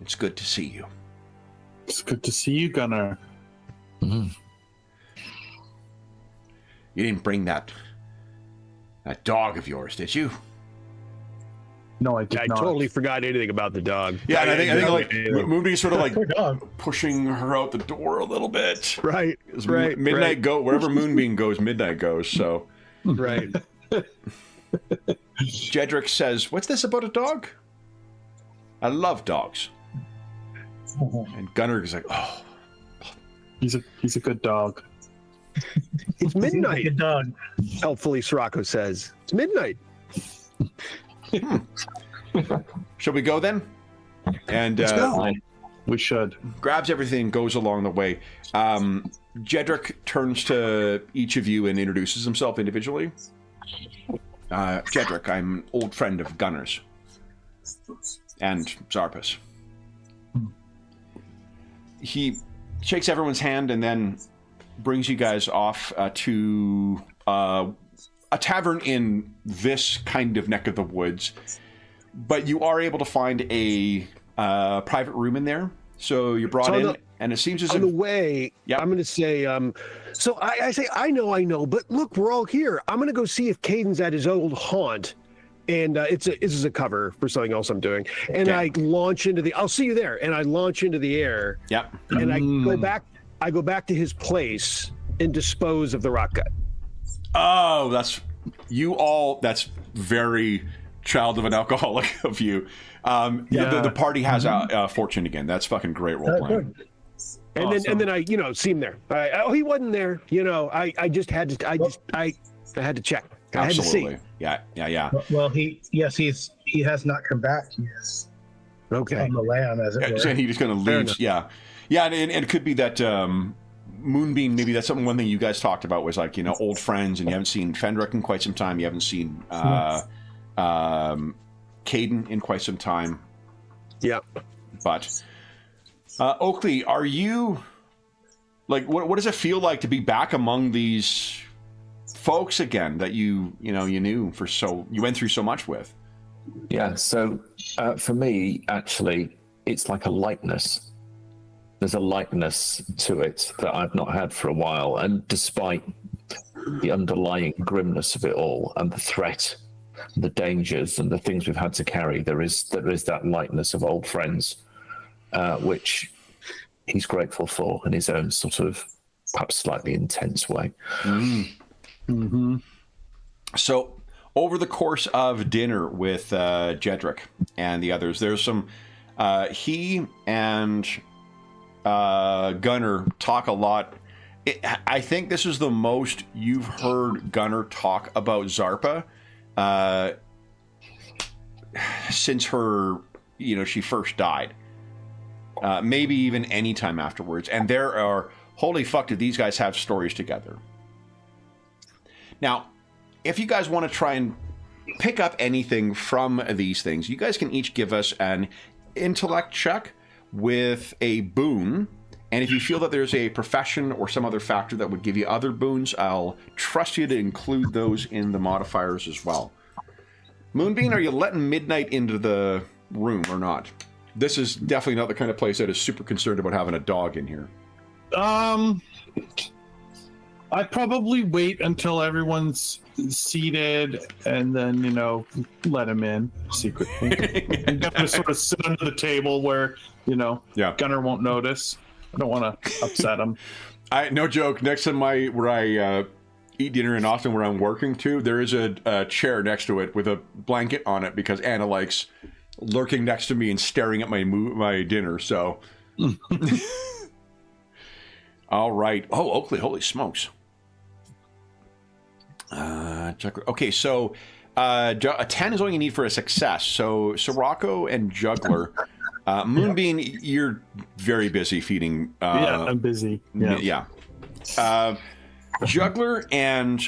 It's good to see you. It's good to see you, Gunnar. Mm-hmm. You didn't bring that dog of yours, did you? No, I did I not. totally forgot anything about the dog. Yeah, and I think like Moonbeam's sort of like Poor dog. pushing her out the door a little bit. Right. Midnight go wherever Moonbeam goes, midnight goes. So Right. Jedrick says, "What's this about a dog? I love dogs." And Gunnar is like, "Oh, He's a good dog. It's midnight. Good dog. Helpfully, Sirocco says. It's midnight. shall we go then?" And Let's go. We should. grabs everything, goes along the way. Jedrick turns to each of you and introduces himself individually. Jedrick, I'm an old friend of Gunnar's and Zarpus. He shakes everyone's hand and then brings you guys off to a tavern in this kind of neck of the woods. But you are able to find a private room in there. So you're brought in, and it seems as On if... the way, Yep. I'm going to say, so I say, I know, but look, we're all here. I'm going to go see if Caden's at his old haunt. And this is a cover for something else I'm doing. And Okay. I launch into I'll see you there. And I launch into the air. Yep. And I go back I go back to his place and dispose of the rock gut. Oh, that's very child of an alcoholic of you. The party has a fortune again. That's fucking great role playing. And Awesome. then I, see him there. He wasn't there. I just had to. I had to check. I had to see. Absolutely. Yeah. Well, he has not come back. Yes. Okay. On the lam, as it were. And he just kind of leaves. Yeah. And it could be that Moonbeam. Maybe that's something. One thing you guys talked about was like old friends, and you haven't seen Fendrick in quite some time. You haven't seen Caden in quite some time. Yeah. But Oakley, are you like what does it feel like to be back among these folks again that you knew you went through so much with? Yeah, so for me, actually, it's like a lightness. There's a lightness to it that I've not had for a while, and despite the underlying grimness of it all and the threat, the dangers, and the things we've had to carry, there is that lightness of old friends, which he's grateful for in his own sort of perhaps slightly intense way. Mm-hmm. So over the course of dinner with Jedrick and the others, there's some he and Gunnar talk a lot. I think this is the most you've heard Gunnar talk about Zarpa since her, she first died. Maybe even any time afterwards. And there are, holy fuck, did these guys have stories together. Now, if you guys want to try and pick up anything from these things, you guys can each give us an intellect check with a boon. And if you feel that there's a profession or some other factor that would give you other boons, I'll trust you to include those in the modifiers as well. Moonbeam, are you letting Midnight into the room or not? This is definitely not the kind of place that is super concerned about having a dog in here. I'd probably wait until everyone's seated and then, let him in secretly. And kind of sort of sit under the table where, Gunnar won't notice. I don't want to upset him. No joke. Next to where I eat dinner in Austin, where I'm working too, there is a chair next to it with a blanket on it because Anna likes lurking next to me and staring at my dinner. So, all right. Oh, Oakley, holy smokes. Okay, so a 10 is all you need for a success. So Sirocco and Juggler. Moonbeam, you're very busy feeding. Yeah, I'm busy. Yeah. Juggler and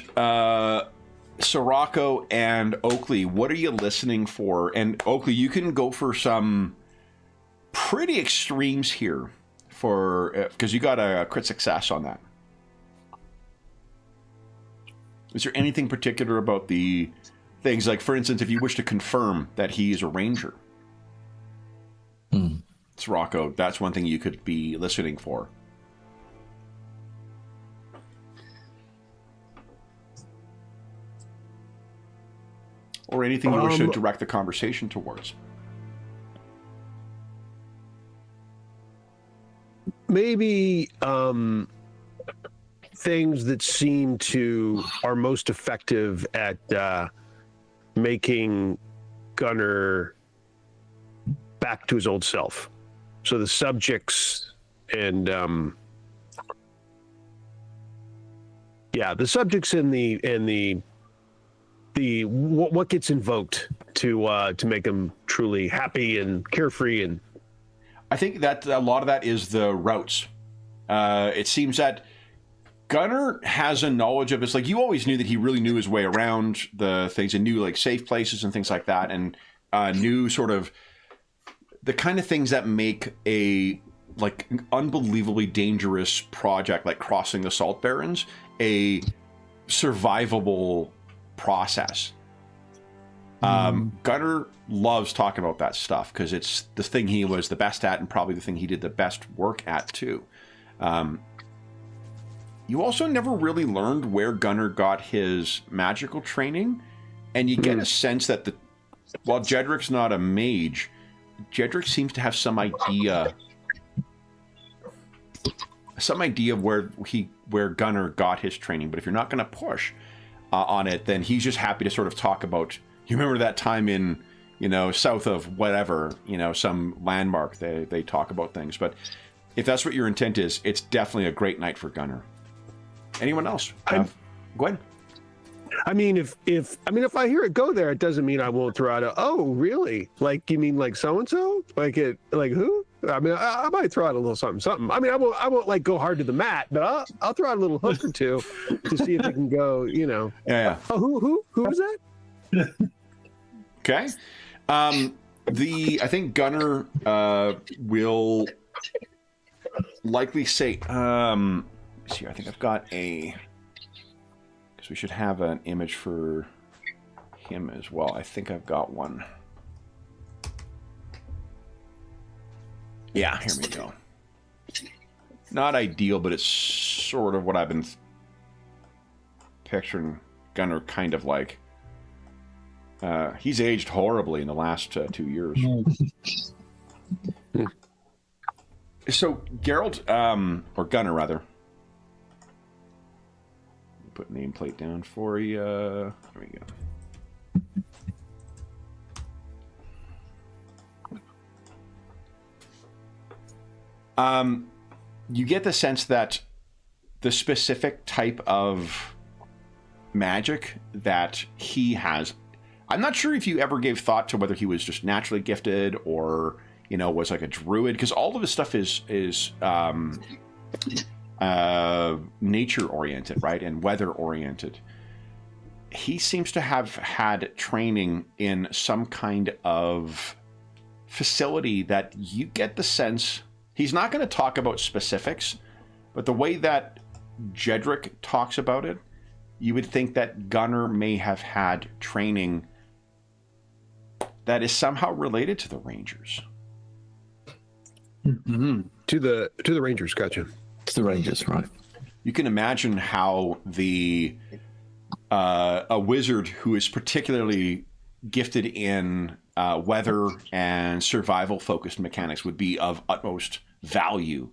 Sirocco and Oakley, what are you listening for? And Oakley, you can go for some pretty extremes here because you got a crit success on that. Is there anything particular about the things, like, for instance, if you wish to confirm that he is a ranger? Sirocco, that's one thing you could be listening for. Or anything you wish to direct the conversation towards. Maybe things that seem to are most effective at making Gunnar back to his old self. So the subjects and the subjects and the what gets invoked to make him truly happy and carefree. And I think that a lot of that is the routes. It seems that Gunnar has a knowledge of this. Like, you always knew that he really knew his way around the things and knew like safe places and things like that, and knew sort of the kind of things that make a like unbelievably dangerous project like crossing the Salt Barrens a survivable process. Gunnar loves talking about that stuff because it's the thing he was the best at and probably the thing he did the best work at too. You also never really learned where Gunnar got his magical training, and you get a sense that while Jedrick's not a mage, Jedrick seems to have some idea some idea of where Gunnar got his training. But if you're not going to push on it, then he's just happy to sort of talk about. You remember that time in, south of whatever, some landmark. They talk about things. But if that's what your intent is, it's definitely a great night for Gunnar. Anyone else? Go ahead. I mean, if I hear it go there, it doesn't mean I won't throw out oh, really? Like, you mean like so and so? Like who? I mean, I might throw out a little something. I mean, I won't like go hard to the mat, but I'll throw out a little hook or two to see if it can go. Yeah. Oh, who was that? Okay. I think Gunnar will likely say. Let's see. I think I've got because we should have an image for him as well. I think I've got one. Yeah, here we go. Not ideal, but it's sort of what I've been picturing Gunnar kind of like. He's aged horribly in the last 2 years. So, Geralt, or Gunnar rather. Put nameplate down for you. There we go. You get the sense that the specific type of magic that he has, I'm not sure if you ever gave thought to whether he was just naturally gifted or, was like a druid, because all of his stuff is nature oriented, right? And weather oriented. He seems to have had training in some kind of facility that you get the sense. He's not going to talk about specifics, but the way that Jedrick talks about it, you would think that Gunnar may have had training that is somehow related to the Rangers. Mm-hmm. To the Rangers, gotcha. To the Rangers, right. You can imagine how a wizard who is particularly gifted in weather and survival-focused mechanics would be of utmost value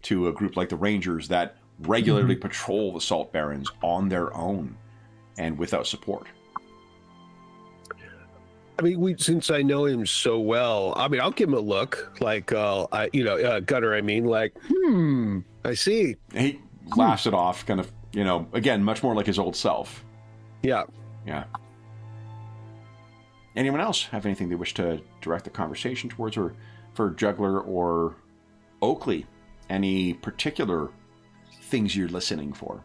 to a group like the Rangers that regularly patrol the Salt Barrens on their own and without support. I mean, since I know him so well, I mean, I'll give him a look, like, Gunnar. I mean, like, I see. He laughs it off, kind of, again, much more like his old self. Yeah. Yeah. Anyone else have anything they wish to direct the conversation towards, or for Juggler or Oakley, any particular things you're listening for?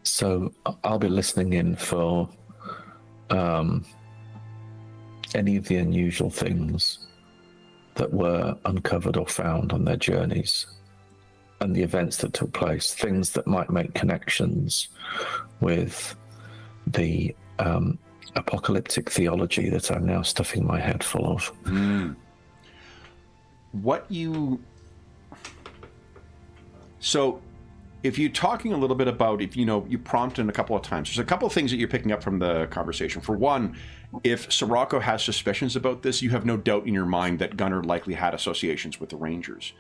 So I'll be listening in for any of the unusual things that were uncovered or found on their journeys and the events that took place, things that might make connections with the apocalyptic theology that I'm now stuffing my head full of. So if you're talking a little bit about, if you prompt in a couple of times, there's a couple of things that you're picking up from the conversation. For one, if Sirocco has suspicions about this, you have no doubt in your mind that Gunnar likely had associations with the Rangers.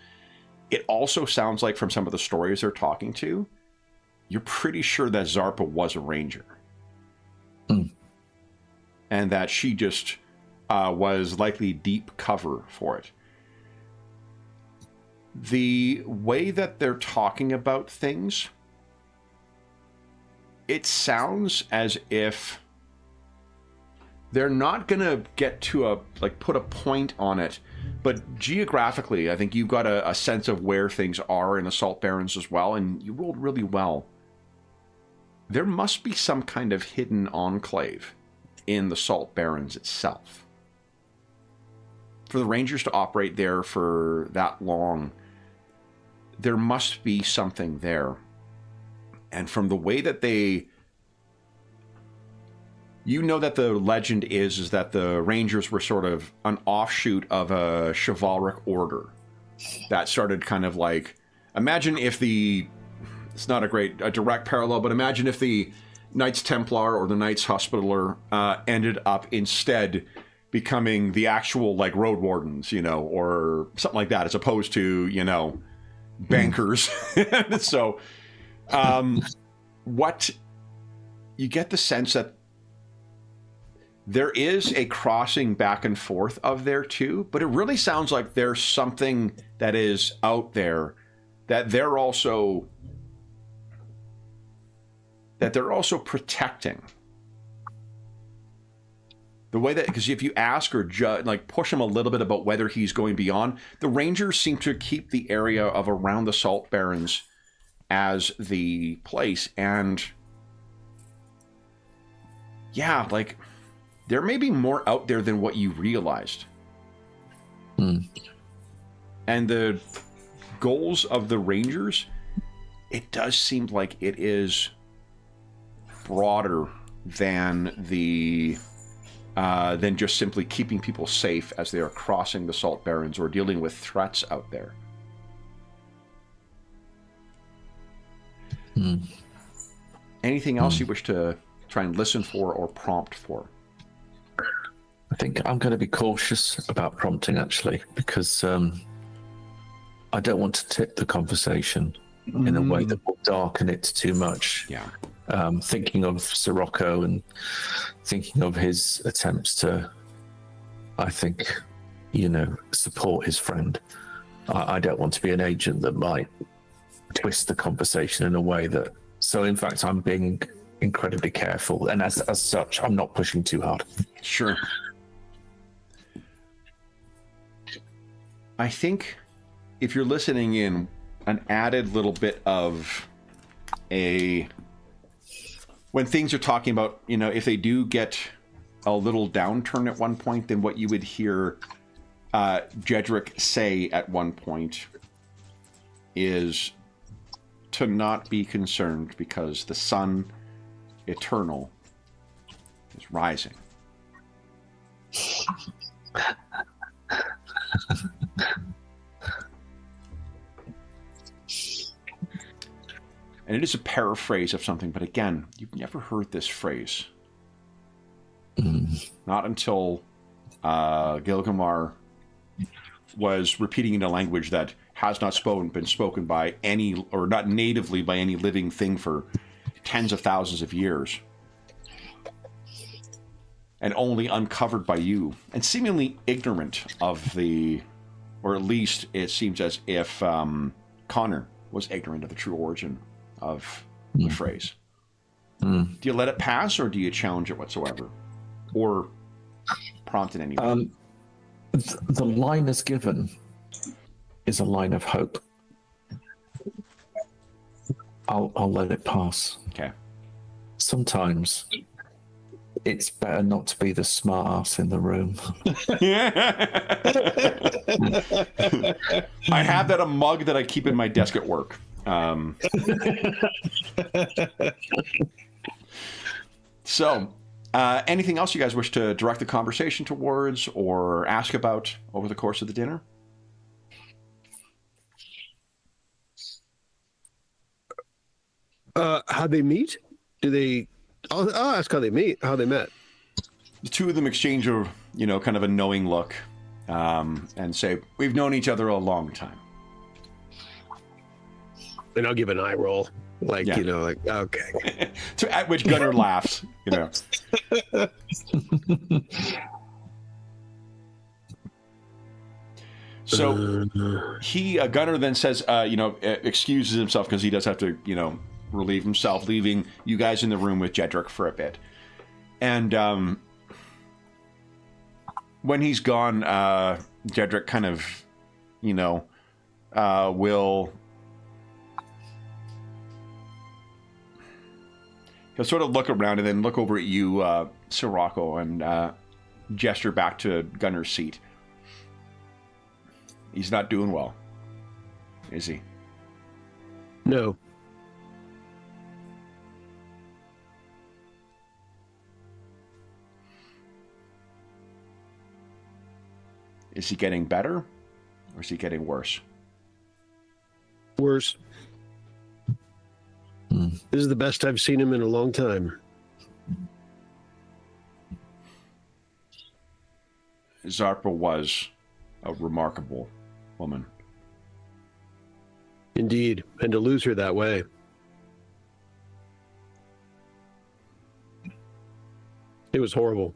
It also sounds like from some of the stories they're talking to, you're pretty sure that Zarpa was a Ranger. And that she just was likely deep cover for it. The way that they're talking about things, it sounds as if they're not going to get to put a point on it, but geographically, I think you've got a sense of where things are in the Salt Barrens as well, and you rolled really well. There must be some kind of hidden enclave in the Salt Barrens itself. For the Rangers to operate there for that long, there must be something there. And from the way that that the legend is that the Rangers were sort of an offshoot of a chivalric order that started kind of like, imagine if it's not a direct parallel, but imagine if the Knights Templar or the Knights Hospitaller ended up instead becoming the actual like road wardens, or something like that, as opposed to, bankers. So, what you get the sense that there is a crossing back and forth of there too, but it really sounds like there's something that is out there that they're also protecting. The way that, because if you ask or push him a little bit about whether he's going beyond, the Rangers seem to keep the area of around the Salt Barrens as the place. And yeah, like there may be more out there than what you realized. And the goals of the Rangers, it does seem like it is broader than than just simply keeping people safe as they are crossing the Salt Barrens or dealing with threats out there. Anything else you wish to try and listen for or prompt for? I think I'm going to be cautious about prompting, actually, because I don't want to tip the conversation in a way that will darken it too much. Yeah. Thinking of Sirocco and thinking of his attempts to, I think, support his friend. I don't want to be an agent that might twist the conversation in a way that... So, in fact, I'm being incredibly careful. And as such, I'm not pushing too hard. Sure. I think if you're listening in, an added little bit of when things are talking about, if they do get a little downturn at one point, then what you would hear Jedrick say at one point is to not be concerned because the sun eternal is rising. And it is a paraphrase of something, but again, you've never heard this phrase. Not until Gilgamar was repeating in a language that has not been spoken by any, or not natively by any living thing for tens of thousands of years. And only uncovered by you, and seemingly ignorant of or at least it seems as if Connor was ignorant of the true origin of the phrase. Do you let it pass, or do you challenge it whatsoever? Or prompt it anyway? The line is given is a line of hope. I'll let it pass. Okay. Sometimes it's better not to be the smart ass in the room. I have a mug that I keep in my desk at work. So, anything else you guys wish to direct the conversation towards or ask about over the course of the dinner? How'd they meet? I'll ask how they met. The two of them exchange a, kind of a knowing look, and say, "We've known each other a long time." And I'll give an eye roll, okay. At which Gunnar laughs, So Gunnar then says, excuses himself because he does have to, relieve himself, leaving you guys in the room with Jedrick for a bit. And when he's gone, Jedrick kind of, will... He'll sort of look around and then look over at you, Sirocco, and gesture back to Gunnar's seat. He's not doing well, is he? No. Is he getting better, or is he getting worse? Worse. This is the best I've seen him in a long time. Zarpa was a remarkable woman. Indeed, and to lose her that way. It was horrible.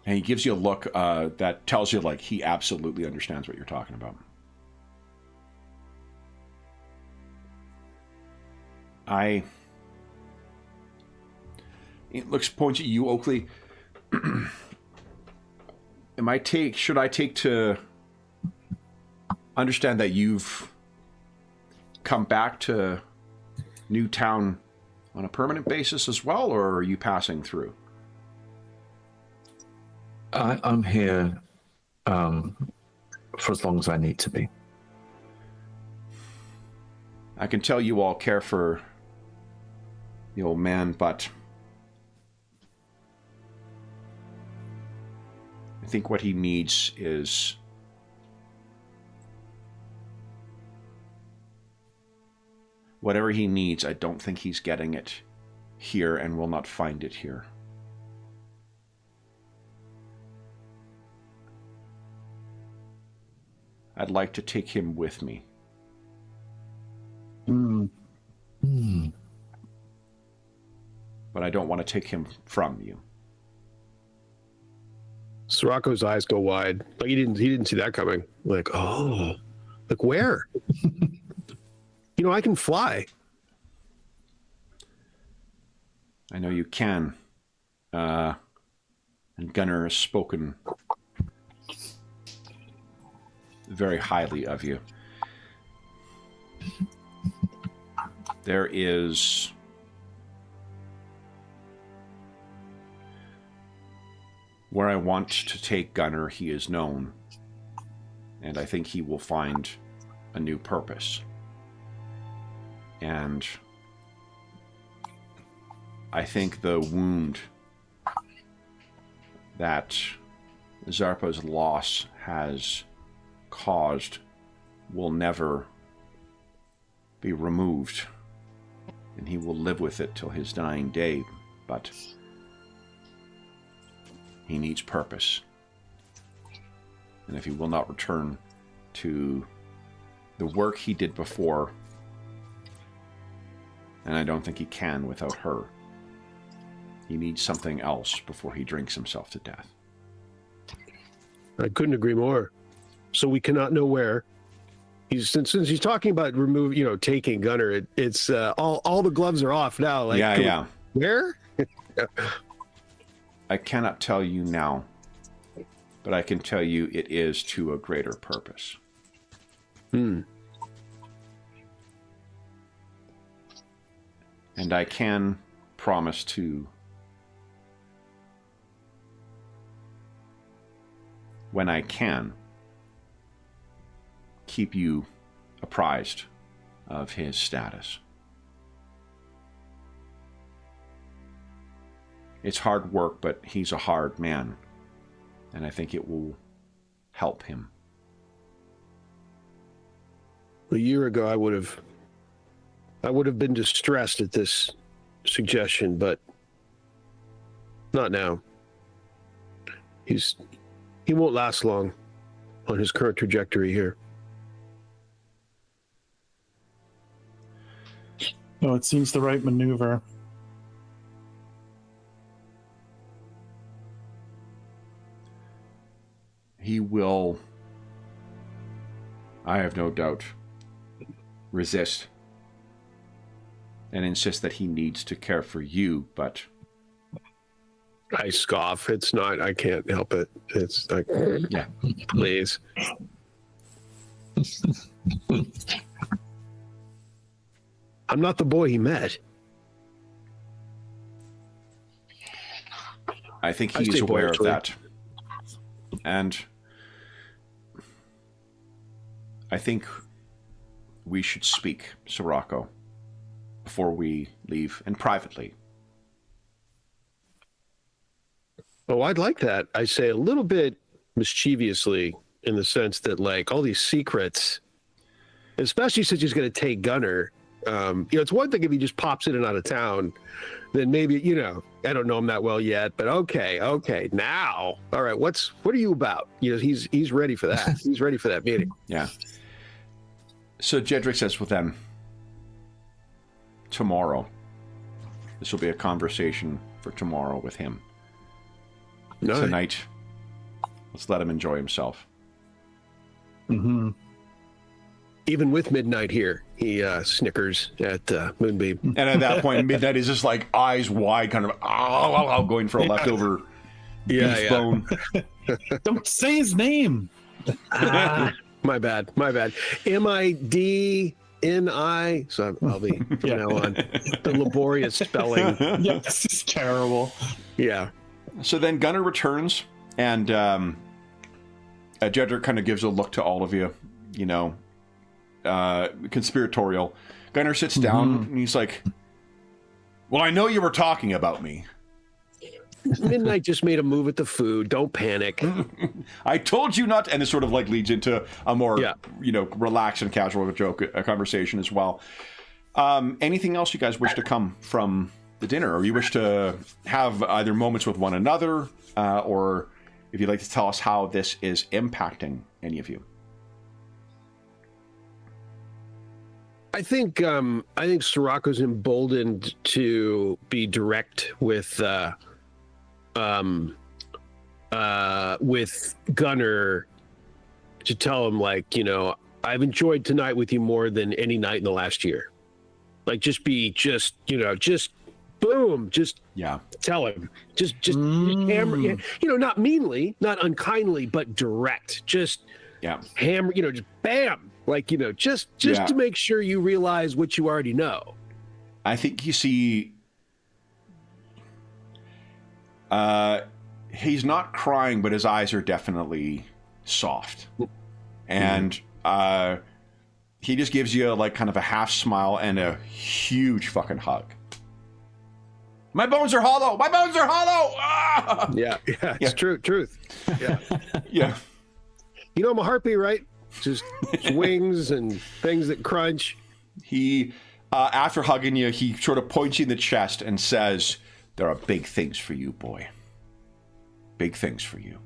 And he gives you a look that tells you, like, he absolutely understands what you're talking about. It points at you, Oakley. Should I take to understand that you've come back to Newtown on a permanent basis as well, or are you passing through? I'm here for as long as I need to be. I can tell you all care for the old man, but I think what he needs is whatever he needs. I don't think he's getting it here and will not find it here. I'd like to take him with me. But I don't want to take him from you. Sirocco's eyes go wide. Like he didn't see that coming. Like, oh, like where? I can fly. I know you can. And Gunnar has spoken very highly of you. There is where I want to take Gunnar, he is known, and I think he will find a new purpose. And I think the wound that Zarpa's loss has caused will never be removed, and he will live with it till his dying day, but he needs purpose. And if he will not return to the work he did before, and I don't think he can without her, he needs something else before he drinks himself to death. I couldn't agree more. So we cannot know where. Since he's talking about taking Gunnar, it's all the gloves are off now. Like, yeah. Where? I cannot tell you now, but I can tell you it is to a greater purpose. And I can promise to, when I can, keep you apprised of his status. It's hard work, but he's a hard man, and I think it will help him. A year ago, I would have been distressed at this suggestion, but not now. He won't last long on his current trajectory here. No, it seems the right maneuver. He will, I have no doubt, resist and insist that he needs to care for you, but I scoff. It's not, I can't help it. It's like, yeah, please. I'm not the boy he met. I think he's aware of that. And I think we should speak, Sirocco, before we leave, and privately. Oh, I'd like that. I say a little bit mischievously, in the sense that, like, all these secrets, especially since he's going to take Gunnar, It's one thing if he just pops in and out of town, then maybe, I don't know him that well yet, but okay, now, all right, what are you about? He's ready for that. He's ready for that meeting. Yeah. So Jedrick says, well then, tomorrow. This will be a conversation for tomorrow with him. No. Tonight, let's let him enjoy himself. Mm-hmm. Even with Midnight here, he snickers at Moonbeam. And at that point, Midnight is just like eyes wide, kind of going for a leftover beef bone. Don't say his name. My bad. MIDNI. So I'll be, on the laborious spelling. Yeah, this is terrible. Yeah. So then Gunnar returns, and Jedrick kind of gives a look to all of you, conspiratorial. Gunnar sits down, and he's like, well, I know you were talking about me. Midnight just made a move at the food. Don't panic. I told you not, and it sort of like leads into a more, relaxed and casual a conversation as well. Anything else you guys wish to come from the dinner, or you wish to have either moments with one another, or if you'd like to tell us how this is impacting any of you? I think Sirocco's emboldened to be direct with Gunnar, to tell him, I've enjoyed tonight with you more than any night in the last year. Boom, tell him, just hammer, not meanly, not unkindly, but direct, hammer, just bam, to make sure you realize what you already know. I think you see, he's not crying, but his eyes are definitely soft. And he just gives you kind of a half smile and a huge fucking hug. My bones are hollow! My bones are hollow! Ah! Yeah, it's truth. Yeah. Yeah. I'm a harpy, right? Just wings and things that crunch. He, after hugging you, he sort of points you in the chest and says, there are big things for you, boy. Big things for you.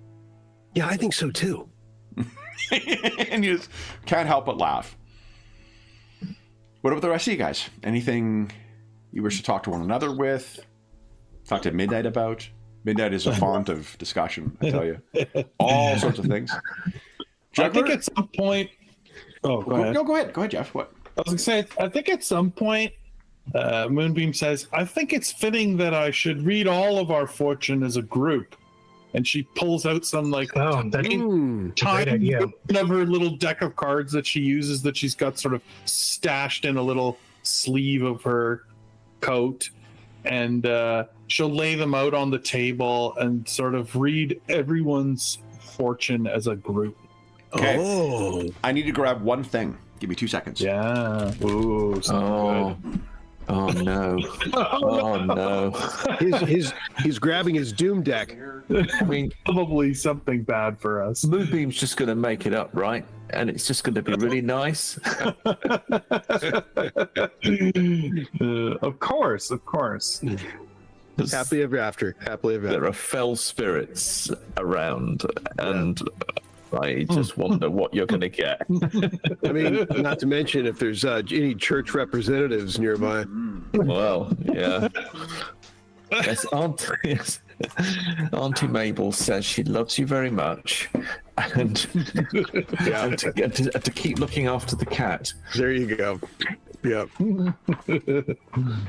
Yeah, I think so too. And you just can't help but laugh. What about the rest of you guys? Anything you wish to talk to one another with? Talk to Midnight about? Midnight is a font of discussion, I tell you. All sorts of things. I think at some point... Oh, go ahead. No, go ahead. Go ahead, Jeff. What? I was going to say, I think at some point, Moonbeam says, I think it's fitting that I should read all of our fortune as a group. And she pulls out some tiny of her little deck of cards that she uses, that she's got sort of stashed in a little sleeve of her coat. And she'll lay them out on the table and sort of read everyone's fortune as a group. Okay. Oh. I need to grab one thing. Give me 2 seconds. Yeah. Ooh, good. Oh no! Oh no! He's grabbing his Doom deck. I mean, Probably something bad for us. Moonbeam's just going to make it up, right? And it's just going to be really nice. Of course. Happily ever after. There are fell spirits around, and I just wonder what you're going to get. I mean, not to mention if there's any church representatives nearby. Well, yeah. Yes, Auntie Mabel says she loves you very much, and to keep looking after the cat. There you go. Yeah.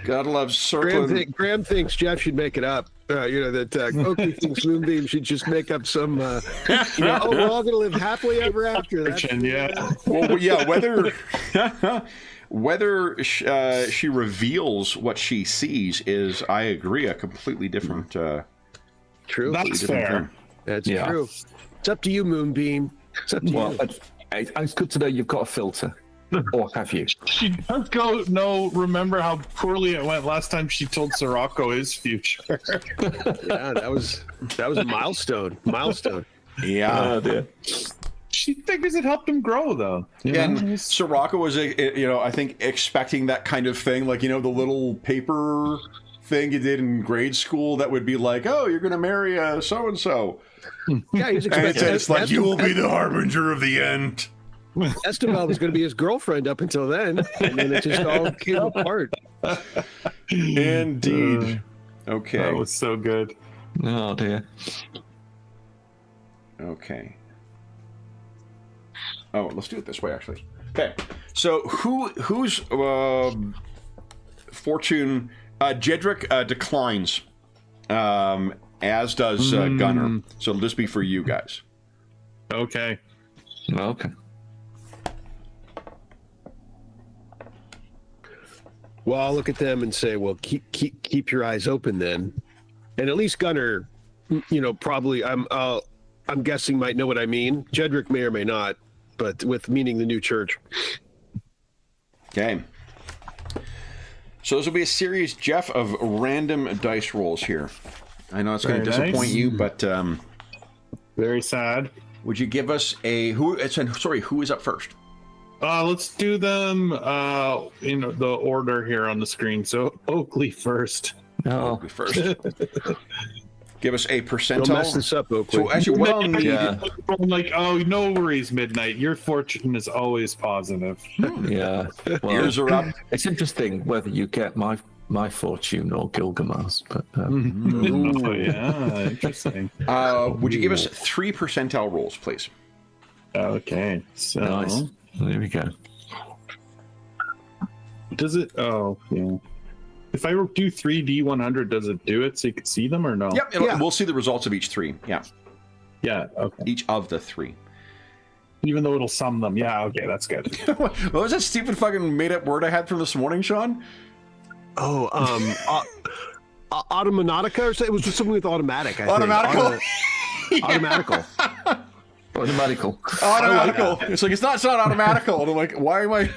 God loves circling. Graham thinks Jeff should make it up. Oakley thinks Moonbeam should just make up some. We're all going to live happily ever after. Well, yeah. Whether she reveals what she sees is, I agree, a completely different. True. That's fair. That's true. It's up to you, Moonbeam. It's up to you. It's good to know you've got a filter. Or have you? She does remember how poorly it went last time she told Sirocco his future. Yeah, that was a milestone. Yeah. Oh, dear. she figures it helped him grow, though. And Soraka was, I think expecting that kind of thing, like, the little paper thing you did in grade school that would be like, oh, you're going to marry so and so. Yeah, he's And expecting it's like, you will be the harbinger of the end. Esteban was going to be his girlfriend up until then, and then it just all came apart. Indeed. Okay. That was so good. Oh dear. Okay. Oh, let's do it this way, actually. Okay. So whose fortune? Jedrick declines, as does Gunnar. So it'll just be for you guys. Okay. Okay. Well, I'll look at them and say, well, keep your eyes open then, and at least Gunnar, probably I'm guessing might know what I mean. Jedrick may or may not, but with meaning the new church. Okay. So this will be a series, Jeff, of random dice rolls here. I know it's going to disappoint you, but very sad. Would you give us who is up first? Let's do them in the order here on the screen. So Oakley first. Oh, Oakley first. Give us a percentile. Don't mess this up, Oakley. So actually, what I'll need... Yeah. Like, oh, no worries, Midnight. Your fortune is always positive. Yeah. Well, Ears are up. it's interesting whether you get my fortune or Gilgamesh, but Oh, yeah, interesting. Would you give us 3 percentile rolls, please? Okay, so nice. There we go. does it? Oh, yeah. If I do 3D100, does it do it so you can see them or no? Yep, we'll see the results of each 3. Yeah, Yeah. Okay. each of the 3. Even though it'll sum them. Yeah. Okay, that's good. What was that stupid fucking made-up word I had from this morning, Sean? Oh, Automatica or something? It was just something with automatic. I Automatical. Think. Automatical. Automatical. Automatical. It's like it's not automatical. And I'm like, why am I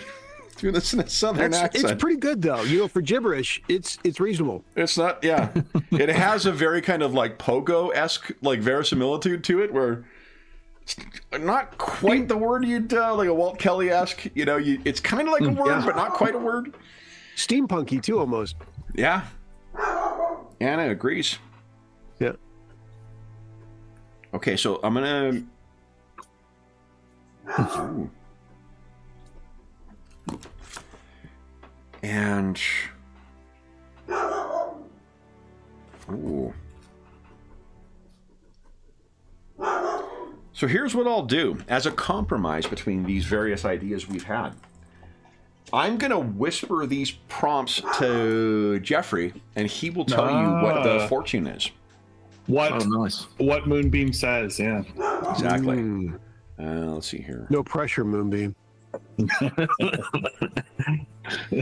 doing this in a southern accent? It's pretty good though. For gibberish, it's reasonable. It's not. Yeah, it has a very kind of like Pogo-esque like verisimilitude to it, where it's not quite the word you'd like a Walt Kelly-esque. It's kind of like a word, but not quite a word. Steampunky too, almost. Yeah. Anna agrees. Yeah. Okay, so I'm gonna. Ooh. And. Ooh. So here's what I'll do as a compromise between these various ideas we've had. I'm going to whisper these prompts to Jeffrey, and he will tell you what the fortune is. What Moonbeam says, yeah. Exactly. Let's see here. No pressure, Moonbeam.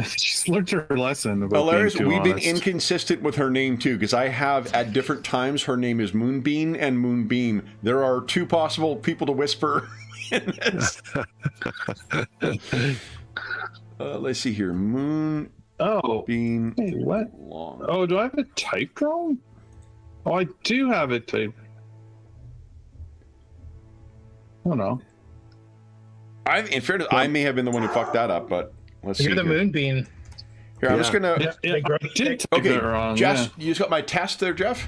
She's learned her lesson about Hilarious. being too We've been honest. inconsistent with her name, too, because I have, at different times, her name is Moonbeam and Moonbeam. There are 2 possible people to whisper in this. Let's see here. Moonbeam. Wait, what? Long. Oh, do I have it typed wrong? Oh, I do have it typed. Oh, no. In fairness, I may have been the one who fucked that up, but let's see. You're the here. Moonbeam. Here, I'm just going to... I did type Okay, it wrong. Jess, you just got my test there, Jeff?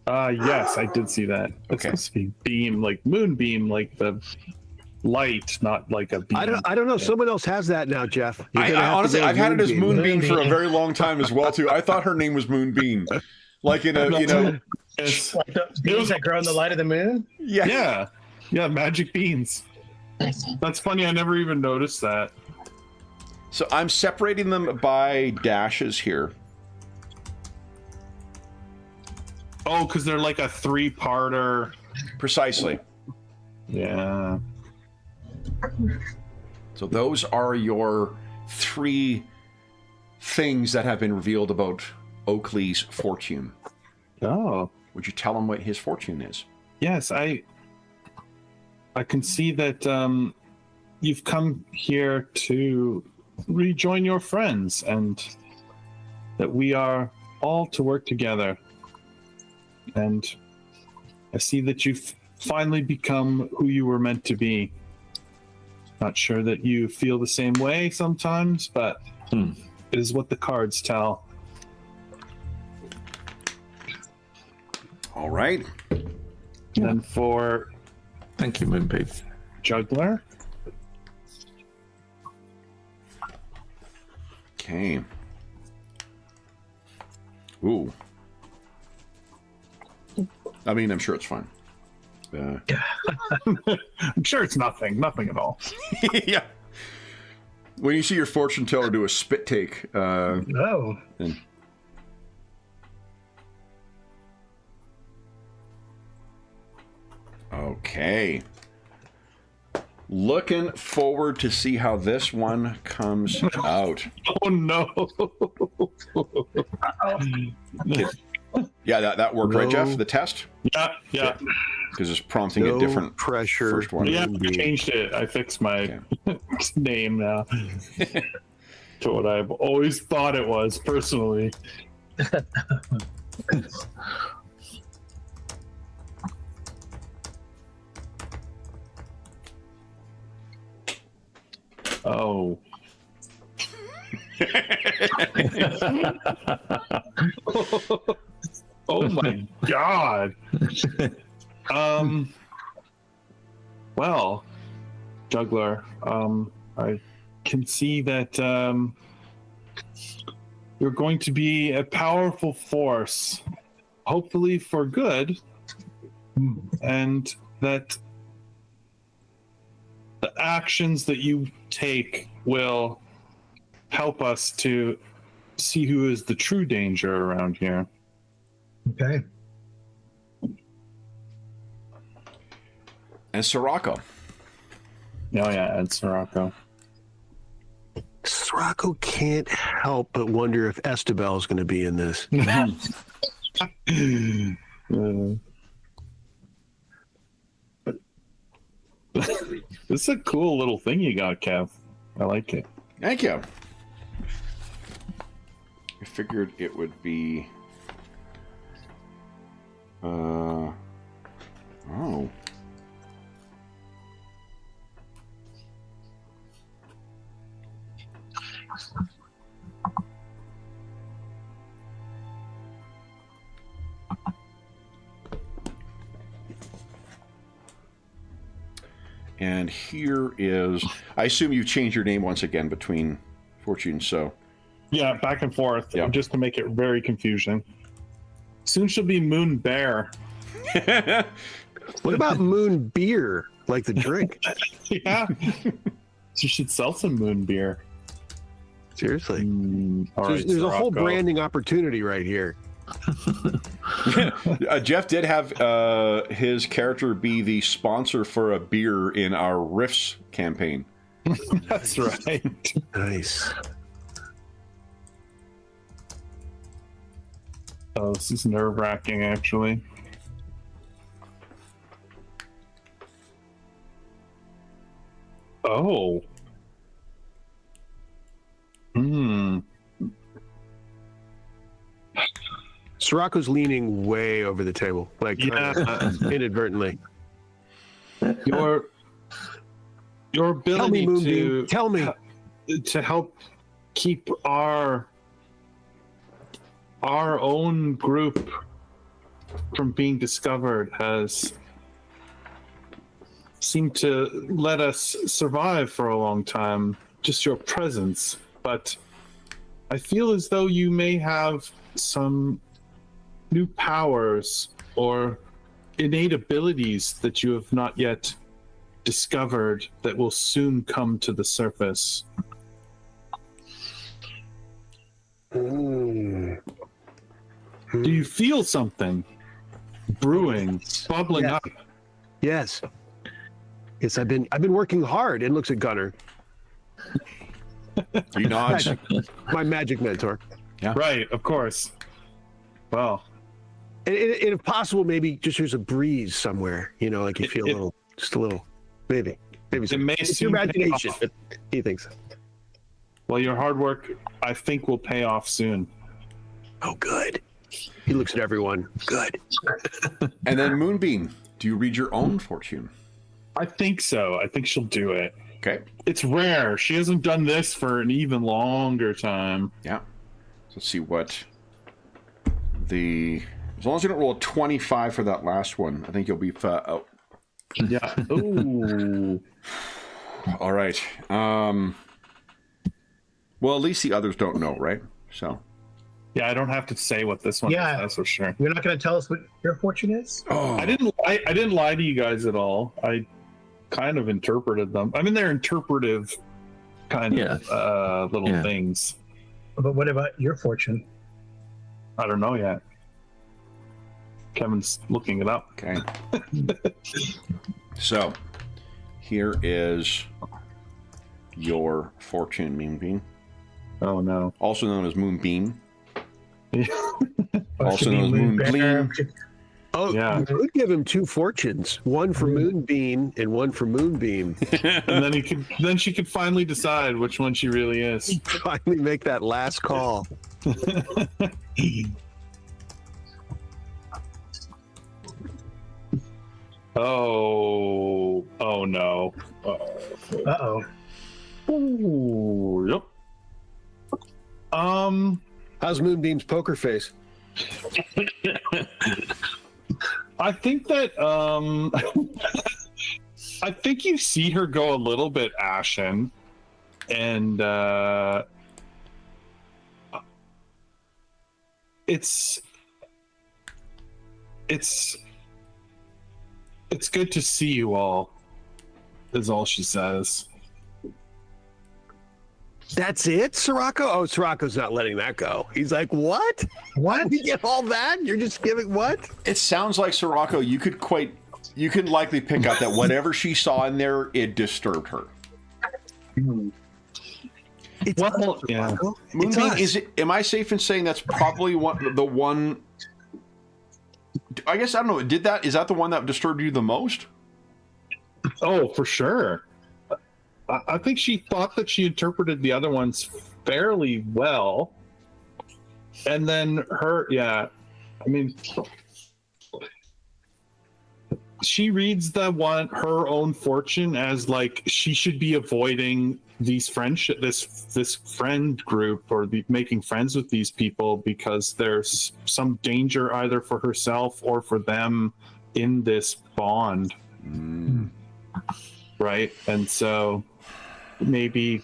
Yes, I did see that. It's Okay. supposed to be beam, like Moonbeam, like the light, not like a beam. I don't know. Someone else has that now, Jeff. I honestly, I've had it as Moonbeam for a very long time as well, too. I thought her name was Moonbeam. Like in a, It's, Like the beans that grow in the light of the moon? yeah. yeah, magic beans. That's funny. I never even noticed that. So I'm separating them by dashes here. Oh, because they're like a 3-parter. Precisely. Yeah. So those are your 3 things that have been revealed about Oakley's fortune. Oh. Would you tell him what his fortune is? Yes, I can see that you've come here to rejoin your friends and that we are all to work together. And I see that you've finally become who you were meant to be. Not sure that you feel the same way sometimes, but it is what the cards tell. All right. And then for Thank you, Moonbeam. Juggler, Okay. Ooh. I mean, I'm sure it's fine. I'm sure it's nothing at all. Yeah. When you see your fortune teller do a spit take, Oh, and okay. Looking forward to see how this one comes out. Oh no! Yeah, that worked, right, Jeff? The test? Yeah. Because it's prompting a No different pressure. first one. Yeah, I changed it. I fixed my name now to what I've always thought it was personally. Oh. Oh my god. Well, Juggler, I can see that you're going to be a powerful force, hopefully for good, and that the actions that you take will help us to see who is the true danger around here. okay. And Sirocco. Oh yeah, and Sirocco. Sirocco can't help but wonder if Estebel's going to be in this. This is a cool little thing you got, Kev. I like it. Thank you. I figured it would be... Oh. And here is... I assume you changed your name once again between Fortune, so... Yeah, back and forth, Yeah. just to make it very confusing. Soon she'll be Moon Bear. What about Moon Beer, like the drink? Yeah. She should sell some Moon Beer. Seriously. All right, There's a whole Sirocco. branding opportunity right here. Jeff did have his character be the sponsor for a beer in our Riffs campaign. That's right. Nice. Oh, this is nerve-wracking, actually. Oh. Sirocco's leaning way over the table, like Yeah. inadvertently. Your Tell me, ability Moonbeam. Tell me. to help keep our own group from being discovered has seemed to let us survive for a long time. Just your presence, but I feel as though you may have some new powers or innate abilities that you have not yet discovered that will soon come to the surface. Mm. Do you feel something brewing, bubbling Yes. up? Yes. Yes, I've been working hard. And looks at Gunner, He nods. my magic mentor. Right, of course. Well, And if possible, maybe just there's a breeze somewhere. You know, like you feel a little, just a little, maybe. it may It's your soon pay imagination. off. But he thinks. Well, your hard work, I think, will pay off soon. Oh, good. He looks at everyone. Good. And then Moonbeam, Do you read your own fortune? I think so. I think she'll do it. Okay. It's rare. She hasn't done this for an even longer time. Yeah. So let's see what the... As long as you don't roll a 25 for that last one, I think you'll be... Yeah. Ooh. All right. Well, at least the others don't know, right? So... Yeah, I don't have to say what this one is, that's for sure. You're not going to tell us what your fortune is? Oh. I didn't lie to you guys at all. I kind of interpreted them. I mean, they're interpretive kind of little things. But what about your fortune? I don't know yet. Kevin's looking it up. Okay. So, here is your fortune, Moonbeam. Oh, no. Also known as Moonbeam. Or Also should be known as Moonbeam. Oh, Yeah. you could give him two fortunes, one for Moonbeam and one for Moonbeam. And then she could finally decide which one she really is. Finally make that last call. Oh no. Uh-oh. Ooh, yep. How's Moonbeam's poker face? I think that I think you see her go a little bit ashen, and it's good to see you all, is all she says. That's it, Sirocco? Oh, Sirocco's not letting that go. He's like, what? What? You get all that? You're just giving what? It sounds like, Sirocco, you could likely pick up that whatever she saw in there, it disturbed her. It's us, yeah. Sirocco. It's Moonbeam, us. am I safe in saying that's probably the one... I guess, I don't know, is that the one that disturbed you the most? Oh, for sure. I think she thought that she interpreted the other ones fairly well. And then I mean, she reads her own fortune as like she should be avoiding these this friend group, or making friends with these people, because there's some danger either for herself or for them in this bond. Right? And so maybe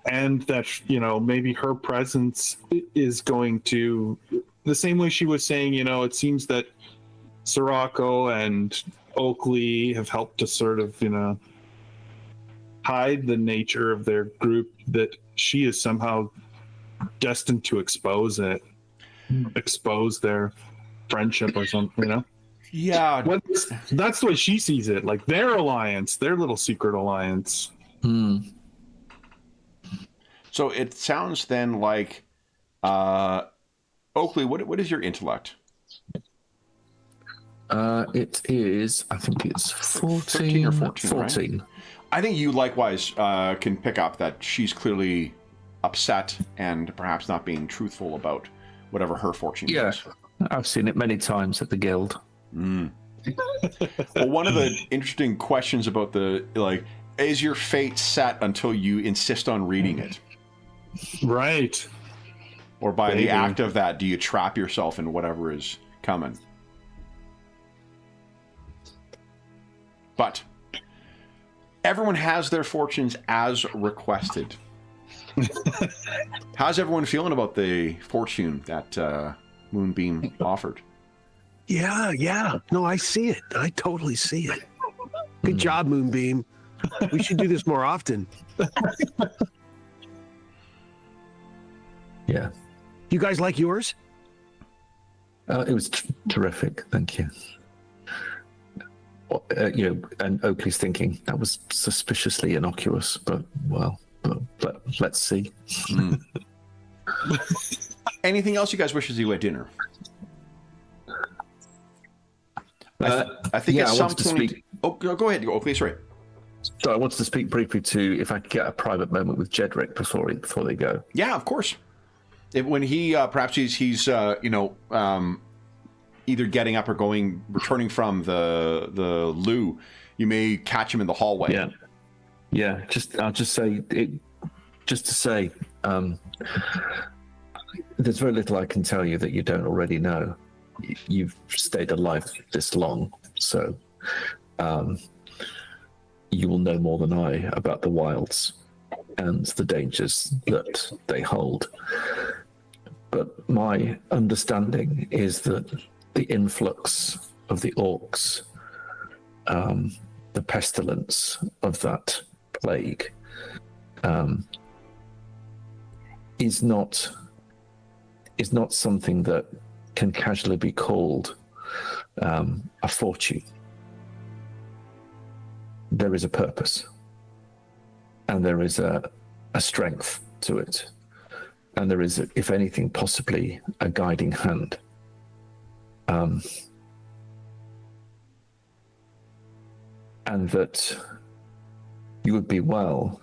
maybe her presence is going to, the same way she was saying, it seems that Sirocco and Oakley have helped to sort of, hide the nature of their group, that she is somehow destined to expose their friendship or something, Yeah. That's the way she sees it, like their alliance, their little secret alliance. So it sounds then like, Oakley, what is your intellect? It is, I think it's 14 13 or 14, 14. Right? I think you likewise can pick up that she's clearly upset and perhaps not being truthful about whatever her fortune is. I've seen it many times at the guild. Well, one of the interesting questions about is your fate set until you insist on reading it? Right. Or by Maybe. the act of that, do you trap yourself in whatever is coming? But everyone has their fortunes as requested. How's everyone feeling about the fortune that Moonbeam offered? Yeah. No, I see it. I totally see it. Good job, Moonbeam. We should do this more often. Yeah. You guys like yours? It was terrific. Thank you. And Oakley's thinking that was suspiciously innocuous, but let's see. Anything else you guys wish to do at dinner? I think at some point... Oh, go ahead, Oakley, sorry. So I wanted to speak briefly to if I could get a private moment with Jedrick before they go. Yeah, of course. When he perhaps he's either getting up or returning from the loo, you may catch him in the hallway. Yeah. I'll just say it. Just to say, there's very little I can tell you that you don't already know. You've stayed alive this long, so you will know more than I about the wilds and the dangers that they hold. But my understanding is that the influx of the orcs, the pestilence of that plague, is not something that can casually be called a fortune. There is a purpose, and there is a strength to it, and there is, if anything, possibly a guiding hand. And that you would be well,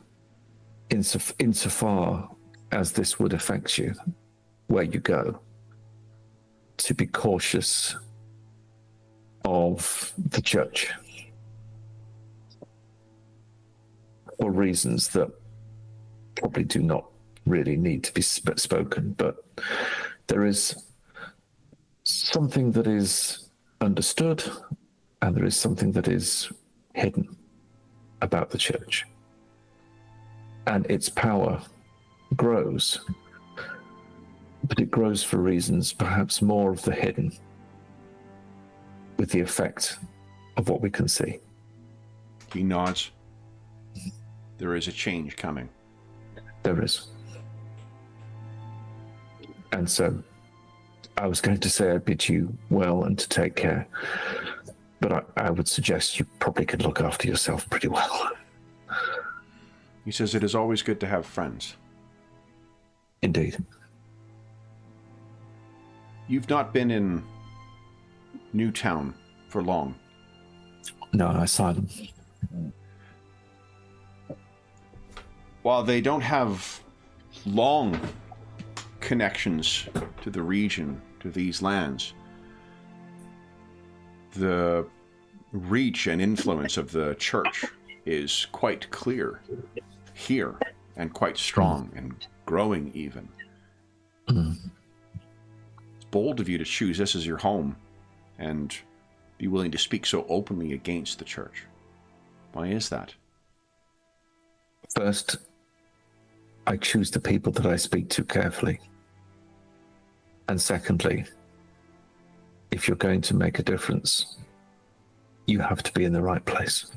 insofar as this would affect you, where you go, to be cautious of the church for reasons that probably do not really need to be spoken, but there is something that is understood and there is something that is hidden about the church, and its power grows, but it grows for reasons perhaps more of the hidden, with the effect of what we can see. He nods. There is a change coming. There is. And so I was going to say I bid you well and to take care, but I would suggest you probably could look after yourself pretty well. He says it is always good to have friends. Indeed. You've not been in Newtown for long. No, I saw them. While they don't have long connections to the region, to these lands, the reach and influence of the church is quite clear here, and quite strong and growing even. It's bold of you to choose this as your home and be willing to speak so openly against the church. Why is that? First, I choose the people that I speak to carefully. And secondly, if you're going to make a difference, you have to be in the right place.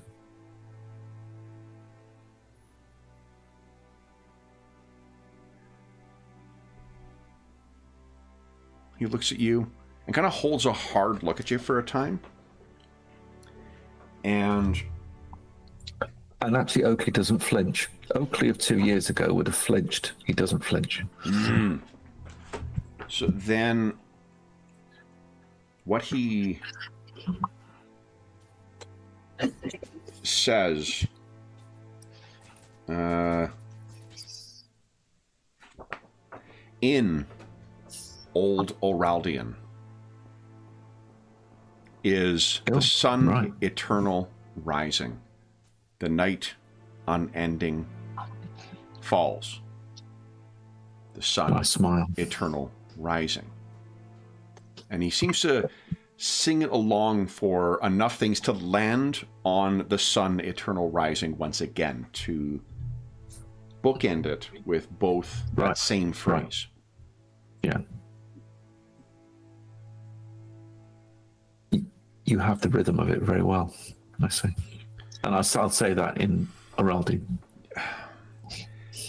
He looks at you and kind of holds a hard look at you for a time. And actually, Oakley doesn't flinch. Oakley of 2 years ago would have flinched. He doesn't flinch. So then what he says in Old Oraldian is the sun eternal rising, the night unending falls, the sun eternal rising. And he seems to sing it along for enough things to land on the sun eternal rising once again, to bookend it with both that same phrase. Yeah. You have the rhythm of it very well, I say. And I'll say that in Araldi.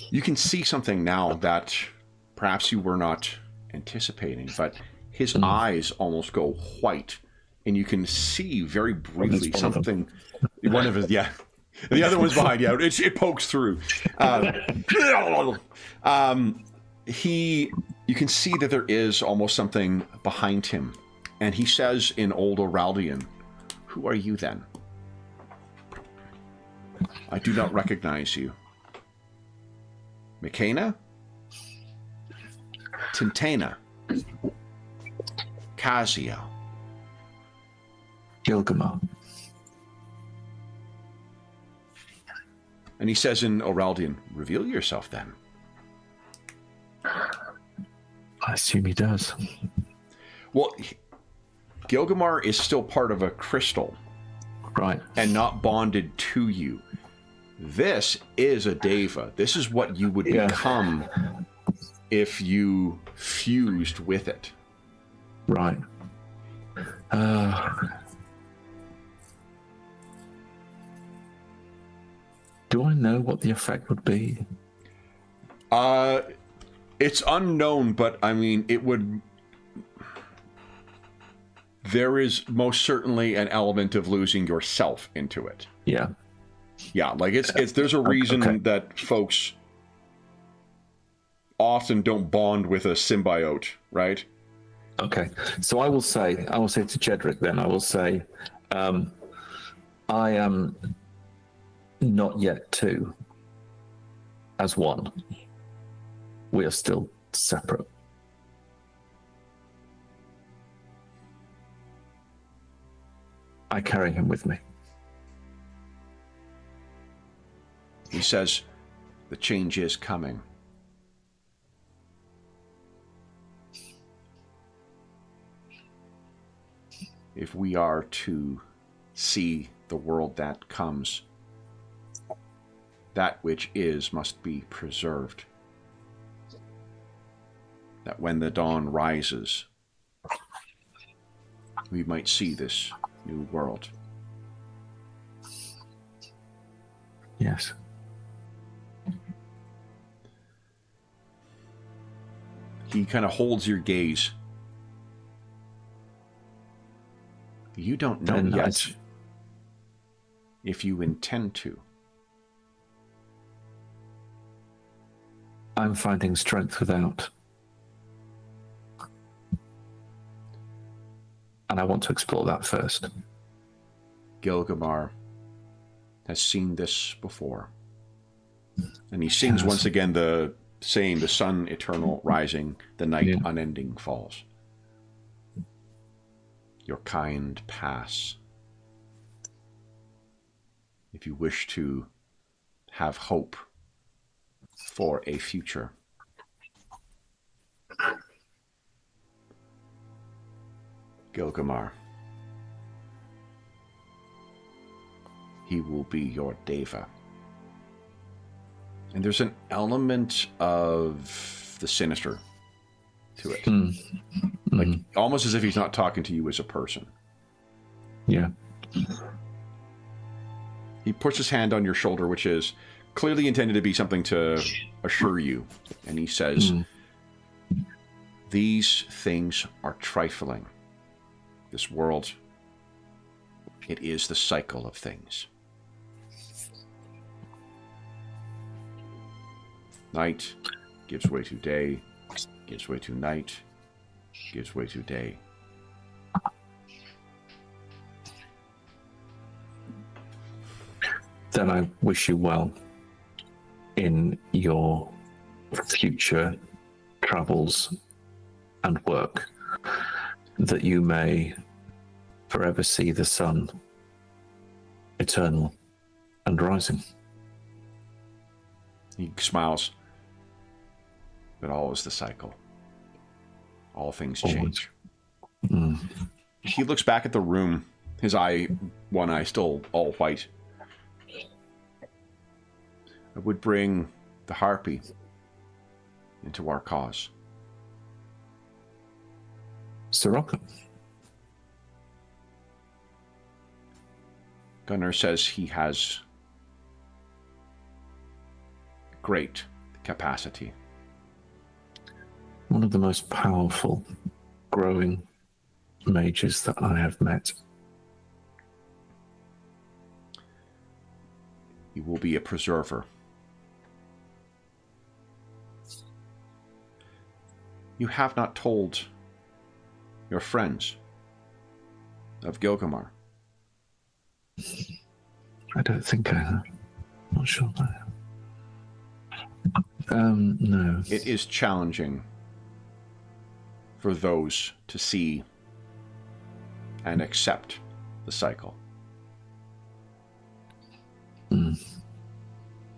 You can see something now that perhaps you were not anticipating, but his eyes almost go white, and you can see very briefly something. One of his, yeah. The other one's behind you. It pokes through. You can see that there is almost something behind him. And he says in Old Oraldian, "Who are you then? I do not recognize you. Mykena? Tintena? Kaziel? Gilgamar. And he says in Oraldian, reveal yourself then. I assume he does. Well, Gilgamar is still part of a crystal. Right. And not bonded to you. This is a Deva. This is what you would become if you fused with it. Right. Do I know what the effect would be? It's unknown, but I mean, it would... There is most certainly an element of losing yourself into it. Yeah. Yeah, like it's there's a reason that folks often don't bond with a symbiote, right? Okay. So I will say to Jedrick then, I will say, I am not yet two as one. We are still separate. I carry him with me. He says, the change is coming. If we are to see the world that comes, that which is must be preserved. That when the dawn rises, we might see this new world. Yes. He kind of holds your gaze. You don't know yet if you intend to. I'm finding strength without. And I want to explore that first. Gilgamar has seen this before. And he sings once again the sun eternal rising, the night unending falls. Your kind pass. If you wish to have hope for a future. Gilgamar. He will be your Deva. And there's an element of the sinister to it. Like almost as if he's not talking to you as a person. Yeah. He puts his hand on your shoulder, which is clearly intended to be something to assure you. And he says, these things are trifling. This world, it is the cycle of things. Night gives way to day, gives way to night, gives way to day. Then I wish you well in your future travels and work, that you may forever see the sun eternal and rising. He smiles. But all is the cycle. All things change. He looks back at the room, his one eye still all white. I would bring the harpy into our cause. Sirocco. Gunnar says he has great capacity. One of the most powerful, growing mages that I have met. He will be a preserver. You have not told your friends of Gilgamar. I don't think I have. Not sure I have. No. It is challenging for those to see and accept the cycle.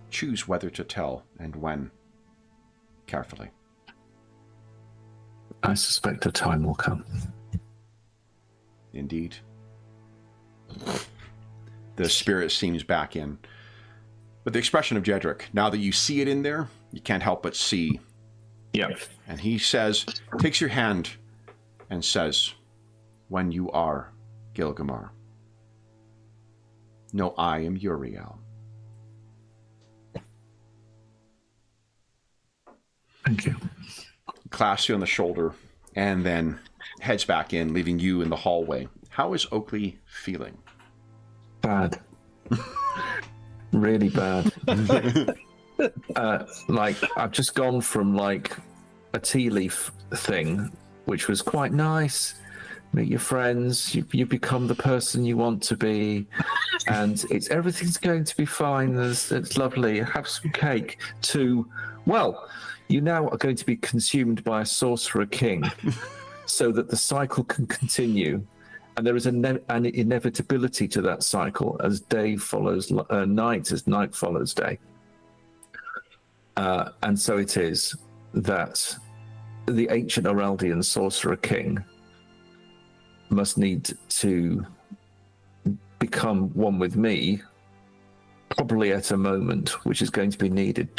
Choose whether to tell and when carefully. I suspect a time will come. Indeed. The spirit seems back in. But the expression of Jedrick, now that you see it in there, you can't help but see. Yeah. And he says, takes your hand and says, when you are Gilgamar, no, I am Uriel. Thank you. Clasps you on the shoulder and then heads back in, leaving you in the hallway. How is Oakley feeling? Bad. Really bad. Like, I've just gone from like a tea leaf thing, which was quite nice. Meet your friends, you become the person you want to be, and everything's going to be fine. It's lovely. Have some cake. To, well, you now are going to be consumed by a sorcerer king, so that the cycle can continue. And there is an inevitability to that cycle as day follows night, as night follows day. And so it is that the ancient Araldian sorcerer king must need to become one with me, probably at a moment which is going to be needed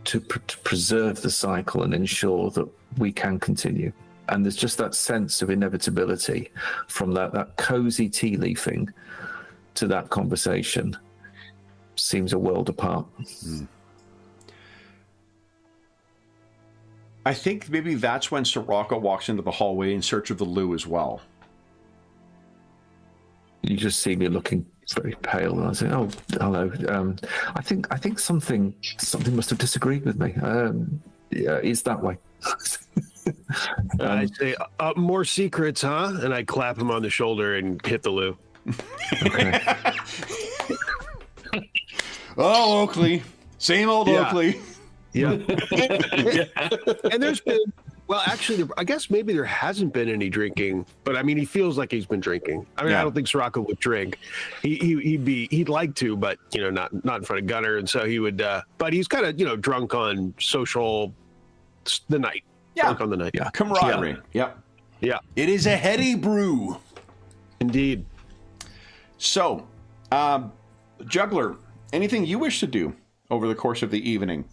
to preserve the cycle and ensure that we can continue. And there's just that sense of inevitability from that cozy tea leafing to that conversation. Seems a world apart. I think maybe that's when Sirocco walks into the hallway in search of the loo as well. You just see me looking very pale, and I say, "Oh, hello. I think something must have disagreed with me. Yeah, it's that way." I say, more secrets, huh? And I clap him on the shoulder and hit the loo. Okay. Oh, Oakley. Same old Oakley. Yeah. And there's been, well, actually, I guess maybe there hasn't been any drinking, but I mean, he feels like he's been drinking. I mean, I don't think Sirocco would drink. He'd like to, but not in front of Gunnar, and so he would. But he's kind of drunk on the night. Yeah. Drunk on the night. Yeah. Camaraderie. Yep. Yeah. It is a heady brew. Indeed. So, Juggler, anything you wish to do over the course of the evening?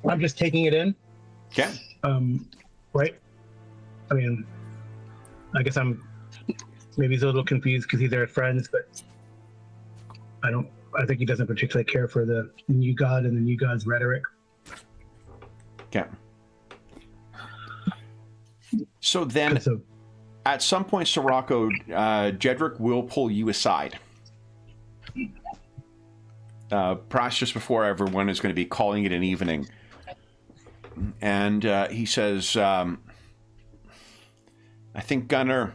I'm just taking it in. Okay. Right? I mean, I guess maybe he's a little confused because he's there with friends, but I think he doesn't particularly care for the new god and the new god's rhetoric. Okay. So then, at some point, Sirocco, Jedrick will pull you aside. Perhaps just before everyone is going to be calling it an evening. And he says, I think Gunnar,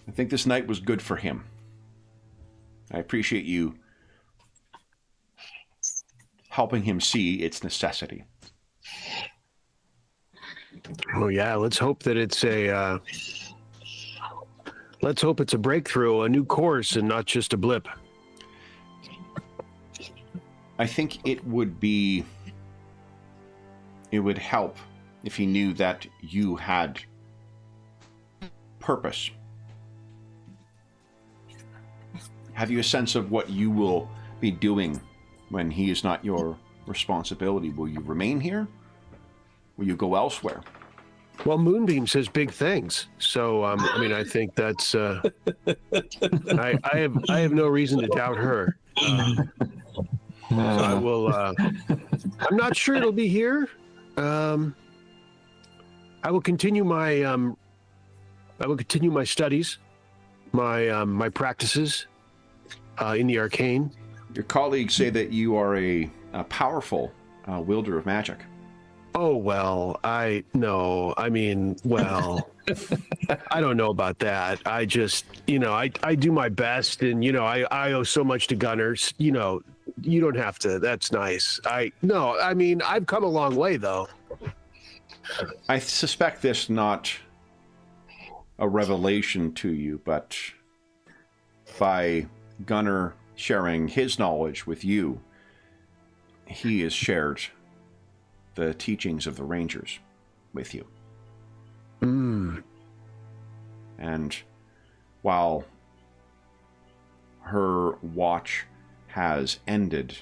I think this night was good for him. I appreciate you helping him see its necessity. Oh yeah, let's hope that it's a breakthrough, a new course, and not just a blip. I think it would help if he knew that you had purpose. Have you a sense of what you will be doing when he is not your responsibility? Will you remain here? Will you go elsewhere? Well, Moonbeam says big things, so I mean, I think that's. I have no reason to doubt her. So I will. I'm not sure it'll be here. I will continue my. I will continue my studies, my practices in the arcane. Your colleagues say that you are a powerful wielder of magic. Oh, well, I mean, well, I don't know about that. I just, I do my best, and, I owe so much to Gunnar, you don't have to. That's nice. I mean, I've come a long way though. I suspect this not a revelation to you, but by Gunnar sharing his knowledge with you, he has shared the teachings of the Rangers with you. And while her watch has ended,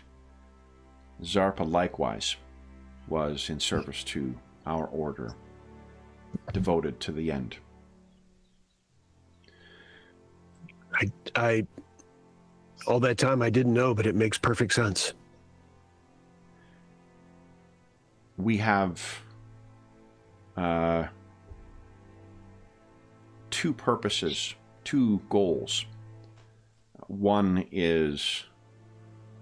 Zarpa likewise was in service to our order, devoted to the end. I all that time I didn't know, but it makes perfect sense. We have two purposes, two goals. One is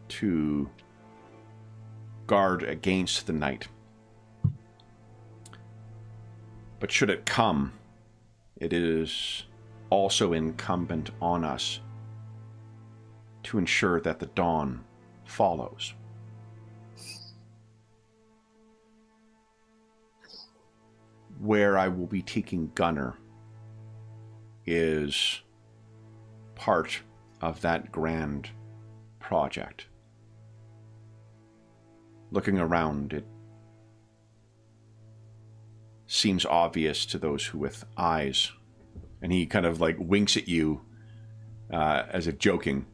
to guard against the night. But should it come, it is also incumbent on us to ensure that the dawn follows. Where I will be taking Gunnar is part of that grand project. Looking around, it seems obvious to those who with eyes, and he kind of like winks at you as if joking,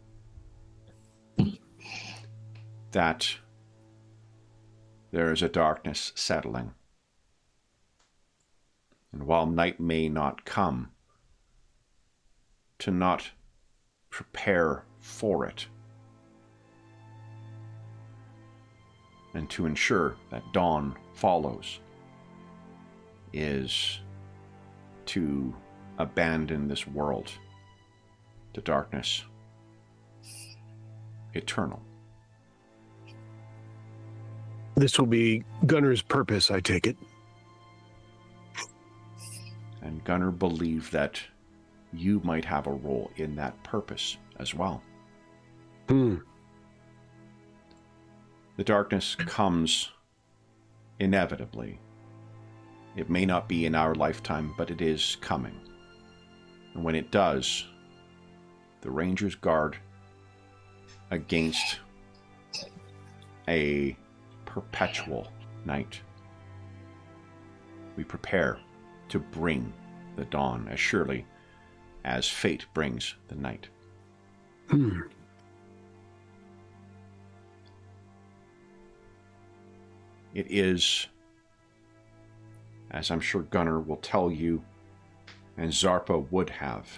that there is a darkness settling. And while night may not come, to not prepare for it, and to ensure that dawn follows, is to abandon this world to darkness eternal. This will be Gunnar's purpose, I take it. And Gunnar believed that you might have a role in that purpose as well. The darkness comes inevitably. It may not be in our lifetime, but it is coming. And when it does, the Rangers guard against a perpetual night. We prepare to bring the dawn as surely as fate brings the night. It is, as I'm sure Gunnar will tell you, and Zarpa would have,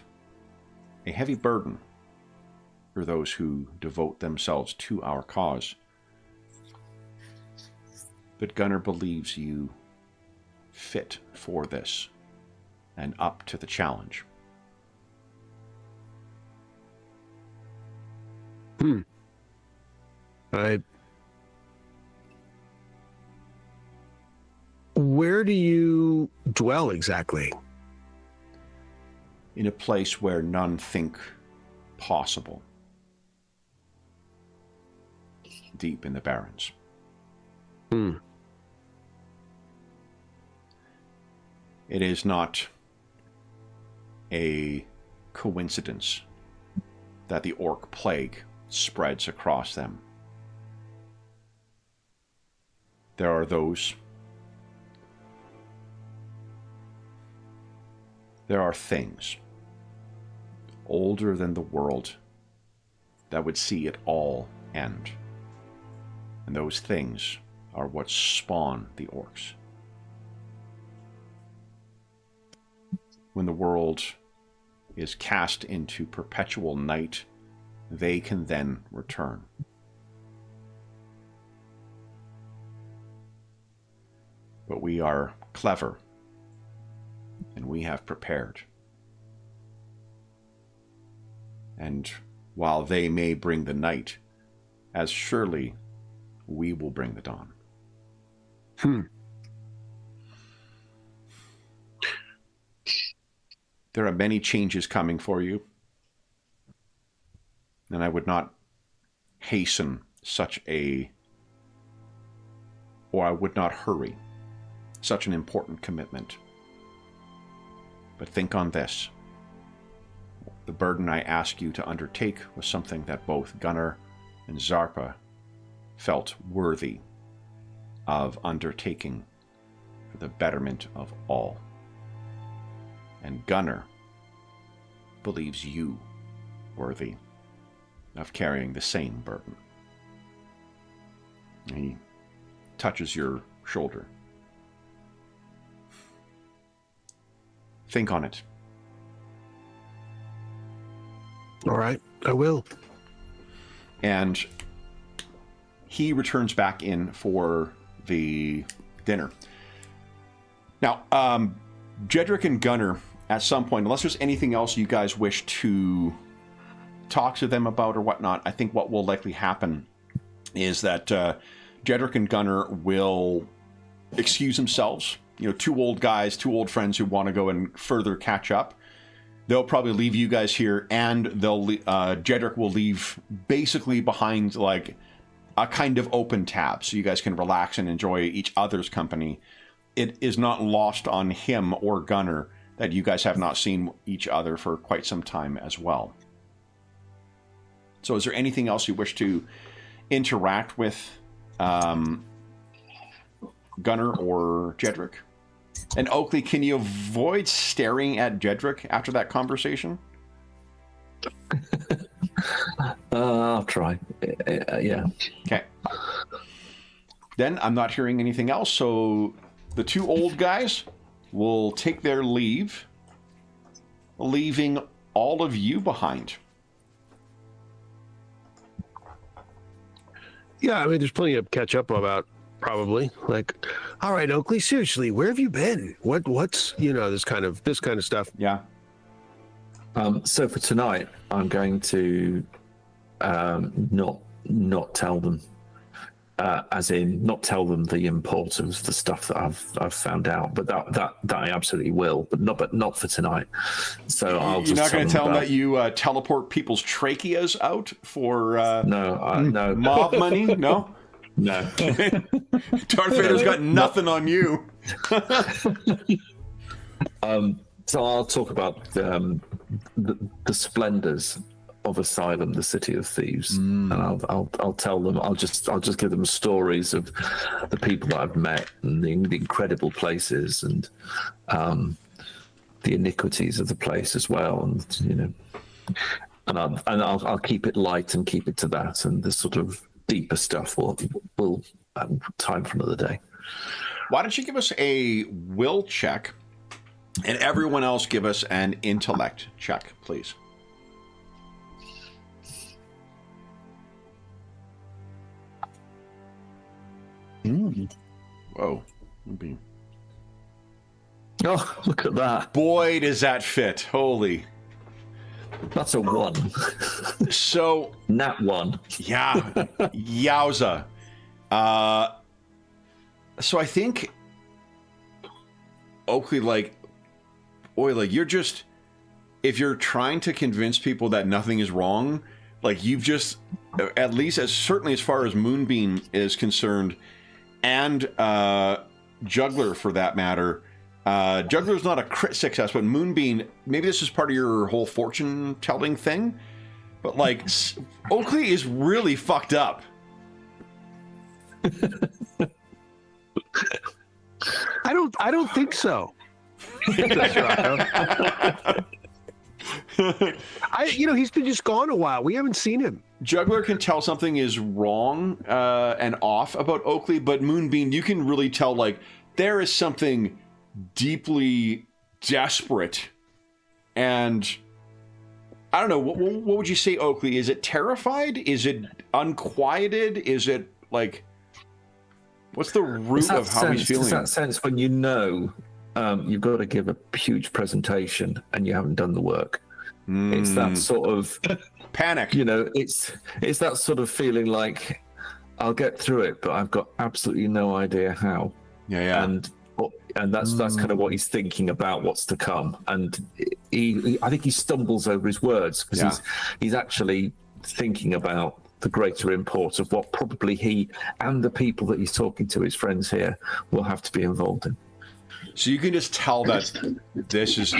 a heavy burden for those who devote themselves to our cause. But Gunnar believes you fit for this and up to the challenge. Where do you dwell exactly? In a place where none think possible. Deep in the Barrens. It is not a coincidence that the orc plague spreads across them. There are things older than the world that would see it all end. And those things are what spawn the orcs. When the world is cast into perpetual night, they can then return. But we are clever, and we have prepared. And while they may bring the night, as surely we will bring the dawn. There are many changes coming for you, and I would not hasten I would not hurry such an important commitment. But think on this. The burden I ask you to undertake was something that both Gunnar and Zarpa felt worthy of undertaking for the betterment of all. And Gunnar believes you worthy of carrying the same burden. He touches your shoulder. Think on it. All right, I will. And he returns back in for the dinner. Now, Jedrick and Gunnar, at some point, unless there's anything else you guys wish to talk to them about or whatnot, I think what will likely happen is that Jedrick and Gunnar will excuse themselves. You know, two old guys, two old friends who want to go and further catch up. They'll probably leave you guys here, and Jedrick will leave basically behind like a kind of open tab, so you guys can relax and enjoy each other's company. It is not lost on him or Gunnar that you guys have not seen each other for quite some time as well. So is there anything else you wish to interact with Gunnar or Jedrick? And Oakley, can you avoid staring at Jedrick after that conversation? I'll try. Yeah. Okay. Then I'm not hearing anything else, so the two old guys will take their leave, leaving all of you behind. Yeah, I mean, there's plenty to catch up about, probably. Like, all right, Oakley, seriously, where have you been? What's this kind of stuff? Yeah. So for tonight, I'm going to not tell them, as in not tell them the import of the stuff that I've found out. But that I absolutely will, but not for tonight. So I'll just. You're not going to tell them that you teleport people's tracheas out for no mob money? No. No. Darth Vader's got nothing on you. So I'll talk about the splendors of Asylum, the city of thieves, and I'll tell them. I'll just give them stories of the people that I've met and the incredible places and the iniquities of the place as well, and I'll keep it light and keep it to that, and the sort of deeper stuff will time for another day. Why don't you give us a will check, and everyone else give us an intellect check, please. Whoa. Oh, look at that. Boy, does that fit. Holy. That's a 1. So. Nat 1. Yeah. Yowza. So I think Oakley, you're just, if you're trying to convince people that nothing is wrong, you've just, at least certainly as far as Moonbeam is concerned, and Juggler for that matter, Juggler's not a crit success, but Moonbeam, maybe this is part of your whole fortune telling thing, but Oakley is really fucked up. I don't think so. That's right. He's been just gone a while. We haven't seen him. Juggler can tell something is wrong and off about Oakley, but Moonbeam, you can really tell there is something deeply desperate, and I don't know. What would you say, Oakley? Is it terrified? Is it unquieted? Is it what's the root of how he's feeling? Does that sense when you've got to give a huge presentation and you haven't done the work? It's that sort of panic. It's that sort of feeling like I'll get through it, but I've got absolutely no idea how. Yeah. And that's kind of what he's thinking about what's to come. And I think he stumbles over his words because he's actually thinking about the greater import of what probably he and the people that he's talking to, his friends here, will have to be involved in. So you can just tell that this is,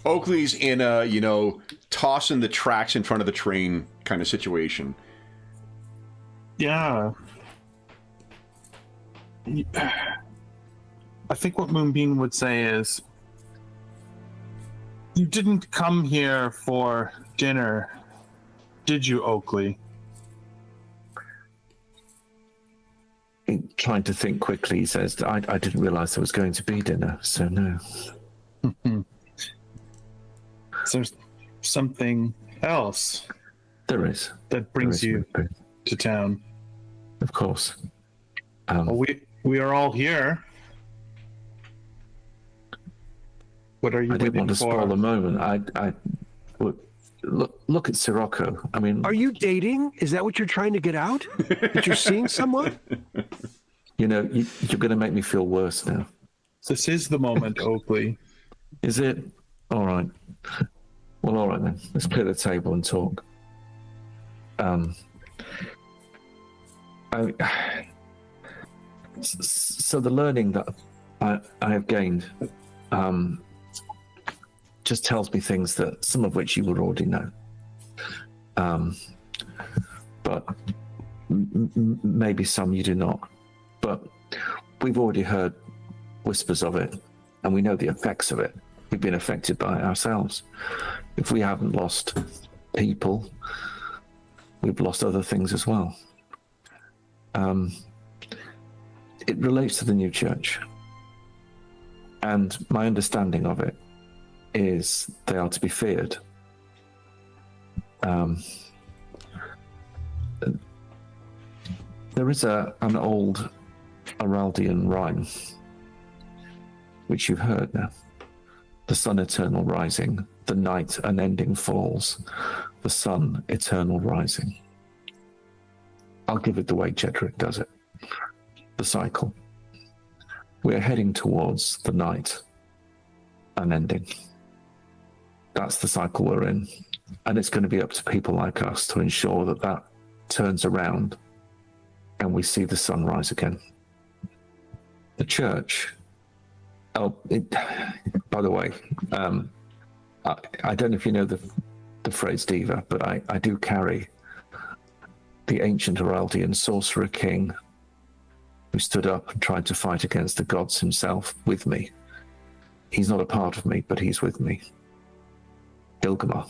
Oakley's in a, tossing the tracks in front of the train kind of situation. Yeah. I think what Moonbeam would say is, you didn't come here for dinner, did you, Oakley? Trying to think quickly, he says, I didn't realize there was going to be dinner, so no. Is there something else There is. that brings you to town? Of course. Well, we are all here. What are you I didn't want to waiting spoil for? the moment. I look at Sirocco. I mean, Are you dating? Is that what you're trying to get out? That you're seeing someone? you're going to make me feel worse now. This is the moment, Oakley. Is it? All right. Well, all right then. Let's clear the table and talk. So the learning that I have gained just tells me things that some of which you would already know. But maybe some you do not. But we've already heard whispers of it, and we know the effects of it. We've been affected by it ourselves. If we haven't lost people, we've lost other things as well. It relates to the new church. And my understanding of it is they are to be feared. There is an old Araldian rhyme, which you've heard now. The sun eternal rising, the night unending falls, the sun eternal rising. I'll give it the way Jedrick does it. The cycle. We're heading towards the night unending. That's the cycle we're in. And it's going to be up to people like us to ensure that that turns around and we see the sun rise again. The church, by the way, I don't know if you know the phrase diva, but I do carry the ancient Araldian sorcerer king who stood up and tried to fight against the gods himself with me. He's not a part of me, but he's with me. Ilgamar,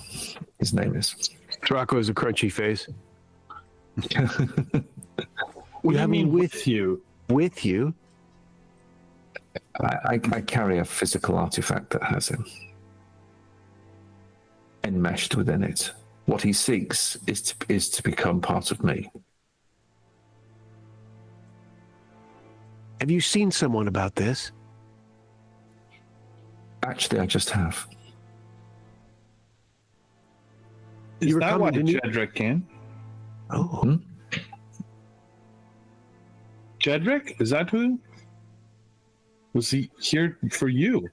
his name is. Draco has a crunchy face. What do you mean with you? With you? I carry a physical artifact that has him enmeshed within it. What he seeks is to become part of me. Have you seen someone about this? Actually, I just have. Is You were that coming why to New- Jedrick came? Oh. Jedrick? Is that who? Was he here for you?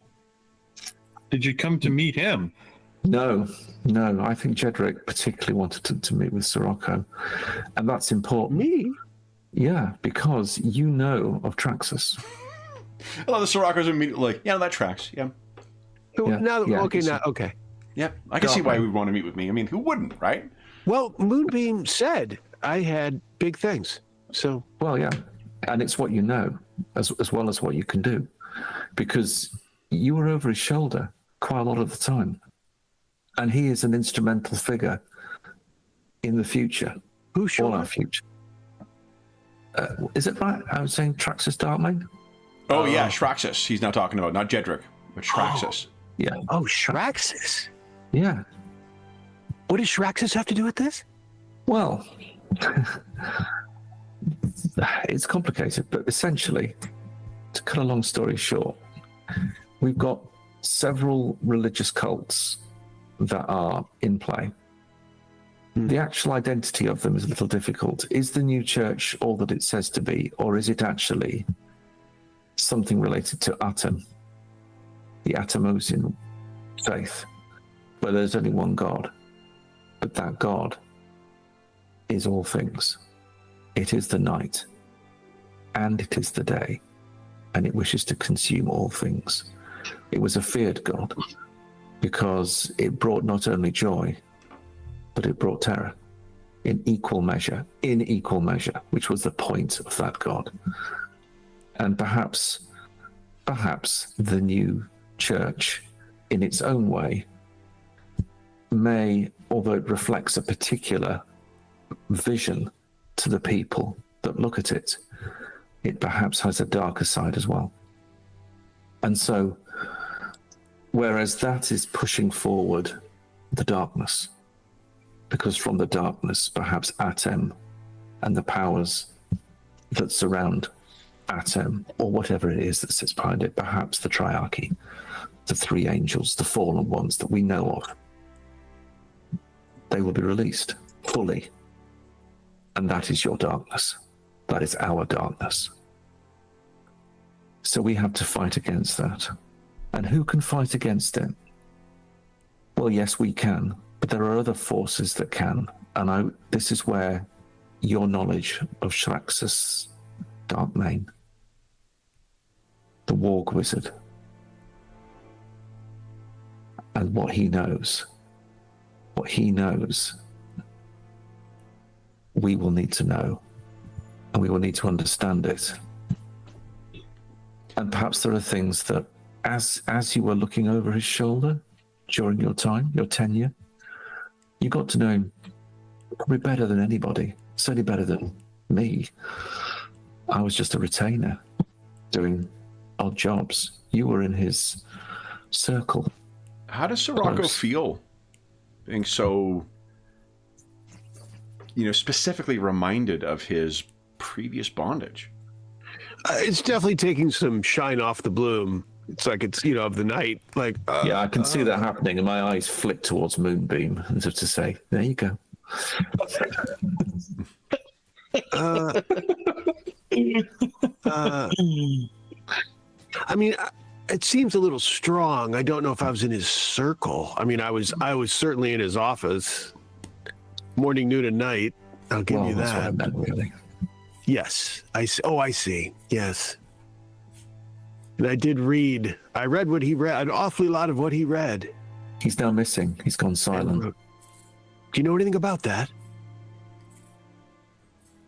Did you come to meet him? No. I think Jedrick particularly wanted to meet with Sirocco. And that's important. Me? Yeah, because you know of Traxxas. I love the Sirocco's immediately like, yeah, that tracks. Yeah. Okay. Yeah. I can see why he would want to meet with me. I mean, who wouldn't, right? Well, Moonbeam said I had big things. So, Well, yeah. And it's what you know, as well as what you can do. Because you were over his shoulder quite a lot of the time. And he is an instrumental figure in the future. who's sure? All our future. Is it right? I was saying Traxxas Darkmane? Oh, yeah, Shraxus. He's now talking about, not Jedrick, but Shraxus. Yeah. Oh, Shraxus. Yeah. What does Shraxus have to do with this? Well, it's complicated, but essentially, to cut a long story short, we've got several religious cults that are in play. The actual identity of them is a little difficult. Is the new church all that it says to be, or is it actually something related to Atum, the Atomosian faith, where there's only one God, but that God is all things. It is the night, and it is the day, and it wishes to consume all things. It was a feared god because it brought not only joy, but it brought terror in equal measure, which was the point of that god. And perhaps the new church, in its own way, may, although it reflects a particular vision to the people that look at it, it perhaps has a darker side as well. And so, whereas that is pushing forward the darkness, because from the darkness, perhaps Atem and the powers that surround Atem, or whatever it is that sits behind it, perhaps the triarchy, the three angels, the fallen ones that we know of, they will be released fully. And that is your darkness. That is our darkness. So we have to fight against that. And who can fight against it? Well, yes, we can, but there are other forces that can. And this is where your knowledge of Shraxus Darkmane, the Warg Wizard, and what he knows, we will need to know, and we will need to understand it. And perhaps there are things that, as you were looking over his shoulder during your time, your tenure, you got to know him probably better than anybody, certainly better than me. I was just a retainer doing odd jobs. You were in his circle. How does Sirocco feel being so, specifically reminded of his previous bondage? It's definitely taking some shine off the bloom. It's like it's, of the night. Like yeah, I can see that happening, and my eyes flick towards Moonbeam, as if to say, there you go. I mean, it seems a little strong. I don't know if I was in his circle. I mean, I was certainly in his office, morning, noon, and night. I'll give you that. That's what I meant, really. Yes, I see. Oh, I see. Yes, and I did read. I read what he read. An awfully lot of what he read. He's now missing. He's gone silent. Do you know anything about that?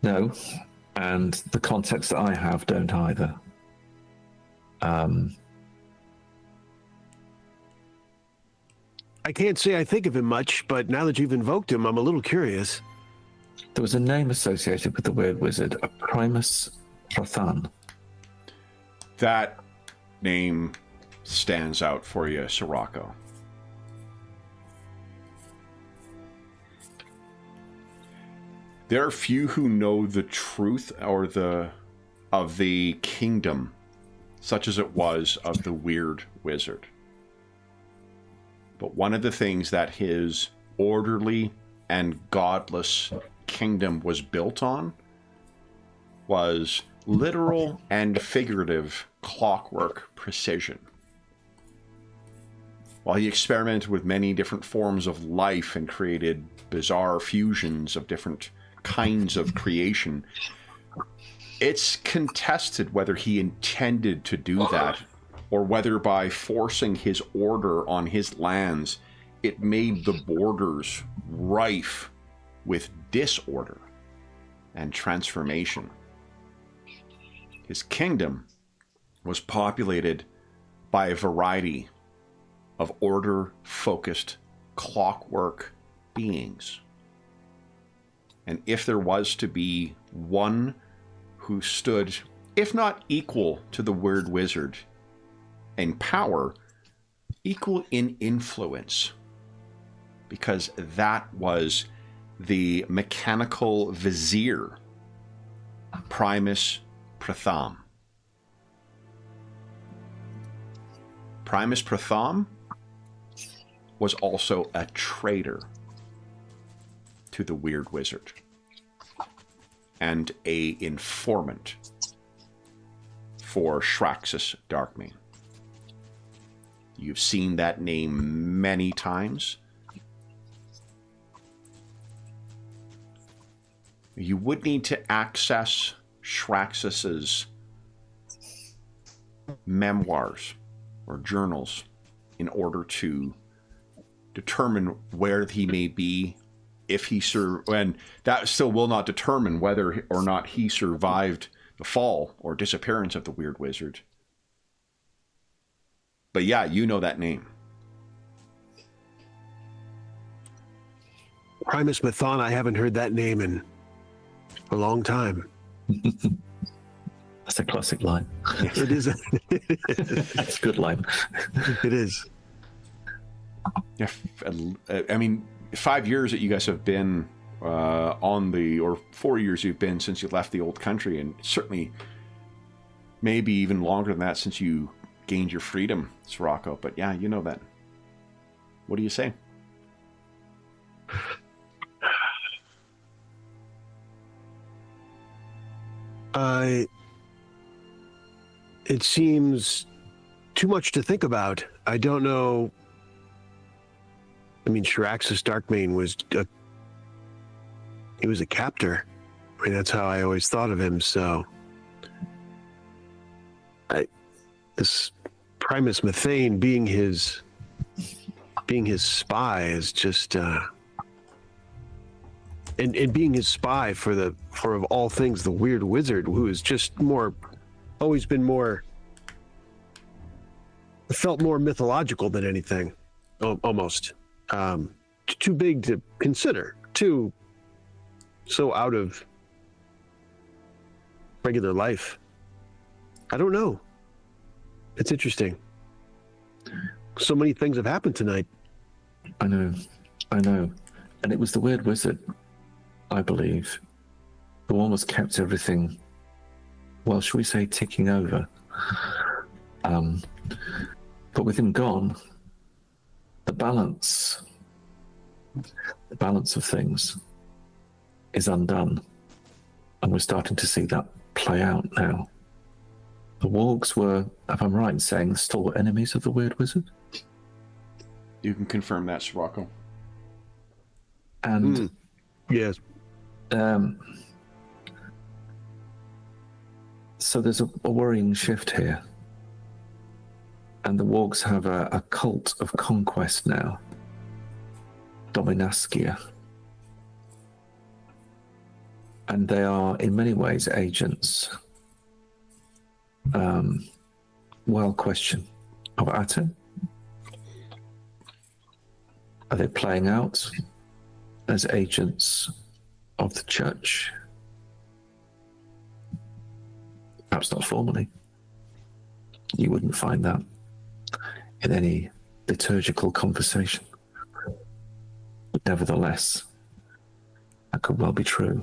No, and the context that I have don't either. I can't say I think of him much, but now that you've invoked him, I'm a little curious. There was a name associated with the weird wizard, a Primus Prathan. That name stands out for you, Sirocco. There are few who know the truth of the kingdom, such as it was of the weird wizard. But one of the things that his orderly and godless kingdom was built on was literal and figurative clockwork precision. While he experimented with many different forms of life and created bizarre fusions of different kinds of creation, it's contested whether he intended to do that, or whether by forcing his order on his lands, it made the borders rife with disorder and transformation. His kingdom was populated by a variety of order-focused clockwork beings. And if there was to be one who stood, if not equal to the weird wizard in power, equal in influence, because that was the mechanical vizier, Primus Pratham. Primus Pratham was also a traitor to the weird wizard and a informant for Shraxus Darkmane. You've seen that name many times. you would need to access Shraxus's memoirs or journals in order to determine where he may be, if he and that still will not determine whether or not he survived the fall or disappearance of the Weird Wizard. But yeah, you know that name. Primus Mathon, I haven't heard that name in a long time. That's a classic line. It is. It's a good line. It is. Yeah, I mean, 5 years that you guys have been or 4 years you've been since you left the old country, and certainly maybe even longer than that since you gained your freedom, Sirocco. But yeah, you know that. What do you say? It seems too much to think about. I don't know. I mean, Shiraxis Darkmane was a captor. I mean, that's how I always thought of him. So, this Primus Methane being his spy is just, and being his spy for of all things the Weird Wizard, who is just always been felt more mythological than anything, almost. Too big to consider, too so out of regular life. I don't know. It's interesting. So many things have happened tonight. I know. And it was the Weird Wizard, I believe, who almost kept everything, well, shall we say, ticking over. But with him gone, the balance of things is undone. And we're starting to see that play out now. The wargs were, if I'm right in saying, stalwart enemies of the Weird Wizard. You can confirm that, Sirocco. And yes. So there's a worrying shift here. And the wargs have a cult of conquest now. Dominaskia. And they are, in many ways, agents. Question of Aten. Are they playing out as agents of the church? Perhaps not formally. You wouldn't find that in any liturgical conversation. But nevertheless, that could well be true.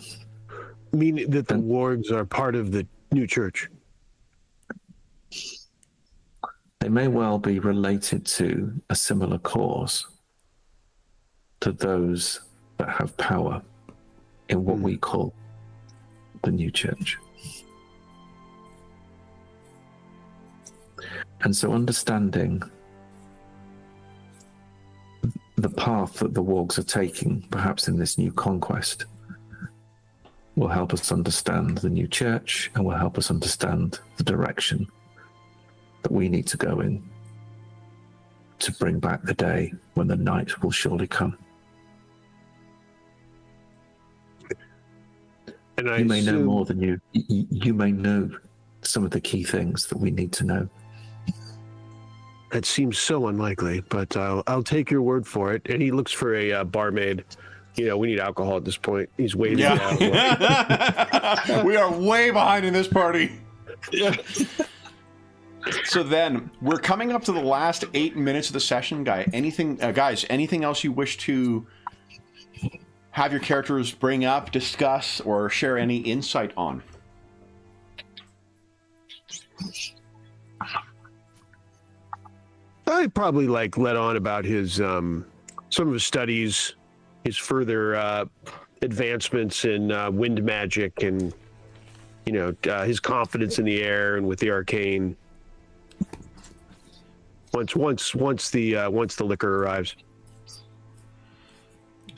Meaning that the wargs are part of the new church? They may well be related to a similar cause to those that have power in what we call the new church. And so understanding the path that the wargs are taking, perhaps in this new conquest, will help us understand the new church and will help us understand the direction that we need to go in to bring back the day when the night will surely come. And you may know more than you may know some of the key things that we need to know. That seems so unlikely, but I'll take your word for it. And he looks for a barmaid. You know, we need alcohol at this point. He's waving it out. We are way behind in this party. Yeah. So then, we're coming up to the last 8 minutes of the session, guys. Anything else you wish to have your characters bring up, discuss, or share any insight on? I'd probably let on about his some of his studies, his further advancements in wind magic, and his confidence in the air and with the arcane. Once the liquor arrives.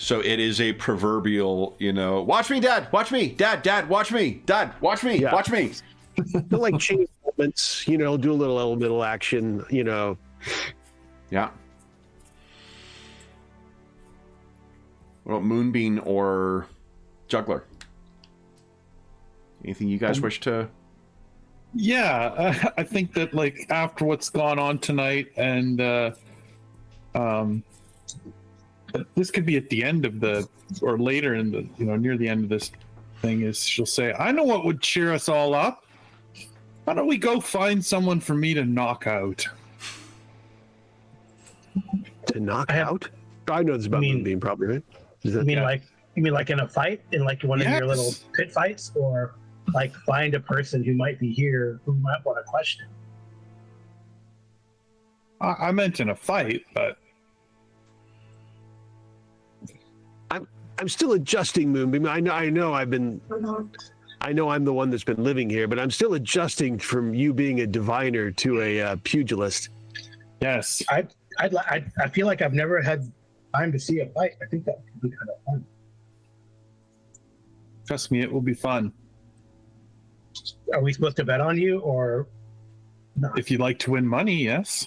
So it is a proverbial, watch me, Dad, watch me, Dad, watch me, Dad, watch me, watch me. They're like chain elements, do a little elemental action, Yeah. What about Moonbeam or Juggler? Anything you guys wish to? Yeah, I think that like after what's gone on tonight, and this could be at the end of or later in the near the end of this thing, is she'll say, "I know what would cheer us all up. Why don't we go find someone for me to knock out?" To knock out? I know this about Moonbeam, probably, right? You mean like in a fight, in like one of your little pit fights, or like find a person who might be here who might want to question? I meant in a fight, but I'm still adjusting, Moonbeam. I know I'm the one that's been living here, but I'm still adjusting from you being a diviner to a pugilist. Yes. I feel like I've never had time to see a fight. I think that could be kind of fun. Trust me, it will be fun. Are we supposed to bet on you, or not? If you'd like to win money, yes.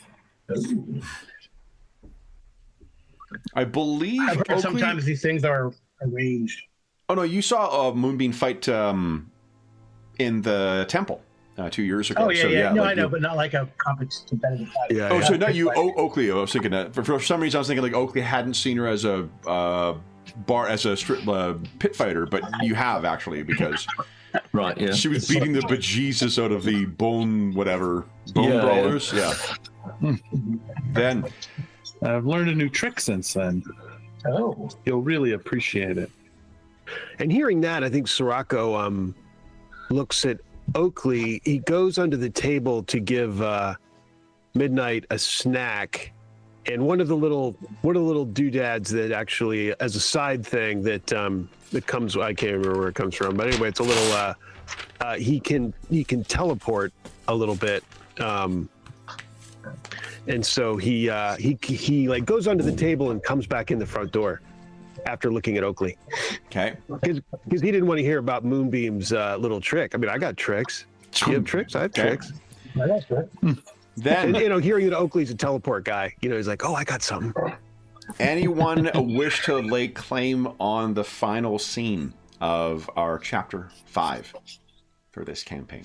I believe I've heard Oakley... sometimes these things are arranged. Oh no, you saw a Moonbeam fight in the temple 2 years ago. Oh yeah, so, yeah. No, like I know, but not like a competitive fight. Yeah, Oh, yeah. so not you, Oakley. I was thinking that for some reason I was thinking like Oakley hadn't seen her as a pit fighter, but you have actually, because Right, yeah. she was beating the bejesus out of the bone brawlers. Yeah. Then I've learned a new trick since then. Oh, You'll really appreciate it. And hearing that, I think Sirocco looks at Oakley. He goes under the table to give Midnight a snack, and one of the little doodads that actually, as a side thing that comes, I can't remember where it comes from, but anyway, it's a little he can teleport a little bit, and so he like goes under the table and comes back in the front door after looking at Oakley. okay. Because he didn't want to hear about Moonbeam's little trick. I mean, I got tricks. You have tricks? I have tricks. that's good. Then And, hearing that Oakley's a teleport guy, he's like, oh, I got something. anyone wish to lay claim on the final scene of our chapter 5 for this campaign?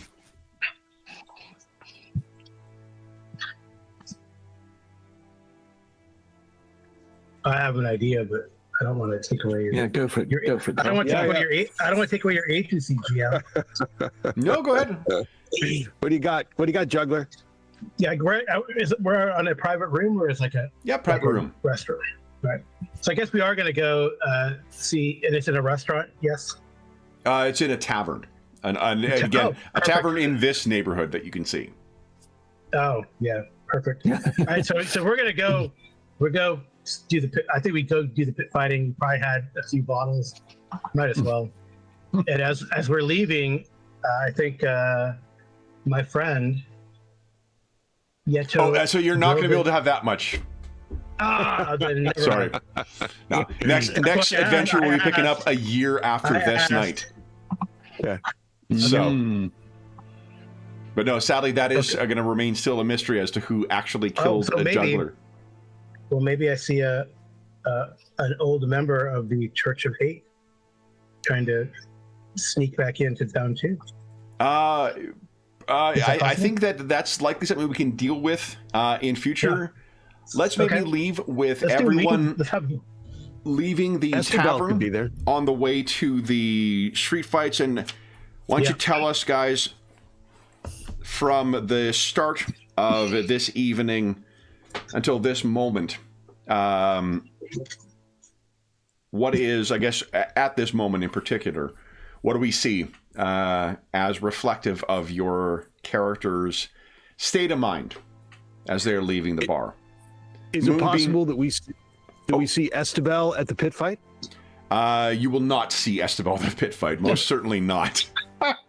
I have an idea, but I don't want to take away your. Yeah, go for it. Go for it. I don't want to Yeah, take away your. I don't want to take away your agency, GM. No, go ahead. What do you got? What do you got, Juggler? Yeah, we're on a private room, or is like a Private room. restaurant, right? So I guess we are going to go see, and it's in a restaurant. Yes. It's in a tavern, and again, a tavern in this neighborhood that you can see. Oh yeah, perfect. All right, so we're gonna go. We'll go do the pit. I think we go do the pit fighting. We probably had a few bottles. Might as well. And as we're leaving, I think my friend Yeto. Oh, so you're not going to be able to have that much. Then never Sorry. mind. No. Next adventure will be picking up a year after I this asked. night. Yeah. So, but no, sadly, that is going to remain still a mystery as to who actually killed so a maybe- juggler. Well, maybe I see an old member of the Church of Hate trying to sneak back into town too. I think that's likely something we can deal with in future. Let's maybe leave with everyone leaving the Estebel could be tavern there. on the way to the street fights. And why don't you tell us, guys, from the start of this evening until this moment, what is, I guess, at this moment in particular, what do we see as reflective of your character's state of mind as they're leaving the bar? Is it possible that we see Estebel at the pit fight? You will not see Estebel in the pit fight. Most certainly not.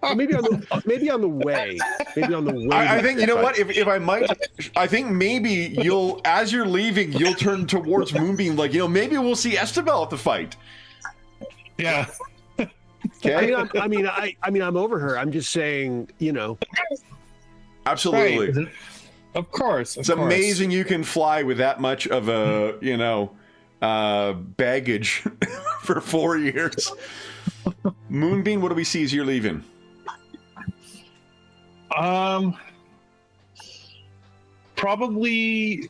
Or maybe on the way. Maybe on the way. I think, you know what, if I might, I think maybe as you're leaving, you'll turn towards Moonbeam, like, maybe we'll see Estebel at the fight. Yeah. Okay. I mean, I'm over her. I'm just saying, Absolutely. Right. Of course. It's amazing you can fly with that much of a, baggage for 4 years. Moonbeam, what do we see as you're leaving? Probably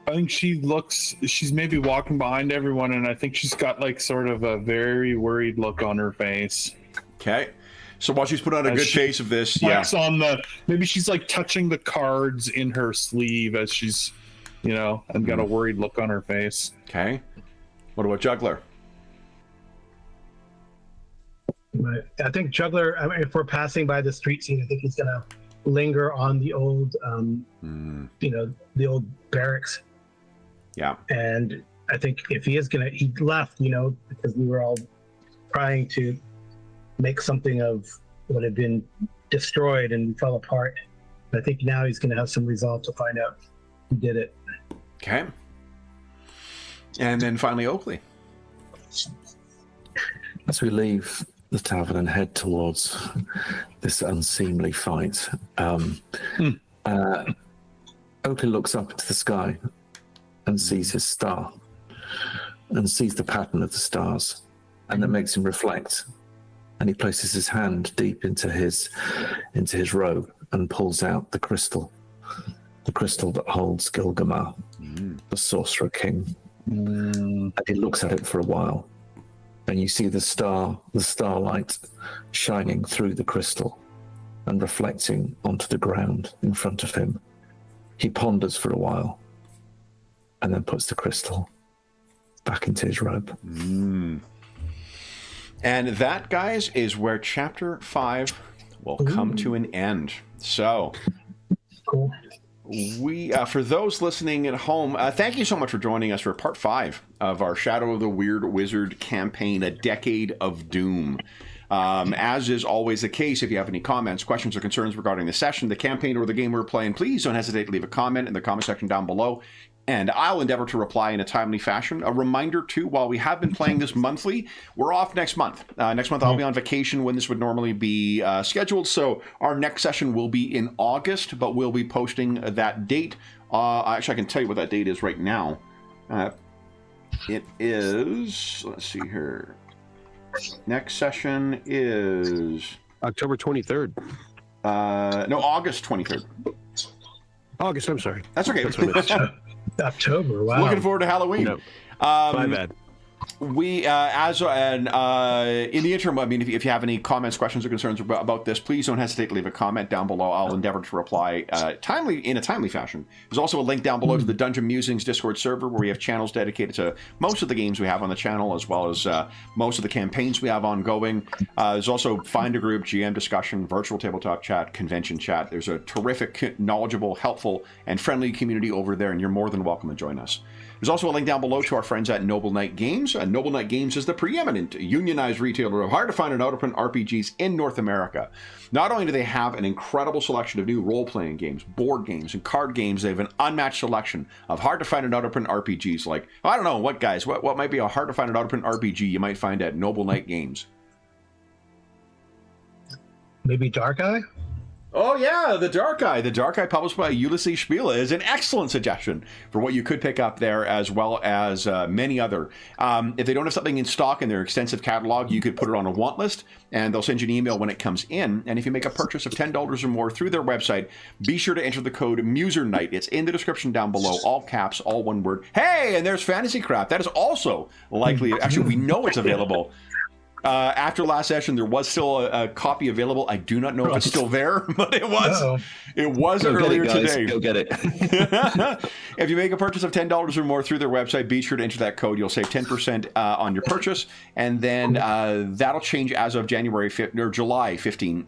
I think she's maybe walking behind everyone, and I think she's got like sort of a very worried look on her face. Okay. So while she's put on a good face of this, maybe she's like touching the cards in her sleeve as she's, and got a worried look on her face. Okay. What about Juggler? Right. I think Juggler, if we're passing by the street scene, I think he's going to linger on the old, the old barracks. Yeah. And I think if he left, because we were all trying to make something of what had been destroyed and fell apart. I think now he's going to have some resolve to find out who did it. Okay. And then finally, Oakley. As we leave the tavern and head towards this unseemly fight, Oakley looks up into the sky and sees his star and sees the pattern of the stars, and that makes him reflect. And he places his hand deep into his robe and pulls out the crystal that holds Gilgamar, the Sorcerer King. And he looks at it for a while, and you see the starlight shining through the crystal and reflecting onto the ground in front of him. He ponders for a while and then puts the crystal back into his robe. And that, guys, is where Chapter 5 will come to an end. So, Cool. we, for those listening at home, thank you so much for joining us for Part 5 of our Shadow of the Weird Wizard campaign, A Decade of Doom. As is always the case, if you have any comments, questions, or concerns regarding the session, the campaign, or the game we're playing, please don't hesitate to leave a comment in the comment section down below, and I'll endeavor to reply in a timely fashion. A reminder, too, while we have been playing this monthly, we're off next month. Next month, I'll be on vacation when this would normally be scheduled, so our next session will be in August, but we'll be posting that date. Actually, I can tell you what that date is right now. It is, let's see here. Next session is October 23rd. No, August 23rd. August, I'm sorry. That's okay. That's what it is. October, wow. Looking forward to Halloween. No, my bad. We, in the interim, I mean, if you have any comments, questions, or concerns about this, please don't hesitate to leave a comment down below. I'll endeavor to reply in a timely fashion. There's also a link down below to the Dungeon Musings Discord server, where we have channels dedicated to most of the games we have on the channel, as well as most of the campaigns we have ongoing. There's also Find a Group, GM discussion, virtual tabletop chat, convention chat. There's a terrific, knowledgeable, helpful, and friendly community over there, and you're more than welcome to join us. There's also a link down below to our friends at Noble Knight Games. Noble Knight Games is the preeminent unionized retailer of hard-to-find and out-of-print RPGs in North America. Not only do they have an incredible selection of new role-playing games, board games, and card games, they have an unmatched selection of hard-to-find and out-of-print RPGs like, I don't know, what might be a hard-to-find and out-of-print RPG you might find at Noble Knight Games? Maybe Dark Eye? Oh yeah, The Dark Eye. The Dark Eye, published by Ulysses Spiele, is an excellent suggestion for what you could pick up there, as well as many other. If they don't have something in stock in their extensive catalog, you could put it on a want list, and they'll send you an email when it comes in. And if you make a purchase of $10 or more through their website, be sure to enter the code MuserNight. It's in the description down below, all caps, all one word. Hey, and there's Fantasy Craft. That is also likely. Actually, we know it's available. After last session, there was still a copy available. I do not know if it's still there, but it was. Uh-oh. It was Go earlier get it, guys. today. Go get it. If you make a purchase of $10 or more through their website, be sure to enter that code. You'll save 10% on your purchase, and then that'll change as of July 15,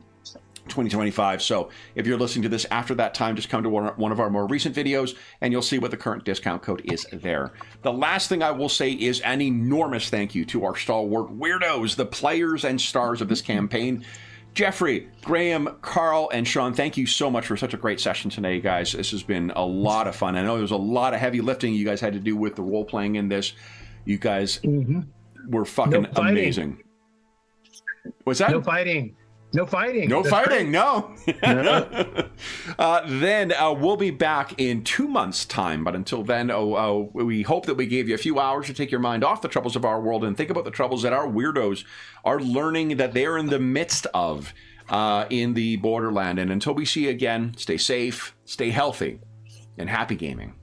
2025. So if you're listening to this after that time, just come to one of our more recent videos and you'll see what the current discount code is there. The last thing I will say is an enormous thank you to our stalwart weirdos, the players and stars of this campaign. Jeffrey, Graham, Carl, and Sean, thank you so much for such a great session today, guys. This has been a lot of fun. I know there's a lot of heavy lifting you guys had to do with the role playing in this. You guys were fucking amazing. What's that? No fighting. No fighting. No That's fighting, great. no. Then we'll be back in 2 months' time. But until then, we hope that we gave you a few hours to take your mind off the troubles of our world and think about the troubles that our weirdos are learning that they're in the midst of in the borderland. And until we see you again, stay safe, stay healthy, and happy gaming.